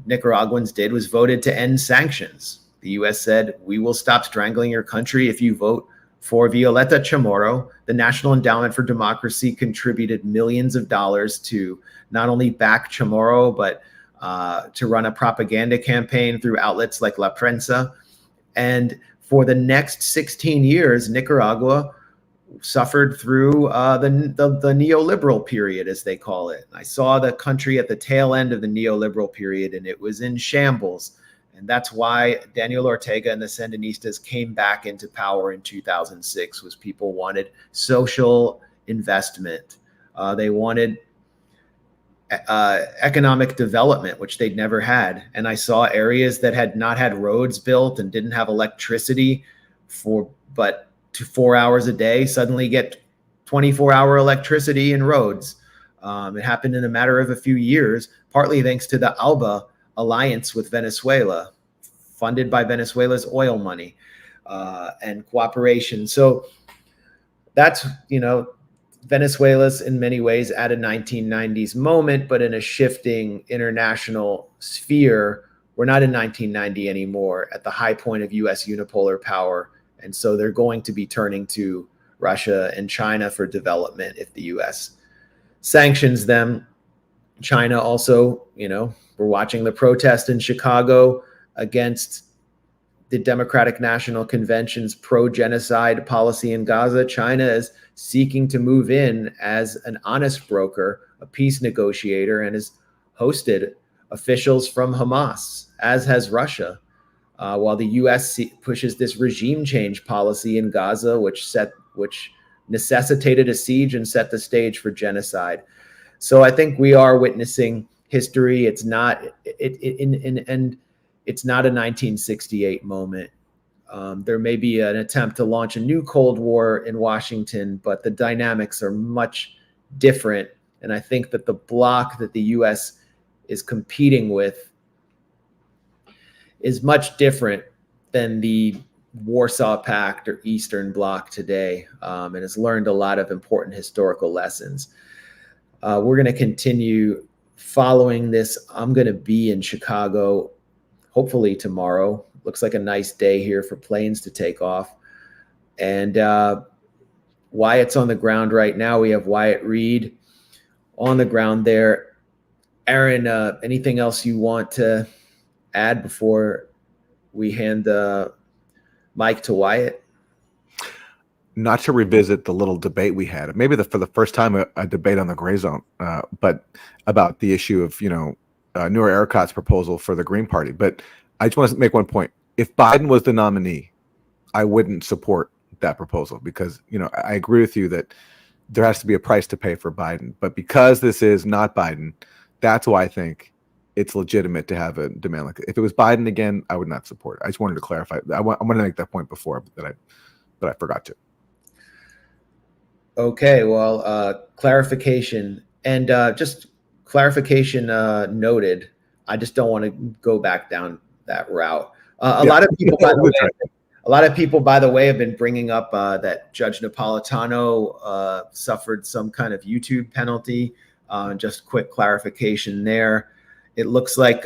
Nicaraguans did was voted to end sanctions. The U.S. said, we will stop strangling your country if you vote for Violeta Chamorro. The National Endowment for Democracy contributed millions of dollars to not only back Chamorro, but to run a propaganda campaign through outlets like La Prensa. And for the next 16 years, Nicaragua suffered through the neoliberal period, as they call it. I saw the country at the tail end of the neoliberal period, and it was in shambles. And that's why Daniel Ortega and the Sandinistas came back into power in 2006, was people wanted social investment. They wanted economic development, which they'd never had. And I saw areas that had not had roads built and didn't have electricity but to 4 hours a day suddenly get 24-hour electricity and roads. It happened in a matter of a few years, partly thanks to the ALBA alliance with Venezuela, funded by Venezuela's oil money and cooperation. So that's, Venezuela's in many ways at a 1990s moment, but in a shifting international sphere. We're not in 1990 anymore at the high point of U.S. unipolar power. And so they're going to be turning to Russia and China for development if the U.S. sanctions them. China also, we're watching the protest in Chicago against the Democratic National Convention's pro-genocide policy in Gaza. China is seeking to move in as an honest broker, a peace negotiator, and has hosted officials from Hamas, as has Russia. While the U.S. pushes this regime change policy in Gaza, which necessitated a siege and set the stage for genocide. So I think we are witnessing history. It's not it's not a 1968 moment. There may be an attempt to launch a new Cold War in Washington, but the dynamics are much different. And I think that the bloc that the U.S. is competing with is much different than the Warsaw Pact or Eastern Bloc today, and has learned a lot of important historical lessons. We're going to continue following this. I'm going to be in Chicago, hopefully tomorrow. Looks like a nice day here for planes to take off. And Wyatt's on the ground right now. We have Wyatt Reed on the ground there. Aaron, anything else you want to add before we hand the mic to Wyatt? Not to revisit the little debate we had, maybe for the first time a debate on the Grayzone, but about the issue of Noor Erakott's proposal for the Green Party. But I just want to make one point. If Biden was the nominee, I wouldn't support that proposal because I agree with you that there has to be a price to pay for Biden. But because this is not Biden, that's why I think it's legitimate to have a demand like that. If it was Biden again, I would not support it. I just wanted to clarify. I want to make that point before that I forgot to. Okay, well, clarification and just clarification noted. I just don't want to go back down that route. A lot of people, by the way, A lot of people, by the way, have been bringing up that Judge Napolitano suffered some kind of YouTube penalty. Just quick clarification there. It looks like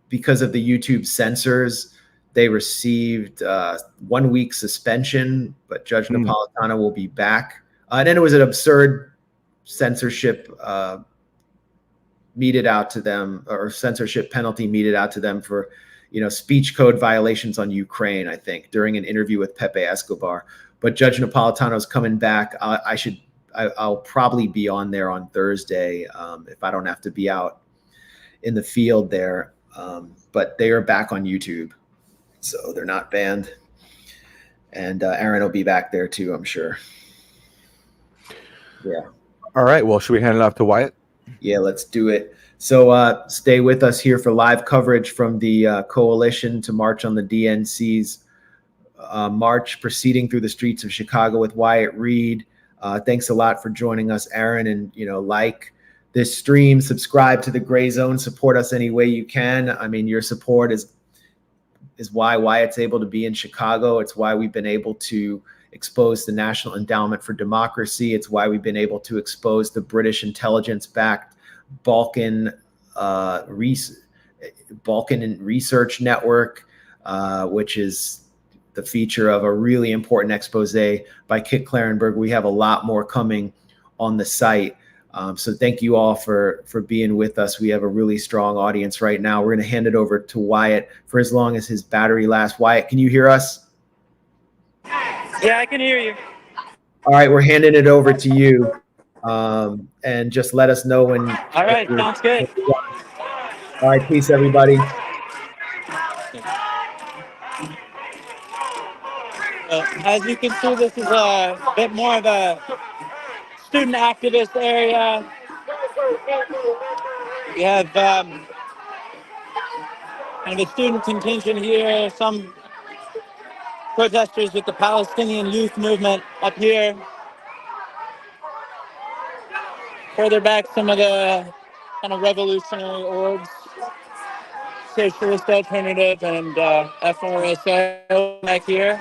because of the YouTube censors, they received 1 week suspension, but Judge Napolitano will be back. And then it was an absurd censorship meted out to them, or censorship penalty meted out to them for, speech code violations on Ukraine, I think, during an interview with Pepe Escobar. But Judge Napolitano's coming back. I'll probably be on there on Thursday if I don't have to be out in the field there. But they are back on YouTube, so they're not banned. And Aaron will be back there too, I'm sure. Yeah. All right. Well, should we hand it off to Wyatt? Yeah, let's do it. So stay with us here for live coverage from the coalition to march on the DNC's march proceeding through the streets of Chicago with Wyatt Reed. Thanks a lot for joining us, Aaron. And, like this stream, subscribe to the Grayzone, support us any way you can. I mean, your support is why Wyatt's able to be in Chicago. It's why we've been able to expose the National Endowment for Democracy. It's why we've been able to expose the British intelligence-backed Balkan Research Network, which is the feature of a really important expose by Kit Clarenberg. We have a lot more coming on the site. So thank you all for being with us. We have a really strong audience right now. We're going to hand it over to Wyatt for as long as his battery lasts. Wyatt, can you hear us? Yeah, I can hear you. All right, we're handing it over to you. And just let us know when. All right, sounds good. All right, peace, everybody. As you can see, this is a bit more of a student activist area. We have kind of a student contingent here, some protesters with the Palestinian youth movement up here. Further back, some of the kind of revolutionary orgs, Socialist Alternative and FRSO back here.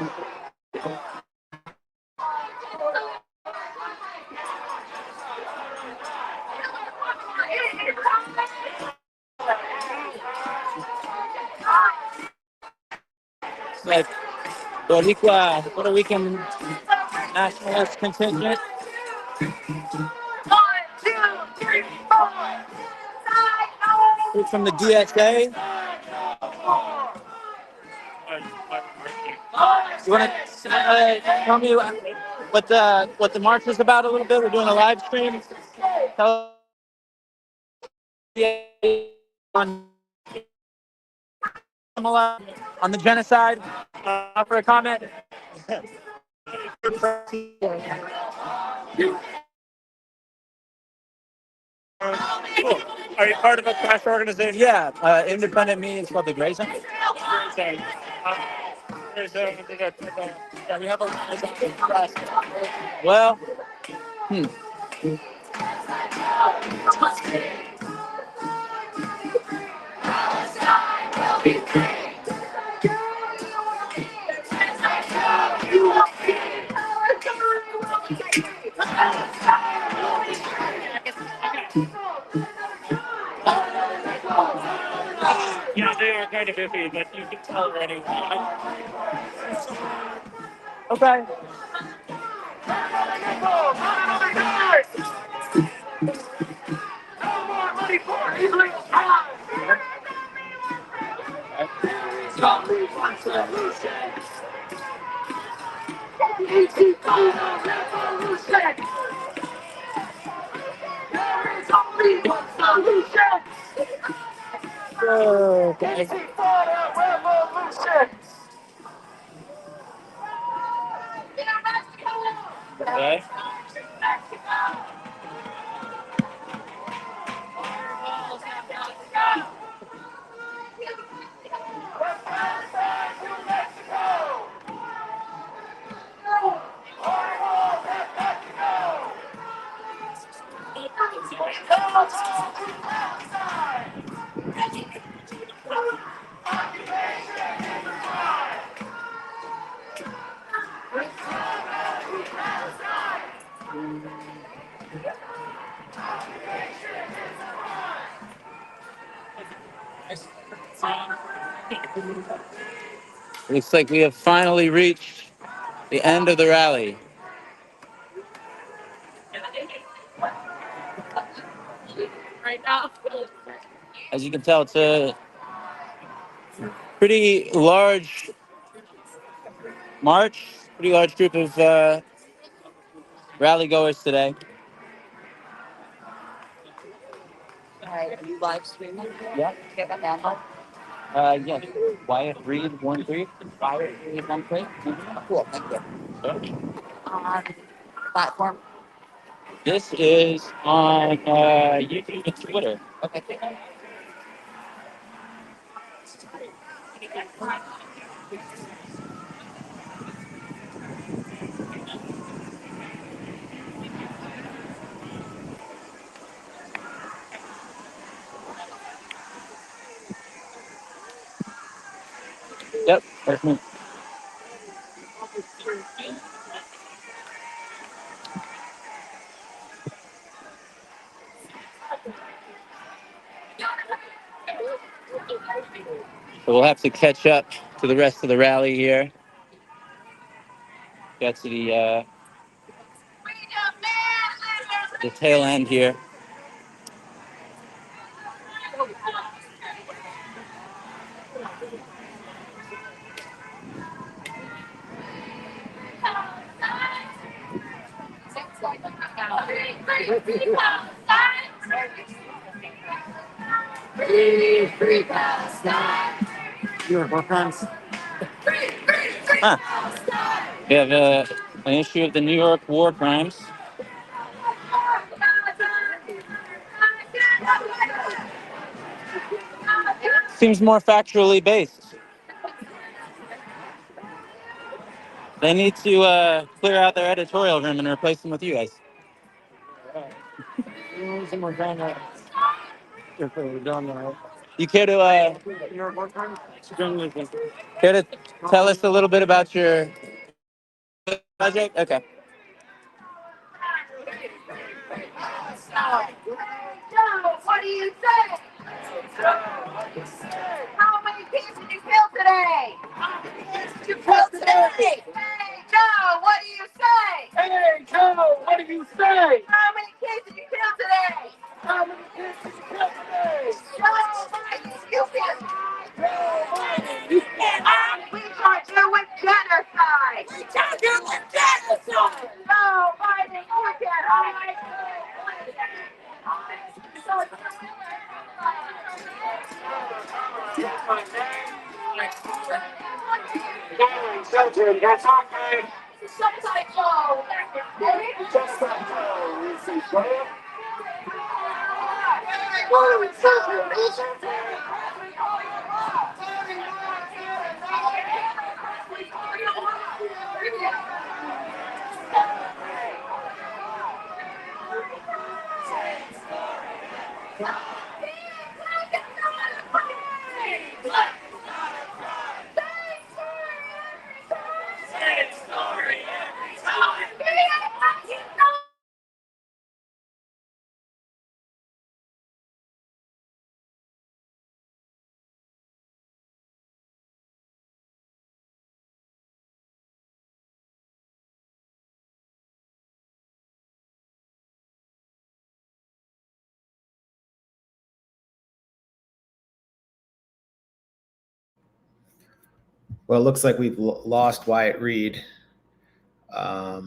Like Puerto Rican nationalist contingent. 1, 2, 3, 4. From the DSA. You want to tell me what the march is about a little bit? We're doing a live stream. Tell on the genocide. For a comment. Cool. Are you part of a crash organization? Yeah, independent media. It's called the Grayzone. We have a press. Well, yeah, they are kind of iffy, but you can tell already. Okay. Okay. Okay. Looks like we have finally reached the end of the rally. As you can tell, it's a pretty large march, pretty large group of rally goers today. Are you live streaming? Yeah. Get my handle. Yes. Wyatt Reed 13. Wyatt Reed 13. Cool. Thank you. On platform. This is on YouTube and Twitter. Okay. Yep, that's me. So we'll have to catch up to the rest of the rally here. Got to the tail end here. Huh. We have an issue of the New York war crimes. Seems more factually based. They need to clear out their editorial room and replace them with you guys. You care to tell us a little bit about your project? Okay. What do you say? How many people did you kill today? How many kids did you kill today? Hey Joe, what do you say? Hey Joe, what do you say? How many kids did you kill today? How many kids did you kill today? Joe Biden, you can't hide. Joe Biden, you can't hide. We charge you with genocide. We charge you with genocide. Joe Biden, you can't hide. Children, that's okay. Just like Joe. Just like Joe. You see, Joe? Well, it looks like we've lost Wyatt Reed. That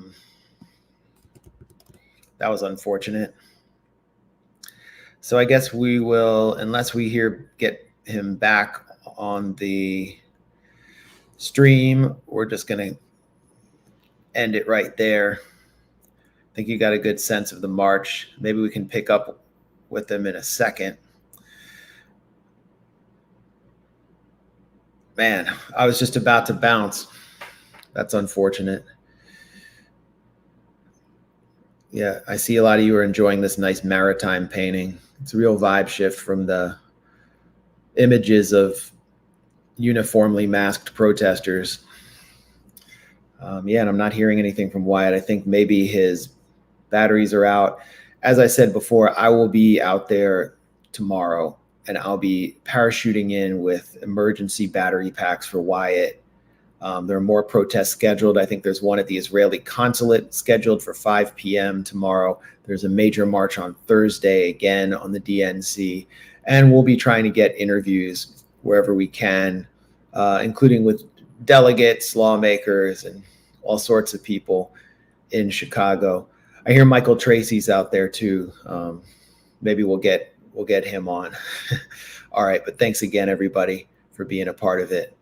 was unfortunate. So I guess we will, unless we get him back on the stream, we're just going to end it right there. I think you got a good sense of the march. Maybe we can pick up with them in a second. Man, I was just about to bounce. That's unfortunate. Yeah, I see a lot of you are enjoying this nice maritime painting. It's a real vibe shift from the images of uniformly masked protesters. Yeah, and I'm not hearing anything from Wyatt. I think maybe his batteries are out. As I said before, I will be out there tomorrow and I'll be parachuting in with emergency battery packs for Wyatt. There are more protests scheduled. I think there's one at the Israeli consulate scheduled for 5 p.m. tomorrow. There's a major march on Thursday, again on the DNC. And we'll be trying to get interviews wherever we can, including with delegates, lawmakers, and all sorts of people in Chicago. I hear Michael Tracy's out there too. Maybe we'll get him on. All right, but thanks again, everybody, for being a part of it.